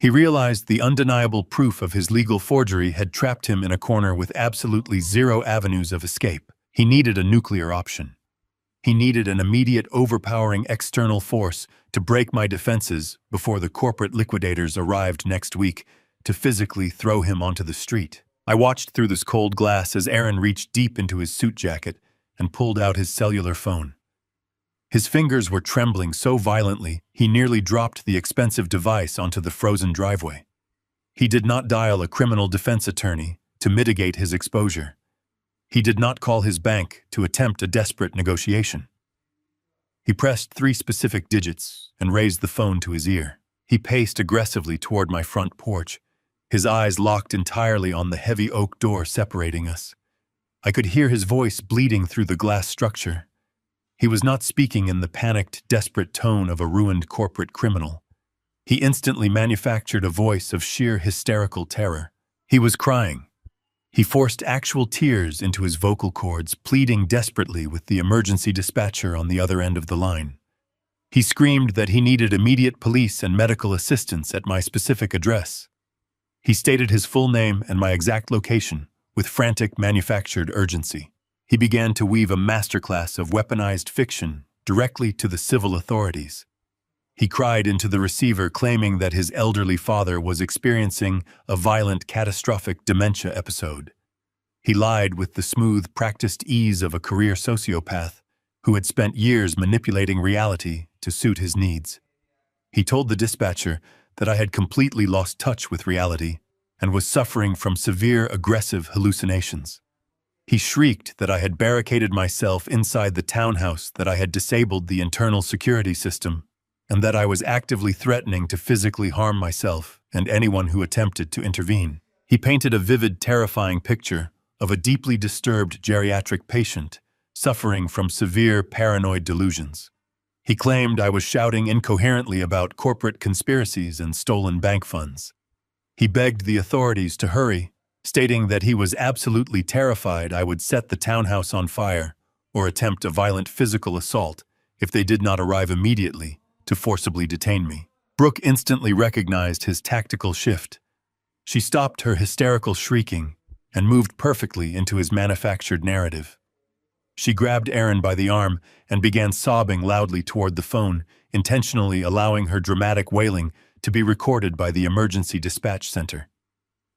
He realized the undeniable proof of his legal forgery had trapped him in a corner with absolutely zero avenues of escape. He needed a nuclear option. He needed an immediate, overpowering external force to break my defenses before the corporate liquidators arrived next week to physically throw him onto the street. I watched through this cold glass as Aaron reached deep into his suit jacket and pulled out his cellular phone. His fingers were trembling so violently he nearly dropped the expensive device onto the frozen driveway. He did not dial a criminal defense attorney to mitigate his exposure. He did not call his bank to attempt a desperate negotiation. He pressed 3 specific digits and raised the phone to his ear. He paced aggressively toward my front porch, his eyes locked entirely on the heavy oak door separating us. I could hear his voice bleeding through the glass structure. He was not speaking in the panicked, desperate tone of a ruined corporate criminal. He instantly manufactured a voice of sheer hysterical terror. He was crying. He forced actual tears into his vocal cords, pleading desperately with the emergency dispatcher on the other end of the line. He screamed that he needed immediate police and medical assistance at my specific address. He stated his full name and my exact location with frantic, manufactured urgency. He began to weave a masterclass of weaponized fiction directly to the civil authorities. He cried into the receiver, claiming that his elderly father was experiencing a violent, catastrophic dementia episode. He lied with the smooth, practiced ease of a career sociopath who had spent years manipulating reality to suit his needs. He told the dispatcher that I had completely lost touch with reality and was suffering from severe aggressive hallucinations. He shrieked that I had barricaded myself inside the townhouse, that I had disabled the internal security system, and that I was actively threatening to physically harm myself and anyone who attempted to intervene. He painted a vivid, terrifying picture of a deeply disturbed geriatric patient suffering from severe paranoid delusions. He claimed I was shouting incoherently about corporate conspiracies and stolen bank funds. He begged the authorities to hurry, stating that he was absolutely terrified I would set the townhouse on fire or attempt a violent physical assault if they did not arrive immediately to forcibly detain me. Brooke instantly recognized his tactical shift. She stopped her hysterical shrieking and moved perfectly into his manufactured narrative. She grabbed Aaron by the arm and began sobbing loudly toward the phone, intentionally allowing her dramatic wailing to be recorded by the emergency dispatch center.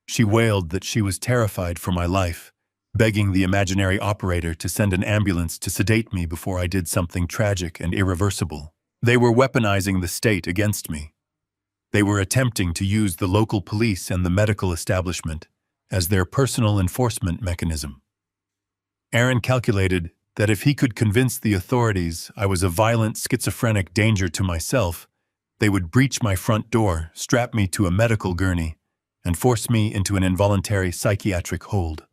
She wailed that she was terrified for my life, begging the imaginary operator to send an ambulance to sedate me before I did something tragic and irreversible. They were weaponizing the state against me. They were attempting to use the local police and the medical establishment as their personal enforcement mechanism. Aaron calculated that if he could convince the authorities I was a violent, schizophrenic danger to myself, they would breach my front door, strap me to a medical gurney, and force me into an involuntary psychiatric hold.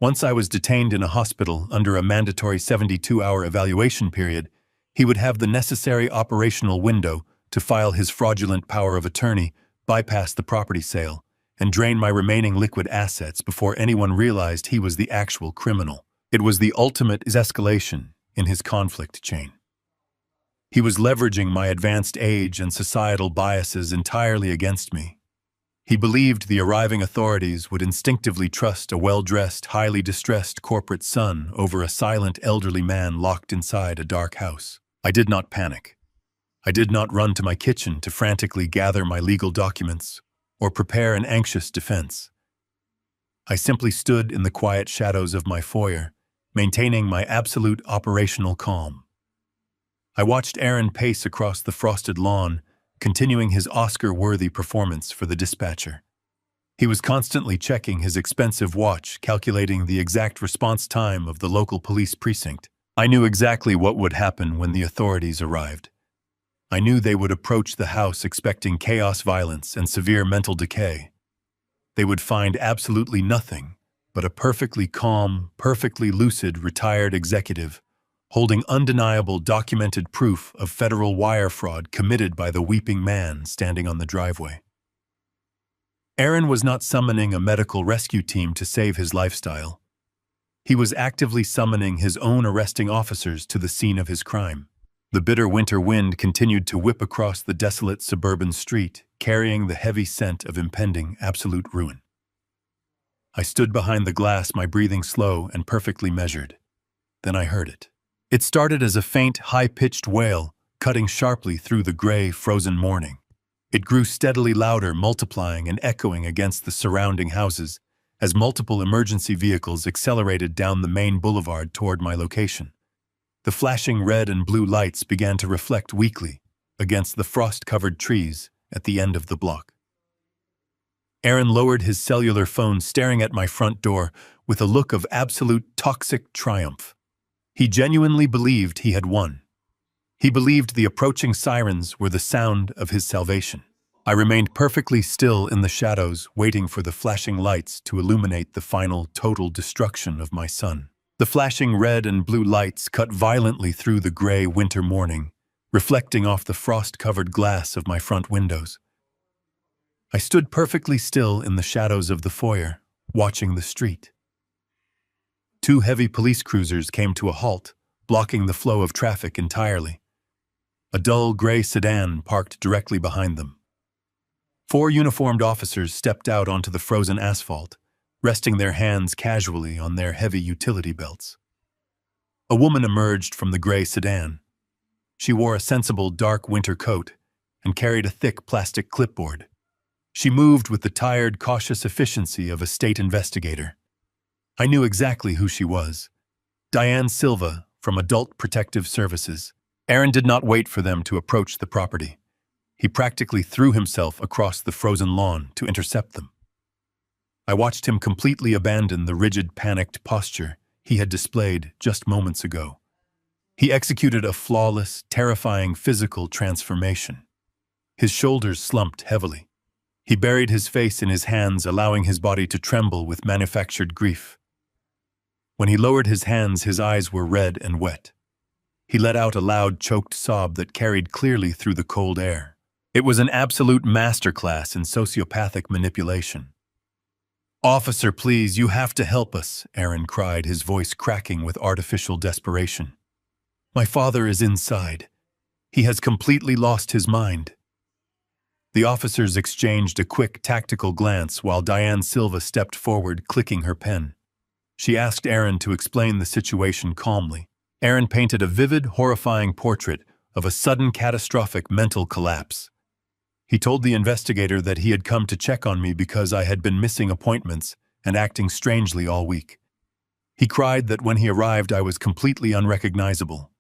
Once I was detained in a hospital under a mandatory 72-hour evaluation period, He would have the necessary operational window to file his fraudulent power of attorney, bypass the property sale, and drain my remaining liquid assets before anyone realized he was the actual criminal. It was the ultimate escalation in his conflict chain. He was leveraging my advanced age and societal biases entirely against me. He believed the arriving authorities would instinctively trust a well-dressed, highly distressed corporate son over a silent elderly man locked inside a dark house. I did not panic. I did not run to my kitchen to frantically gather my legal documents or prepare an anxious defense. I simply stood in the quiet shadows of my foyer, maintaining my absolute operational calm. I watched Aaron pace across the frosted lawn, continuing his Oscar-worthy performance for the dispatcher. He was constantly checking his expensive watch, calculating the exact response time of the local police precinct. I knew exactly what would happen when the authorities arrived. I knew they would approach the house expecting chaos, violence, and severe mental decay. They would find absolutely nothing but a perfectly calm, perfectly lucid retired executive holding undeniable documented proof of federal wire fraud committed by the weeping man standing on the driveway. Aaron was not summoning a medical rescue team to save his lifestyle. He was actively summoning his own arresting officers to the scene of his crime. The bitter winter wind continued to whip across the desolate suburban street, carrying the heavy scent of impending absolute ruin. I stood behind the glass, my breathing slow and perfectly measured. Then I heard it. It started as a faint, high-pitched wail, cutting sharply through the gray, frozen morning. It grew steadily louder, multiplying and echoing against the surrounding houses as multiple emergency vehicles accelerated down the main boulevard toward my location. The flashing red and blue lights began to reflect weakly against the frost-covered trees at the end of the block. Aaron lowered his cellular phone, staring at my front door with a look of absolute toxic triumph. He genuinely believed he had won. He believed the approaching sirens were the sound of his salvation. I remained perfectly still in the shadows, waiting for the flashing lights to illuminate the final total destruction of my son. The flashing red and blue lights cut violently through the gray winter morning, reflecting off the frost-covered glass of my front windows. I stood perfectly still in the shadows of the foyer, watching the street. 2 heavy police cruisers came to a halt, blocking the flow of traffic entirely. A dull gray sedan parked directly behind them. 4 uniformed officers stepped out onto the frozen asphalt, resting their hands casually on their heavy utility belts. A woman emerged from the gray sedan. She wore a sensible dark winter coat and carried a thick plastic clipboard. She moved with the tired, cautious efficiency of a state investigator. I knew exactly who she was. Diane Silva, from Adult Protective Services. Aaron did not wait for them to approach the property. He practically threw himself across the frozen lawn to intercept them. I watched him completely abandon the rigid, panicked posture he had displayed just moments ago. He executed a flawless, terrifying physical transformation. His shoulders slumped heavily. He buried his face in his hands, allowing his body to tremble with manufactured grief. When he lowered his hands, his eyes were red and wet. He let out a loud, choked sob that carried clearly through the cold air. It was an absolute masterclass in sociopathic manipulation. "Officer, please, you have to help us," Aaron cried, his voice cracking with artificial desperation. "My father is inside. He has completely lost his mind." The officers exchanged a quick, tactical glance while Diane Silva stepped forward, clicking her pen. She asked Aaron to explain the situation calmly. Aaron painted a vivid, horrifying portrait of a sudden catastrophic mental collapse. He told the investigator that he had come to check on me because I had been missing appointments and acting strangely all week. He cried that when he arrived I was completely unrecognizable.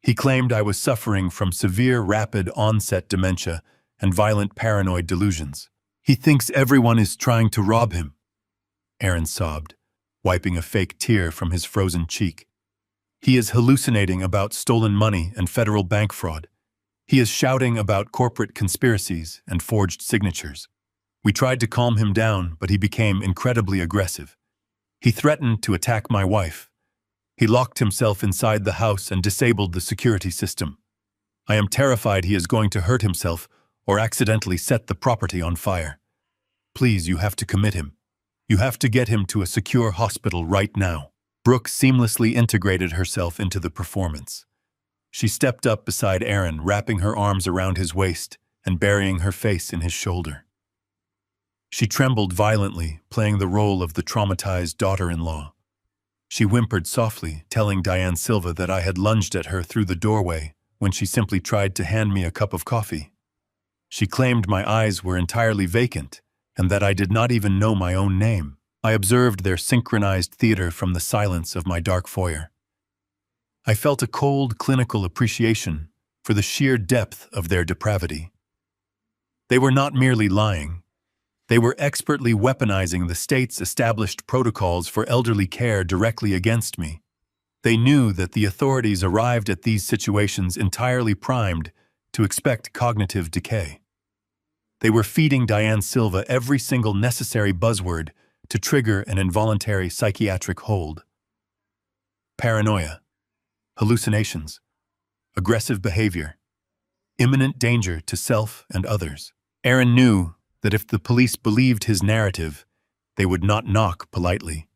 He claimed I was suffering from severe rapid onset dementia and violent paranoid delusions. "He thinks everyone is trying to rob him," Aaron sobbed, wiping a fake tear from his frozen cheek. "He is hallucinating about stolen money and federal bank fraud. He is shouting about corporate conspiracies and forged signatures." We tried to calm him down, but he became incredibly aggressive. He threatened to attack my wife. He locked himself inside the house and disabled the security system. I am terrified he is going to hurt himself or accidentally set the property on fire. Please, you have to commit him. You have to get him to a secure hospital right now." Brooke seamlessly integrated herself into the performance. She stepped up beside Aaron, wrapping her arms around his waist and burying her face in his shoulder. She trembled violently, playing the role of the traumatized daughter-in-law. She whimpered softly, telling Diane Silva that I had lunged at her through the doorway when she simply tried to hand me a cup of coffee. She claimed my eyes were entirely vacant and that I did not even know my own name. I observed their synchronized theater from the silence of my dark foyer. I felt a cold, clinical appreciation for the sheer depth of their depravity. They were not merely lying. They were expertly weaponizing the state's established protocols for elderly care directly against me. They knew that the authorities arrived at these situations entirely primed to expect cognitive decay. They were feeding Diane Silva every single necessary buzzword to trigger an involuntary psychiatric hold. Paranoia, hallucinations, aggressive behavior, imminent danger to self and others. Aaron knew that if the police believed his narrative, they would not knock politely.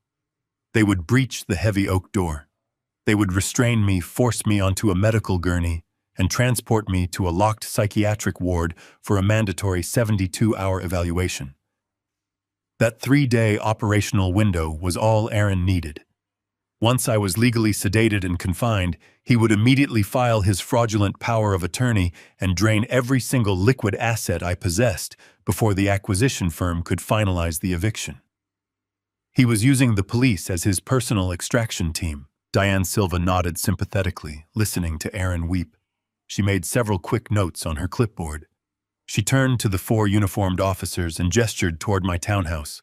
They would breach the heavy oak door. They would restrain me, force me onto a medical gurney, and transport me to a locked psychiatric ward for a mandatory 72-hour evaluation. That 3-day operational window was all Aaron needed. Once I was legally sedated and confined, he would immediately file his fraudulent power of attorney and drain every single liquid asset I possessed before the acquisition firm could finalize the eviction. He was using the police as his personal extraction team. Diane Silva nodded sympathetically, listening to Aaron weep. She made several quick notes on her clipboard. She turned to the 4 uniformed officers and gestured toward my townhouse.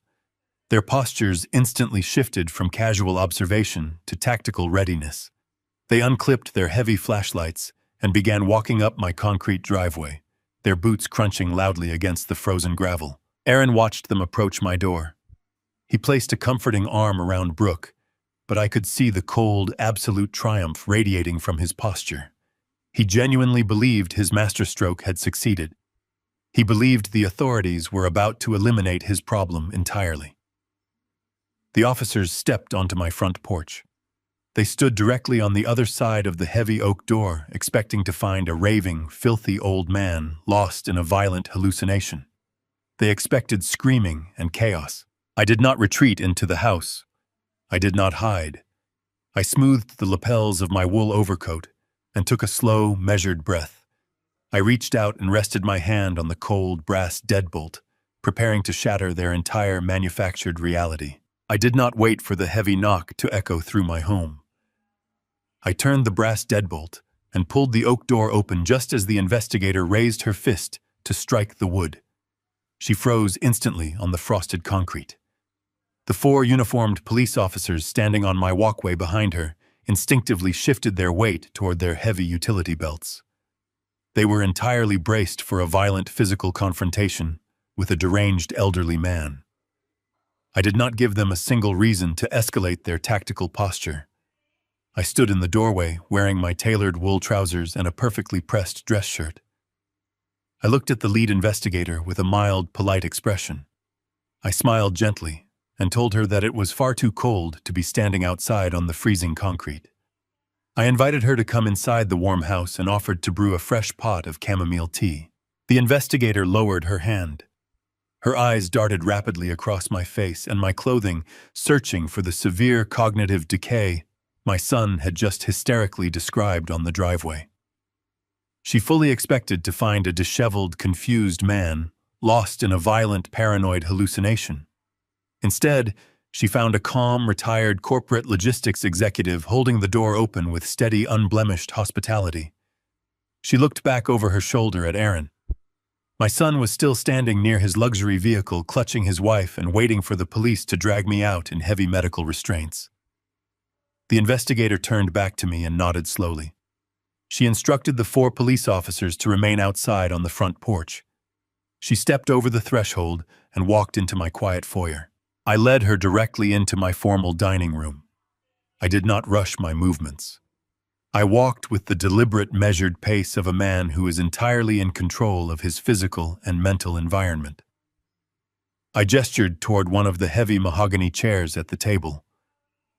Their postures instantly shifted from casual observation to tactical readiness. They unclipped their heavy flashlights and began walking up my concrete driveway, their boots crunching loudly against the frozen gravel. Aaron watched them approach my door. He placed a comforting arm around Brooke, but I could see the cold, absolute triumph radiating from his posture. He genuinely believed his masterstroke had succeeded. He believed the authorities were about to eliminate his problem entirely. The officers stepped onto my front porch. They stood directly on the other side of the heavy oak door, expecting to find a raving, filthy old man lost in a violent hallucination. They expected screaming and chaos. I did not retreat into the house. I did not hide. I smoothed the lapels of my wool overcoat and took a slow, measured breath. I reached out and rested my hand on the cold brass deadbolt, preparing to shatter their entire manufactured reality. I did not wait for the heavy knock to echo through my home. I turned the brass deadbolt and pulled the oak door open just as the investigator raised her fist to strike the wood. She froze instantly on the frosted concrete. The 4 uniformed police officers standing on my walkway behind her instinctively shifted their weight toward their heavy utility belts. They were entirely braced for a violent physical confrontation with a deranged elderly man. I did not give them a single reason to escalate their tactical posture. I stood in the doorway, wearing my tailored wool trousers and a perfectly pressed dress shirt. I looked at the lead investigator with a mild, polite expression. I smiled gently and told her that it was far too cold to be standing outside on the freezing concrete. I invited her to come inside the warm house and offered to brew a fresh pot of chamomile tea. The investigator lowered her hand. Her eyes darted rapidly across my face and my clothing, searching for the severe cognitive decay my son had just hysterically described on the driveway. She fully expected to find a disheveled, confused man, lost in a violent, paranoid hallucination. Instead, she found a calm, retired corporate logistics executive holding the door open with steady, unblemished hospitality. She looked back over her shoulder at Aaron. My son was still standing near his luxury vehicle, clutching his wife and waiting for the police to drag me out in heavy medical restraints. The investigator turned back to me and nodded slowly. She instructed the 4 police officers to remain outside on the front porch. She stepped over the threshold and walked into my quiet foyer. I led her directly into my formal dining room. I did not rush my movements. I walked with the deliberate, measured pace of a man who is entirely in control of his physical and mental environment. I gestured toward one of the heavy mahogany chairs at the table.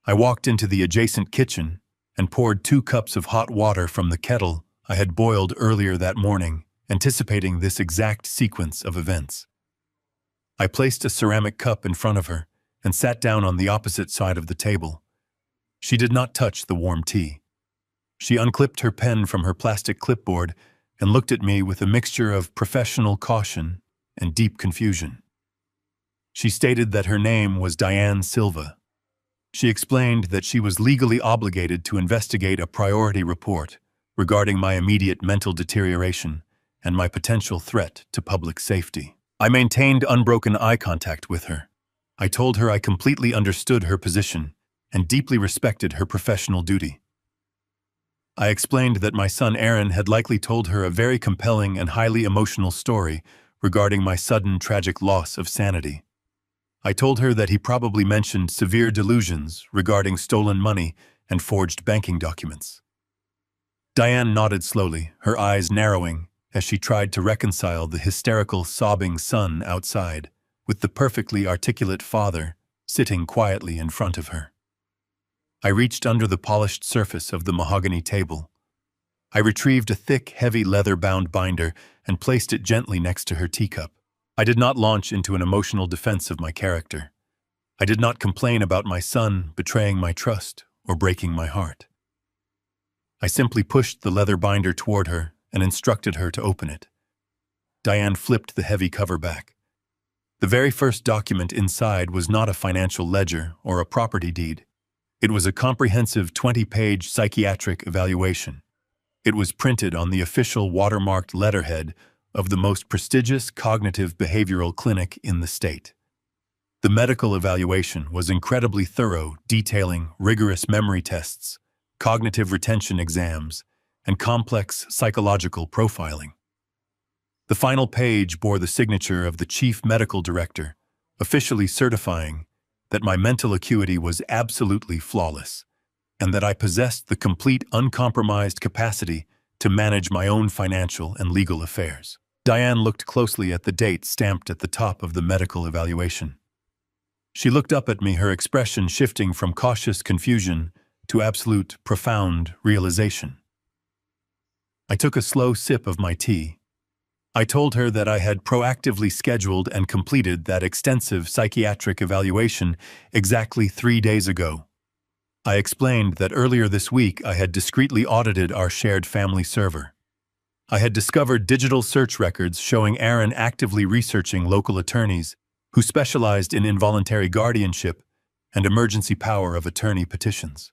I walked into the adjacent kitchen and poured 2 cups of hot water from the kettle I had boiled earlier that morning, anticipating this exact sequence of events. I placed a ceramic cup in front of her and sat down on the opposite side of the table. She did not touch the warm tea. She unclipped her pen from her plastic clipboard and looked at me with a mixture of professional caution and deep confusion. She stated that her name was Diane Silva. She explained that she was legally obligated to investigate a priority report regarding my immediate mental deterioration and my potential threat to public safety. I maintained unbroken eye contact with her. I told her I completely understood her position and deeply respected her professional duty. I explained that my son Aaron had likely told her a very compelling and highly emotional story regarding my sudden tragic loss of sanity. I told her that he probably mentioned severe delusions regarding stolen money and forged banking documents. Diane nodded slowly, her eyes narrowing as she tried to reconcile the hysterical, sobbing son outside with the perfectly articulate father sitting quietly in front of her. I reached under the polished surface of the mahogany table. I retrieved a thick, heavy leather-bound binder and placed it gently next to her teacup. I did not launch into an emotional defense of my character. I did not complain about my son betraying my trust or breaking my heart. I simply pushed the leather binder toward her and instructed her to open it. Diane flipped the heavy cover back. The very first document inside was not a financial ledger or a property deed. It was a comprehensive 20-page psychiatric evaluation. It was printed on the official watermarked letterhead of the most prestigious cognitive behavioral clinic in the state. The medical evaluation was incredibly thorough, detailing rigorous memory tests, cognitive retention exams, and complex psychological profiling. The final page bore the signature of the chief medical director, officially certifying that my mental acuity was absolutely flawless, and that I possessed the complete uncompromised capacity to manage my own financial and legal affairs. Diane looked closely at the date stamped at the top of the medical evaluation. She looked up at me, her expression shifting from cautious confusion to absolute, profound realization. I took a slow sip of my tea. I told her that I had proactively scheduled and completed that extensive psychiatric evaluation exactly 3 days ago. I explained that earlier this week I had discreetly audited our shared family server. I had discovered digital search records showing Aaron actively researching local attorneys who specialized in involuntary guardianship and emergency power of attorney petitions.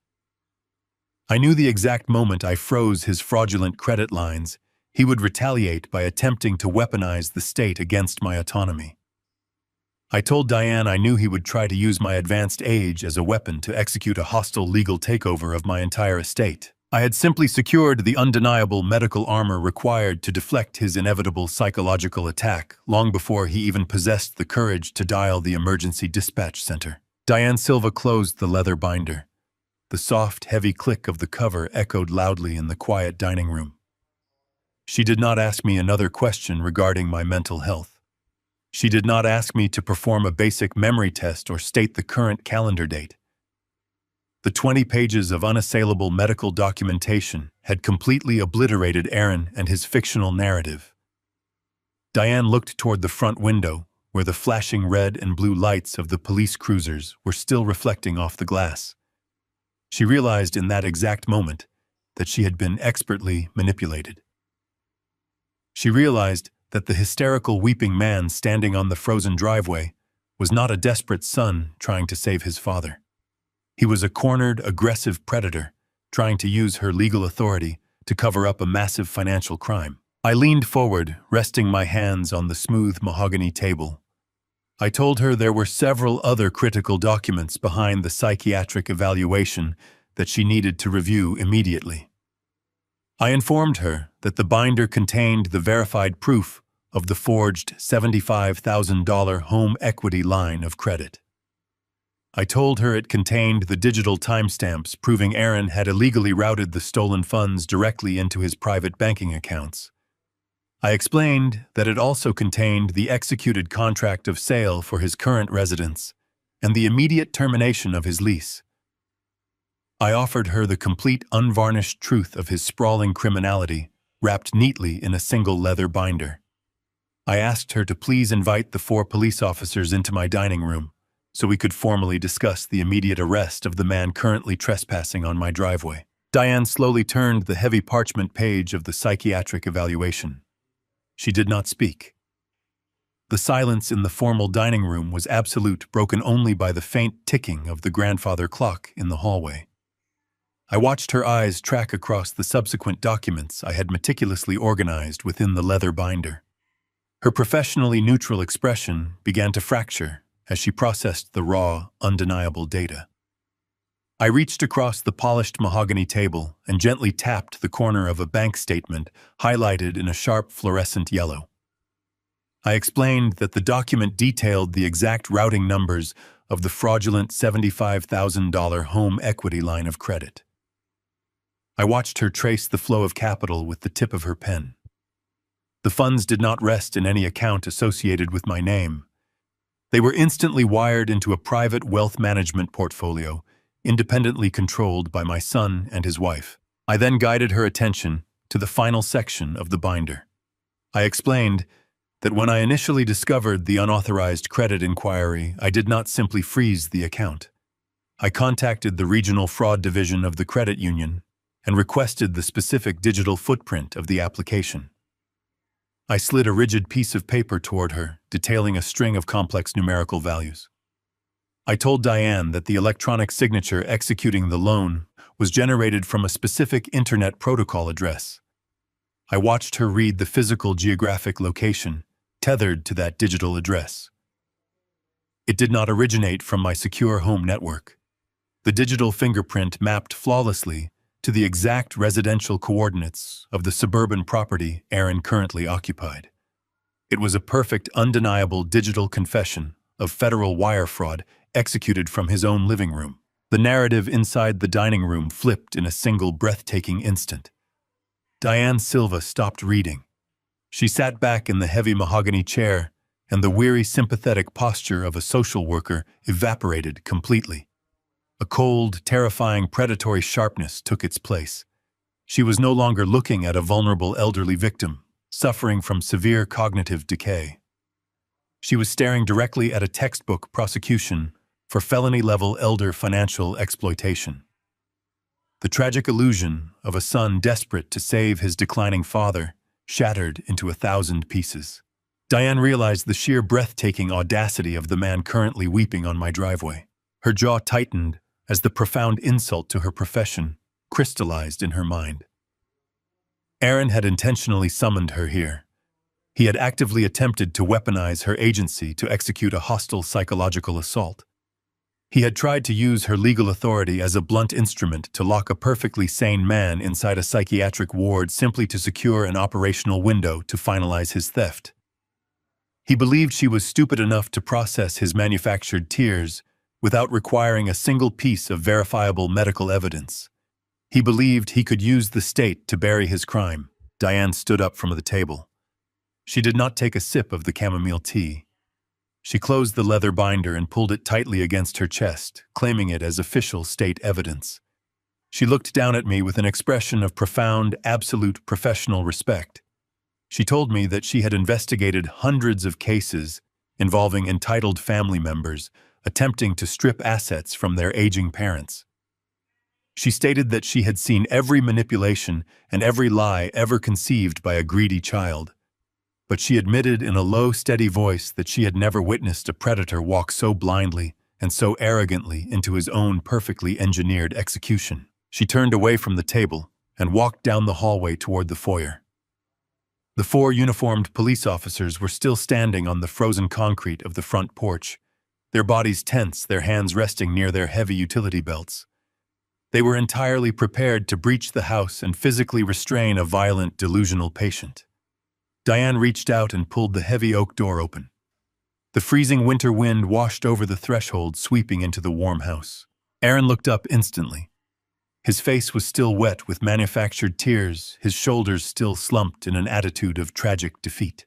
I knew the exact moment I froze his fraudulent credit lines, he would retaliate by attempting to weaponize the state against my autonomy. I told Diane I knew he would try to use my advanced age as a weapon to execute a hostile legal takeover of my entire estate. I had simply secured the undeniable medical armor required to deflect his inevitable psychological attack long before he even possessed the courage to dial the emergency dispatch center. Diane Silva closed the leather binder. The soft, heavy click of the cover echoed loudly in the quiet dining room. She did not ask me another question regarding my mental health. She did not ask me to perform a basic memory test or state the current calendar date. The 20 pages of unassailable medical documentation had completely obliterated Aaron and his fictional narrative. Diane looked toward the front window, where the flashing red and blue lights of the police cruisers were still reflecting off the glass. She realized in that exact moment that she had been expertly manipulated. She realized that the hysterical weeping man standing on the frozen driveway was not a desperate son trying to save his father. He was a cornered, aggressive predator trying to use her legal authority to cover up a massive financial crime. I leaned forward, resting my hands on the smooth mahogany table. I told her there were several other critical documents behind the psychiatric evaluation that she needed to review immediately. I informed her that the binder contained the verified proof of the forged $75,000 home equity line of credit. I told her it contained the digital timestamps proving Aaron had illegally routed the stolen funds directly into his private banking accounts. I explained that it also contained the executed contract of sale for his current residence and the immediate termination of his lease. I offered her the complete, unvarnished truth of his sprawling criminality, wrapped neatly in a single leather binder. I asked her to please invite the 4 police officers into my dining room so we could formally discuss the immediate arrest of the man currently trespassing on my driveway. Diane slowly turned the heavy parchment page of the psychiatric evaluation. She did not speak. The silence in the formal dining room was absolute, broken only by the faint ticking of the grandfather clock in the hallway. I watched her eyes track across the subsequent documents I had meticulously organized within the leather binder. Her professionally neutral expression began to fracture as she processed the raw, undeniable data. I reached across the polished mahogany table and gently tapped the corner of a bank statement highlighted in a sharp fluorescent yellow. I explained that the document detailed the exact routing numbers of the fraudulent $75,000 home equity line of credit. I watched her trace the flow of capital with the tip of her pen. The funds did not rest in any account associated with my name. They were instantly wired into a private wealth management portfolio, independently controlled by my son and his wife. I then guided her attention to the final section of the binder. I explained that when I initially discovered the unauthorized credit inquiry, I did not simply freeze the account. I contacted the regional fraud division of the credit union and requested the specific digital footprint of the application. I slid a rigid piece of paper toward her, detailing a string of complex numerical values. I told Diane that the electronic signature executing the loan was generated from a specific Internet protocol address. I watched her read the physical geographic location tethered to that digital address. It did not originate from my secure home network. The digital fingerprint mapped flawlessly to the exact residential coordinates of the suburban property Aaron currently occupied. It was a perfect, undeniable digital confession of federal wire fraud executed from his own living room. The narrative inside the dining room flipped in a single breathtaking instant. Diane Silva stopped reading. She sat back in the heavy mahogany chair, and the weary, sympathetic posture of a social worker evaporated completely. A cold, terrifying, predatory sharpness took its place. She was no longer looking at a vulnerable elderly victim, suffering from severe cognitive decay. She was staring directly at a textbook prosecution for felony-level elder financial exploitation. The tragic illusion of a son desperate to save his declining father shattered into 1,000 pieces. Diane realized the sheer breathtaking audacity of the man currently weeping on my driveway. Her jaw tightened as the profound insult to her profession crystallized in her mind. Aaron had intentionally summoned her here. He had actively attempted to weaponize her agency to execute a hostile psychological assault. He had tried to use her legal authority as a blunt instrument to lock a perfectly sane man inside a psychiatric ward simply to secure an operational window to finalize his theft. He believed she was stupid enough to process his manufactured tears without requiring a single piece of verifiable medical evidence. He believed he could use the state to bury his crime. Diane stood up from the table. She did not take a sip of the chamomile tea. She closed the leather binder and pulled it tightly against her chest, claiming it as official state evidence. She looked down at me with an expression of profound, absolute professional respect. She told me that she had investigated hundreds of cases involving entitled family members attempting to strip assets from their aging parents. She stated that she had seen every manipulation and every lie ever conceived by a greedy child. But she admitted in a low, steady voice that she had never witnessed a predator walk so blindly and so arrogantly into his own perfectly engineered execution. She turned away from the table and walked down the hallway toward the foyer. The 4 uniformed police officers were still standing on the frozen concrete of the front porch, their bodies tense, their hands resting near their heavy utility belts. They were entirely prepared to breach the house and physically restrain a violent, delusional patient. Diane reached out and pulled the heavy oak door open. The freezing winter wind washed over the threshold, sweeping into the warm house. Aaron looked up instantly. His face was still wet with manufactured tears, his shoulders still slumped in an attitude of tragic defeat.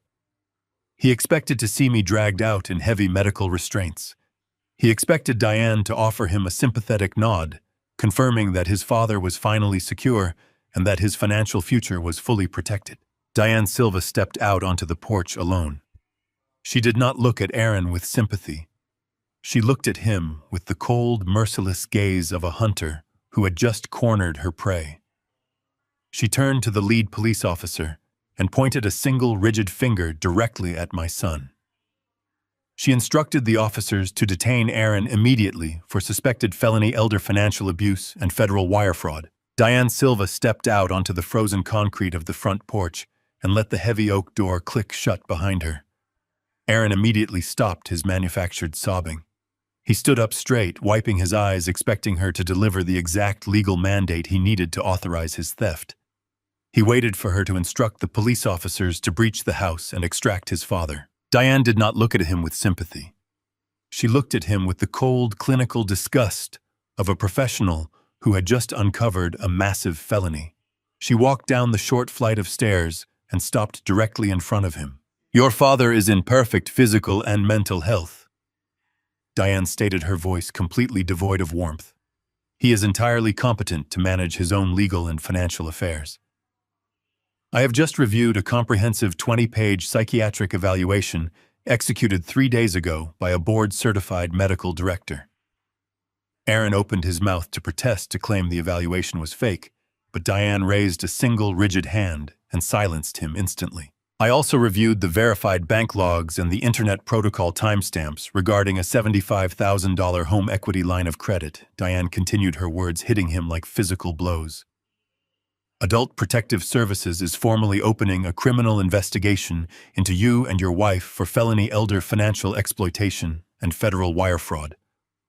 He expected to see me dragged out in heavy medical restraints. He expected Diane to offer him a sympathetic nod, confirming that his father was finally secure and that his financial future was fully protected. Diane Silva stepped out onto the porch alone. She did not look at Aaron with sympathy. She looked at him with the cold, merciless gaze of a hunter who had just cornered her prey. She turned to the lead police officer and pointed a single rigid finger directly at my son. She instructed the officers to detain Aaron immediately for suspected felony elder financial abuse and federal wire fraud. Diane Silva stepped out onto the frozen concrete of the front porch and let the heavy oak door click shut behind her. Aaron immediately stopped his manufactured sobbing. He stood up straight, wiping his eyes, expecting her to deliver the exact legal mandate he needed to authorize his theft. He waited for her to instruct the police officers to breach the house and extract his father. Diane did not look at him with sympathy. She looked at him with the cold, clinical disgust of a professional who had just uncovered a massive felony. She walked down the short flight of stairs and stopped directly in front of him. "Your father is in perfect physical and mental health," Diane stated, her voice completely devoid of warmth. "He is entirely competent to manage his own legal and financial affairs. I have just reviewed a comprehensive 20-page psychiatric evaluation executed 3 days ago by a board-certified medical director." Aaron opened his mouth to protest, to claim the evaluation was fake, but Diane raised a single rigid hand and silenced him instantly. "I also reviewed the verified bank logs and the Internet Protocol timestamps regarding a $75,000 home equity line of credit," Diane continued, her words hitting him like physical blows. "Adult Protective Services is formally opening a criminal investigation into you and your wife for felony elder financial exploitation and federal wire fraud.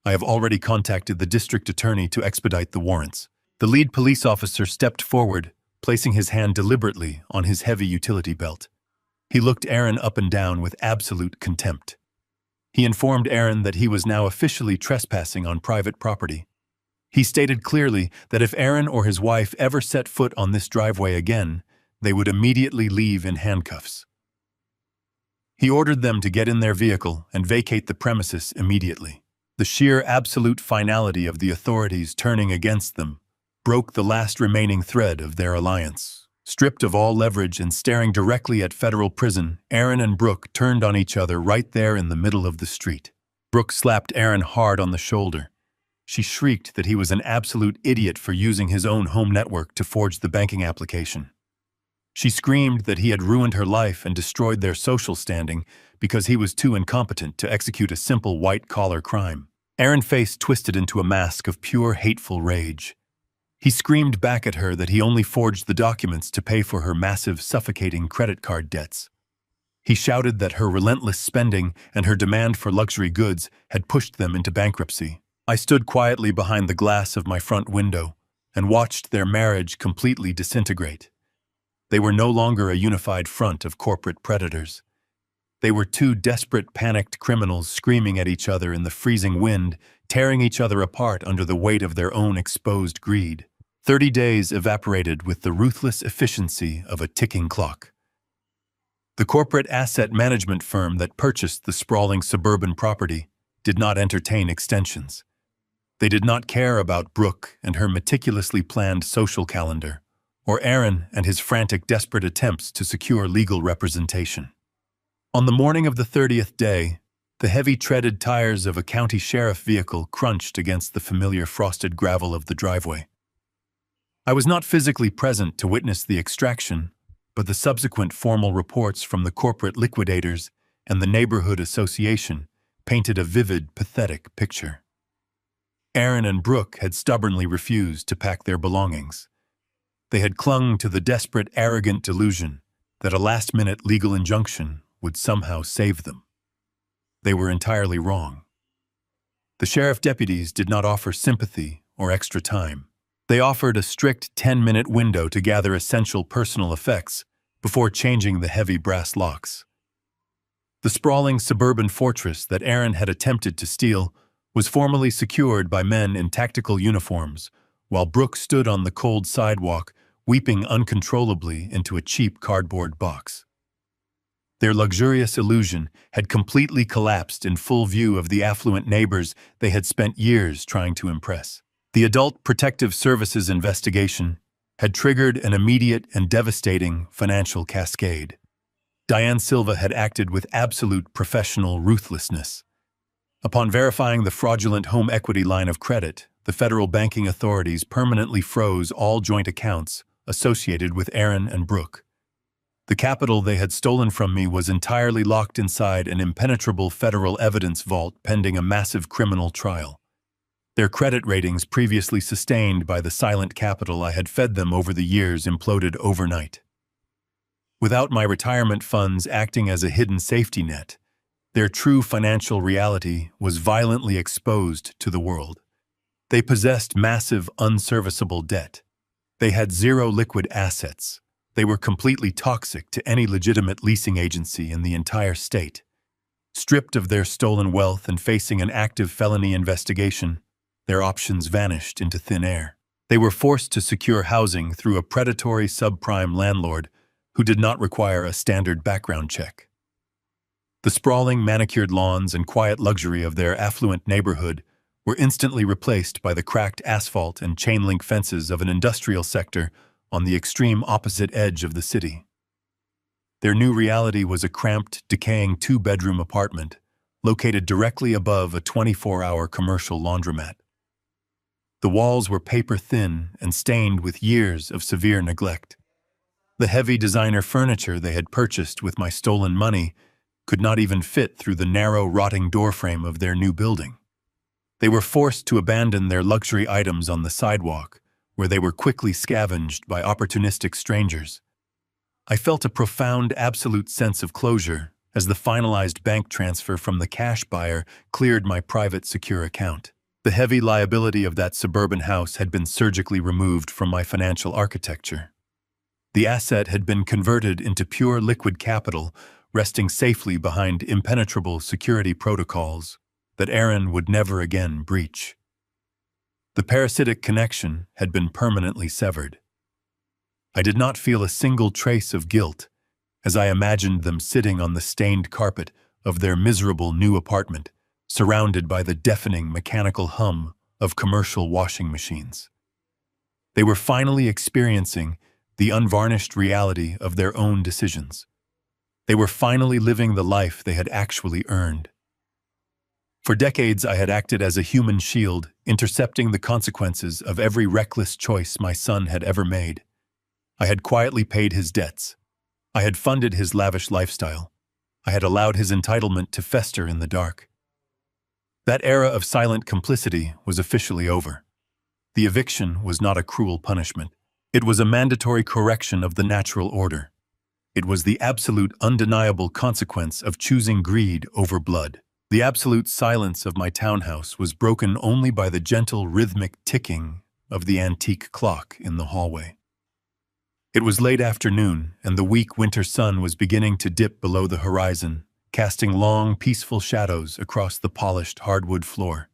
I have already contacted the district attorney to expedite the warrants." The lead police officer stepped forward, placing his hand deliberately on his heavy utility belt. He looked Aaron up and down with absolute contempt. He informed Aaron that he was now officially trespassing on private property. He stated clearly that if Aaron or his wife ever set foot on this driveway again, they would immediately leave in handcuffs. He ordered them to get in their vehicle and vacate the premises immediately. The sheer absolute finality of the authorities turning against them broke the last remaining thread of their alliance. Stripped of all leverage and staring directly at federal prison, Aaron and Brooke turned on each other right there in the middle of the street. Brooke slapped Aaron hard on the shoulder. She shrieked that he was an absolute idiot for using his own home network to forge the banking application. She screamed that he had ruined her life and destroyed their social standing because he was too incompetent to execute a simple white-collar crime. Aaron's face twisted into a mask of pure hateful rage. He screamed back at her that he only forged the documents to pay for her massive, suffocating credit card debts. He shouted that her relentless spending and her demand for luxury goods had pushed them into bankruptcy. I stood quietly behind the glass of my front window and watched their marriage completely disintegrate. They were no longer a unified front of corporate predators. They were two desperate, panicked criminals screaming at each other in the freezing wind, tearing each other apart under the weight of their own exposed greed. 30 days evaporated with the ruthless efficiency of a ticking clock. The corporate asset management firm that purchased the sprawling suburban property did not entertain extensions. They did not care about Brooke and her meticulously planned social calendar, or Aaron and his frantic, desperate attempts to secure legal representation. On the morning of the 30th day, the heavy-treaded tires of a county sheriff vehicle crunched against the familiar frosted gravel of the driveway. I was not physically present to witness the extraction, but the subsequent formal reports from the corporate liquidators and the neighborhood association painted a vivid, pathetic picture. Aaron and Brooke had stubbornly refused to pack their belongings. They had clung to the desperate, arrogant delusion that a last-minute legal injunction would somehow save them. They were entirely wrong. The sheriff deputies did not offer sympathy or extra time. They offered a strict 10-minute window to gather essential personal effects before changing the heavy brass locks. The sprawling suburban fortress that Aaron had attempted to steal was formally secured by men in tactical uniforms, while Brooke stood on the cold sidewalk, weeping uncontrollably into a cheap cardboard box. Their luxurious illusion had completely collapsed in full view of the affluent neighbors they had spent years trying to impress. The Adult Protective Services investigation had triggered an immediate and devastating financial cascade. Diane Silva had acted with absolute professional ruthlessness. Upon verifying the fraudulent home equity line of credit, the federal banking authorities permanently froze all joint accounts associated with Aaron and Brooke. The capital they had stolen from me was entirely locked inside an impenetrable federal evidence vault pending a massive criminal trial. Their credit ratings, previously sustained by the silent capital I had fed them over the years, imploded overnight. Without my retirement funds acting as a hidden safety net, their true financial reality was violently exposed to the world. They possessed massive, unserviceable debt. They had zero liquid assets. They were completely toxic to any legitimate leasing agency in the entire state. Stripped of their stolen wealth and facing an active felony investigation, their options vanished into thin air. They were forced to secure housing through a predatory subprime landlord who did not require a standard background check. The sprawling, manicured lawns and quiet luxury of their affluent neighborhood were instantly replaced by the cracked asphalt and chain-link fences of an industrial sector on the extreme opposite edge of the city. Their new reality was a cramped, decaying two-bedroom apartment located directly above a 24-hour commercial laundromat. The walls were paper-thin and stained with years of severe neglect. The heavy designer furniture they had purchased with my stolen money could not even fit through the narrow, rotting doorframe of their new building. They were forced to abandon their luxury items on the sidewalk, where they were quickly scavenged by opportunistic strangers. I felt a profound, absolute sense of closure as the finalized bank transfer from the cash buyer cleared my private secure account. The heavy liability of that suburban house had been surgically removed from my financial architecture. The asset had been converted into pure liquid capital, resting safely behind impenetrable security protocols that Aaron would never again breach. The parasitic connection had been permanently severed. I did not feel a single trace of guilt as I imagined them sitting on the stained carpet of their miserable new apartment, surrounded by the deafening mechanical hum of commercial washing machines. They were finally experiencing the unvarnished reality of their own decisions. They were finally living the life they had actually earned. For decades, I had acted as a human shield, intercepting the consequences of every reckless choice my son had ever made. I had quietly paid his debts. I had funded his lavish lifestyle. I had allowed his entitlement to fester in the dark. That era of silent complicity was officially over. The eviction was not a cruel punishment. It was a mandatory correction of the natural order. It was the absolute, undeniable consequence of choosing greed over blood. The absolute silence of my townhouse was broken only by the gentle, rhythmic ticking of the antique clock in the hallway. It was late afternoon, and the weak winter sun was beginning to dip below the horizon, casting long, peaceful shadows across the polished hardwood floor.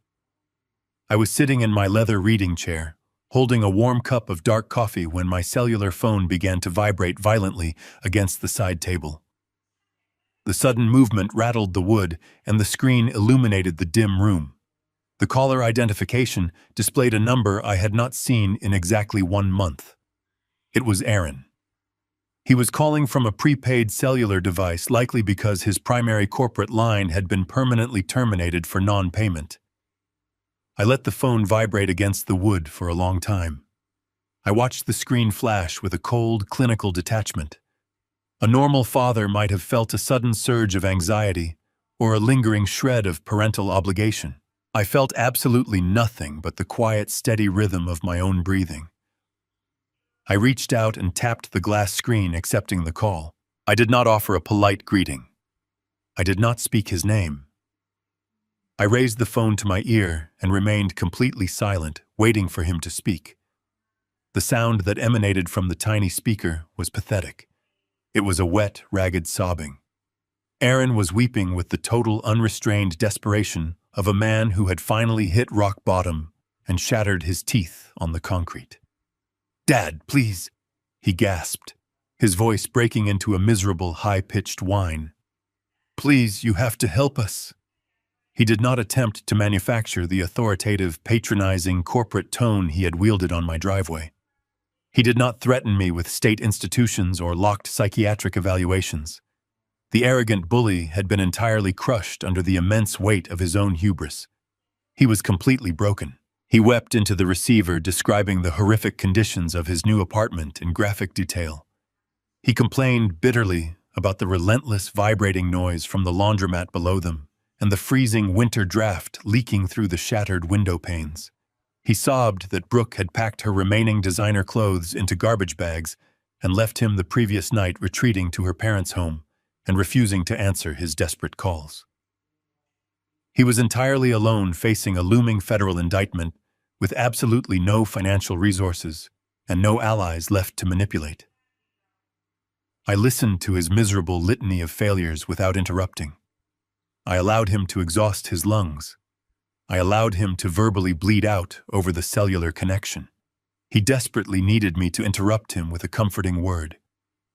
I was sitting in my leather reading chair, holding a warm cup of dark coffee when my cellular phone began to vibrate violently against the side table. The sudden movement rattled the wood, and the screen illuminated the dim room. The caller identification displayed a number I had not seen in exactly 1 month. It was Aaron. He was calling from a prepaid cellular device, likely because his primary corporate line had been permanently terminated for non-payment. I let the phone vibrate against the wood for a long time. I watched the screen flash with a cold, clinical detachment. A normal father might have felt a sudden surge of anxiety or a lingering shred of parental obligation. I felt absolutely nothing but the quiet, steady rhythm of my own breathing. I reached out and tapped the glass screen, accepting the call. I did not offer a polite greeting. I did not speak his name. I raised the phone to my ear and remained completely silent, waiting for him to speak. The sound that emanated from the tiny speaker was pathetic. It was a wet, ragged sobbing. Aaron was weeping with the total unrestrained desperation of a man who had finally hit rock bottom and shattered his teeth on the concrete. "Dad, please," he gasped, his voice breaking into a miserable, high-pitched whine. "Please, you have to help us." He did not attempt to manufacture the authoritative, patronizing corporate tone he had wielded on my driveway. He did not threaten me with state institutions or locked psychiatric evaluations. The arrogant bully had been entirely crushed under the immense weight of his own hubris. He was completely broken. He wept into the receiver, describing the horrific conditions of his new apartment in graphic detail. He complained bitterly about the relentless vibrating noise from the laundromat below them and the freezing winter draft leaking through the shattered window panes. He sobbed that Brooke had packed her remaining designer clothes into garbage bags and left him the previous night retreating to her parents' home and refusing to answer his desperate calls. He was entirely alone, facing a looming federal indictment with absolutely no financial resources and no allies left to manipulate. I listened to his miserable litany of failures without interrupting. I allowed him to exhaust his lungs. I allowed him to verbally bleed out over the cellular connection. He desperately needed me to interrupt him with a comforting word.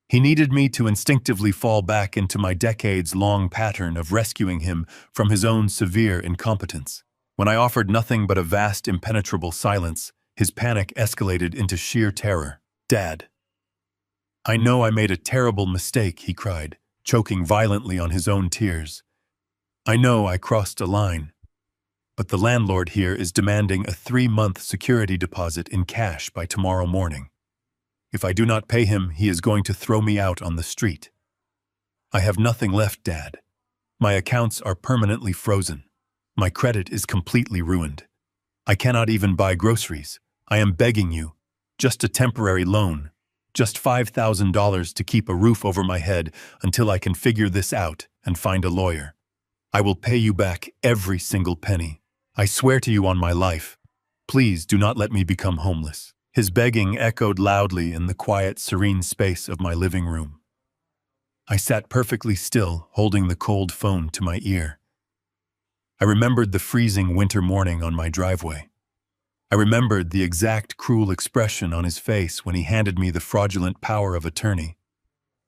He needed me to instinctively fall back into my decades-long pattern of rescuing him from his own severe incompetence. When I offered nothing but a vast, impenetrable silence, his panic escalated into sheer terror. "Dad, I know I made a terrible mistake," he cried, choking violently on his own tears. "I know I crossed a line, but the landlord here is demanding a 3-month security deposit in cash by tomorrow morning. If I do not pay him, he is going to throw me out on the street. I have nothing left, Dad. My accounts are permanently frozen. My credit is completely ruined. I cannot even buy groceries. I am begging you, just a temporary loan, just $5,000 to keep a roof over my head until I can figure this out and find a lawyer. I will pay you back every single penny. I swear to you on my life. Please do not let me become homeless." His begging echoed loudly in the quiet, serene space of my living room. I sat perfectly still, holding the cold phone to my ear. I remembered the freezing winter morning on my driveway. I remembered the exact cruel expression on his face when he handed me the fraudulent power of attorney.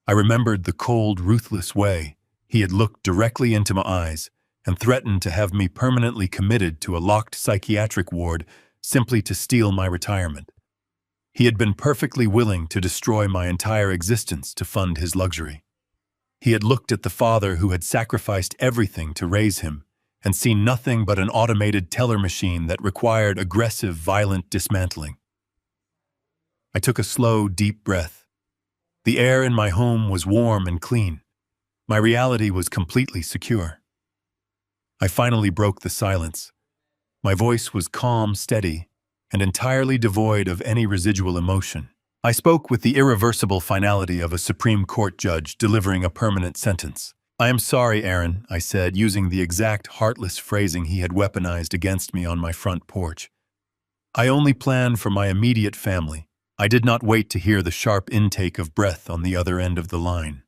I remembered the cold, ruthless way he had looked directly into my eyes and threatened to have me permanently committed to a locked psychiatric ward simply to steal my retirement. He had been perfectly willing to destroy my entire existence to fund his luxury. He had looked at the father who had sacrificed everything to raise him and seen nothing but an automated teller machine that required aggressive, violent dismantling. I took a slow, deep breath. The air in my home was warm and clean. My reality was completely secure. I finally broke the silence. My voice was calm, steady, and entirely devoid of any residual emotion. I spoke with the irreversible finality of a Supreme Court judge delivering a permanent sentence. "I am sorry, Aaron," I said, using the exact heartless phrasing he had weaponized against me on my front porch. "I only planned for my immediate family. I did not wait to hear the sharp intake of breath on the other end of the line.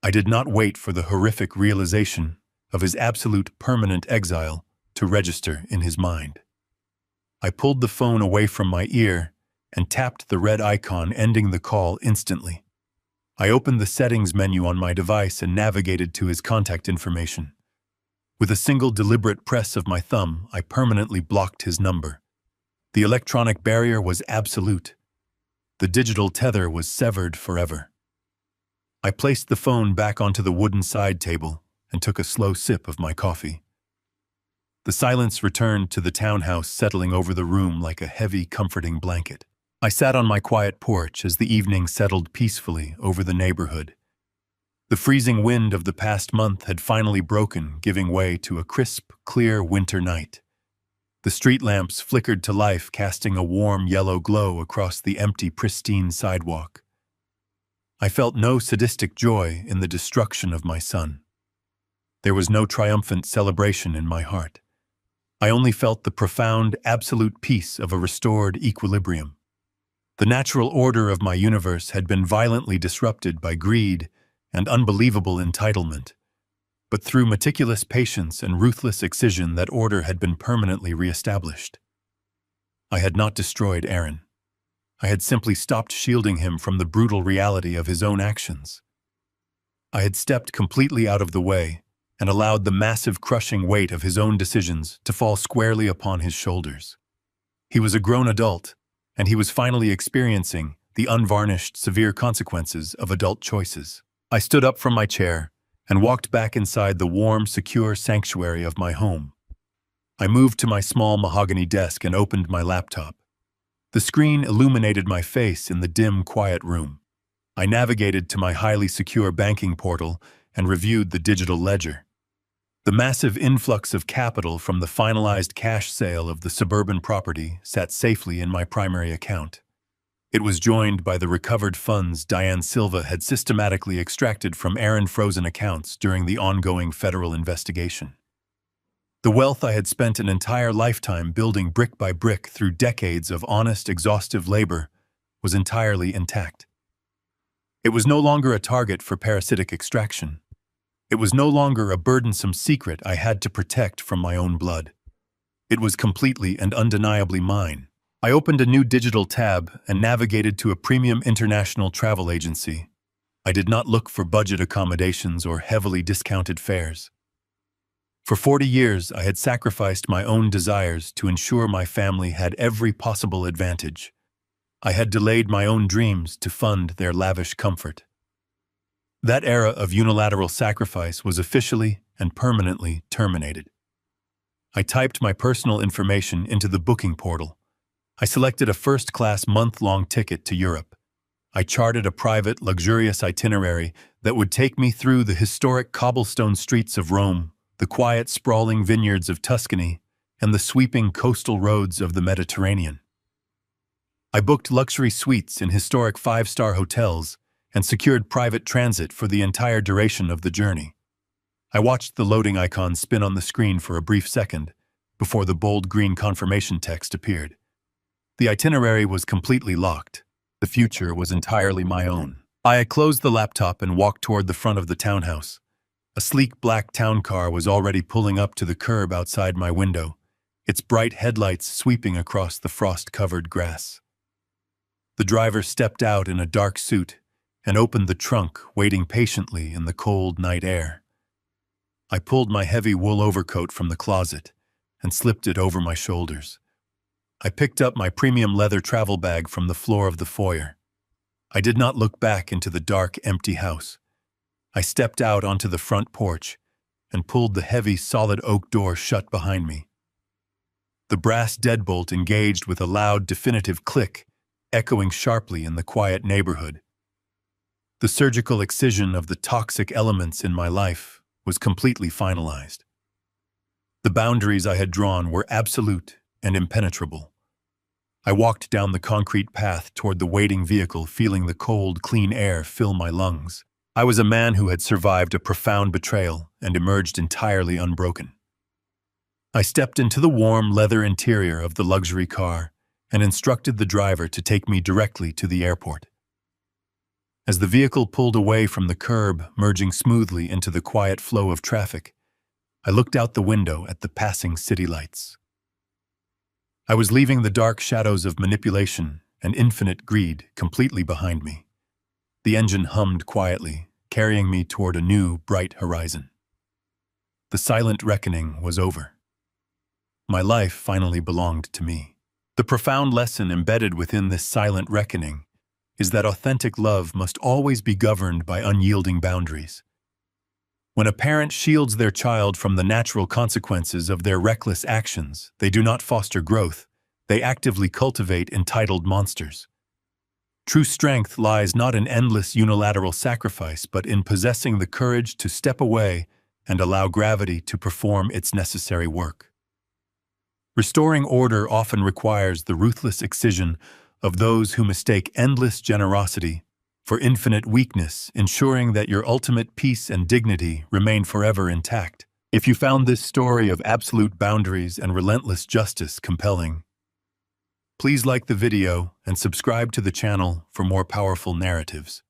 I did not wait for the horrific realization of his absolute permanent exile to register in his mind." I pulled the phone away from my ear and tapped the red icon ending the call instantly. I opened the settings menu on my device and navigated to his contact information. With a single deliberate press of my thumb, I permanently blocked his number. The electronic barrier was absolute. The digital tether was severed forever. I placed the phone back onto the wooden side table and took a slow sip of my coffee. The silence returned to the townhouse, settling over the room like a heavy, comforting blanket. I sat on my quiet porch as the evening settled peacefully over the neighborhood. The freezing wind of the past month had finally broken, giving way to a crisp, clear winter night. The street lamps flickered to life, casting a warm yellow glow across the empty, pristine sidewalk. I felt no sadistic joy in the destruction of my son. There was no triumphant celebration in my heart. I only felt the profound, absolute peace of a restored equilibrium. The natural order of my universe had been violently disrupted by greed and unbelievable entitlement, but through meticulous patience and ruthless excision that order had been permanently reestablished. I had not destroyed Aaron. I had simply stopped shielding him from the brutal reality of his own actions. I had stepped completely out of the way and allowed the massive crushing weight of his own decisions to fall squarely upon his shoulders. He was a grown adult, and he was finally experiencing the unvarnished, severe consequences of adult choices. I stood up from my chair and walked back inside the warm, secure sanctuary of my home. I moved to my small mahogany desk and opened my laptop. The screen illuminated my face in the dim, quiet room. I navigated to my highly secure banking portal and reviewed the digital ledger. The massive influx of capital from the finalized cash sale of the suburban property sat safely in my primary account. It was joined by the recovered funds Diane Silva had systematically extracted from Aaron frozen accounts during the ongoing federal investigation. The wealth I had spent an entire lifetime building brick by brick through decades of honest, exhaustive labor was entirely intact. It was no longer a target for parasitic extraction. It was no longer a burdensome secret I had to protect from my own blood. It was completely and undeniably mine. I opened a new digital tab and navigated to a premium international travel agency. I did not look for budget accommodations or heavily discounted fares. For 40 years, I had sacrificed my own desires to ensure my family had every possible advantage. I had delayed my own dreams to fund their lavish comfort. That era of unilateral sacrifice was officially and permanently terminated. I typed my personal information into the booking portal. I selected a first-class month-long ticket to Europe. I charted a private, luxurious itinerary that would take me through the historic cobblestone streets of Rome, the quiet, sprawling vineyards of Tuscany, and the sweeping coastal roads of the Mediterranean. I booked luxury suites in historic five-star hotels and secured private transit for the entire duration of the journey. I watched the loading icon spin on the screen for a brief second before the bold green confirmation text appeared. The itinerary was completely locked. The future was entirely my own. I closed the laptop and walked toward the front of the townhouse. A sleek black town car was already pulling up to the curb outside my window, its bright headlights sweeping across the frost-covered grass. The driver stepped out in a dark suit and opened the trunk, waiting patiently in the cold night air. I pulled my heavy wool overcoat from the closet and slipped it over my shoulders. I picked up my premium leather travel bag from the floor of the foyer. I did not look back into the dark, empty house. I stepped out onto the front porch and pulled the heavy, solid oak door shut behind me. The brass deadbolt engaged with a loud, definitive click, echoing sharply in the quiet neighborhood. The surgical excision of the toxic elements in my life was completely finalized. The boundaries I had drawn were absolute and impenetrable. I walked down the concrete path toward the waiting vehicle, feeling the cold, clean air fill my lungs. I was a man who had survived a profound betrayal and emerged entirely unbroken. I stepped into the warm leather interior of the luxury car and instructed the driver to take me directly to the airport. As the vehicle pulled away from the curb, merging smoothly into the quiet flow of traffic, I looked out the window at the passing city lights. I was leaving the dark shadows of manipulation and infinite greed completely behind me. The engine hummed quietly, carrying me toward a new, bright horizon. The silent reckoning was over. My life finally belonged to me. The profound lesson embedded within this silent reckoning is that authentic love must always be governed by unyielding boundaries. When a parent shields their child from the natural consequences of their reckless actions, they do not foster growth, they actively cultivate entitled monsters. True strength lies not in endless unilateral sacrifice, but in possessing the courage to step away and allow gravity to perform its necessary work. Restoring order often requires the ruthless excision of those who mistake endless generosity for infinite weakness, ensuring that your ultimate peace and dignity remain forever intact. If you found this story of absolute boundaries and relentless justice compelling, please like the video and subscribe to the channel for more powerful narratives.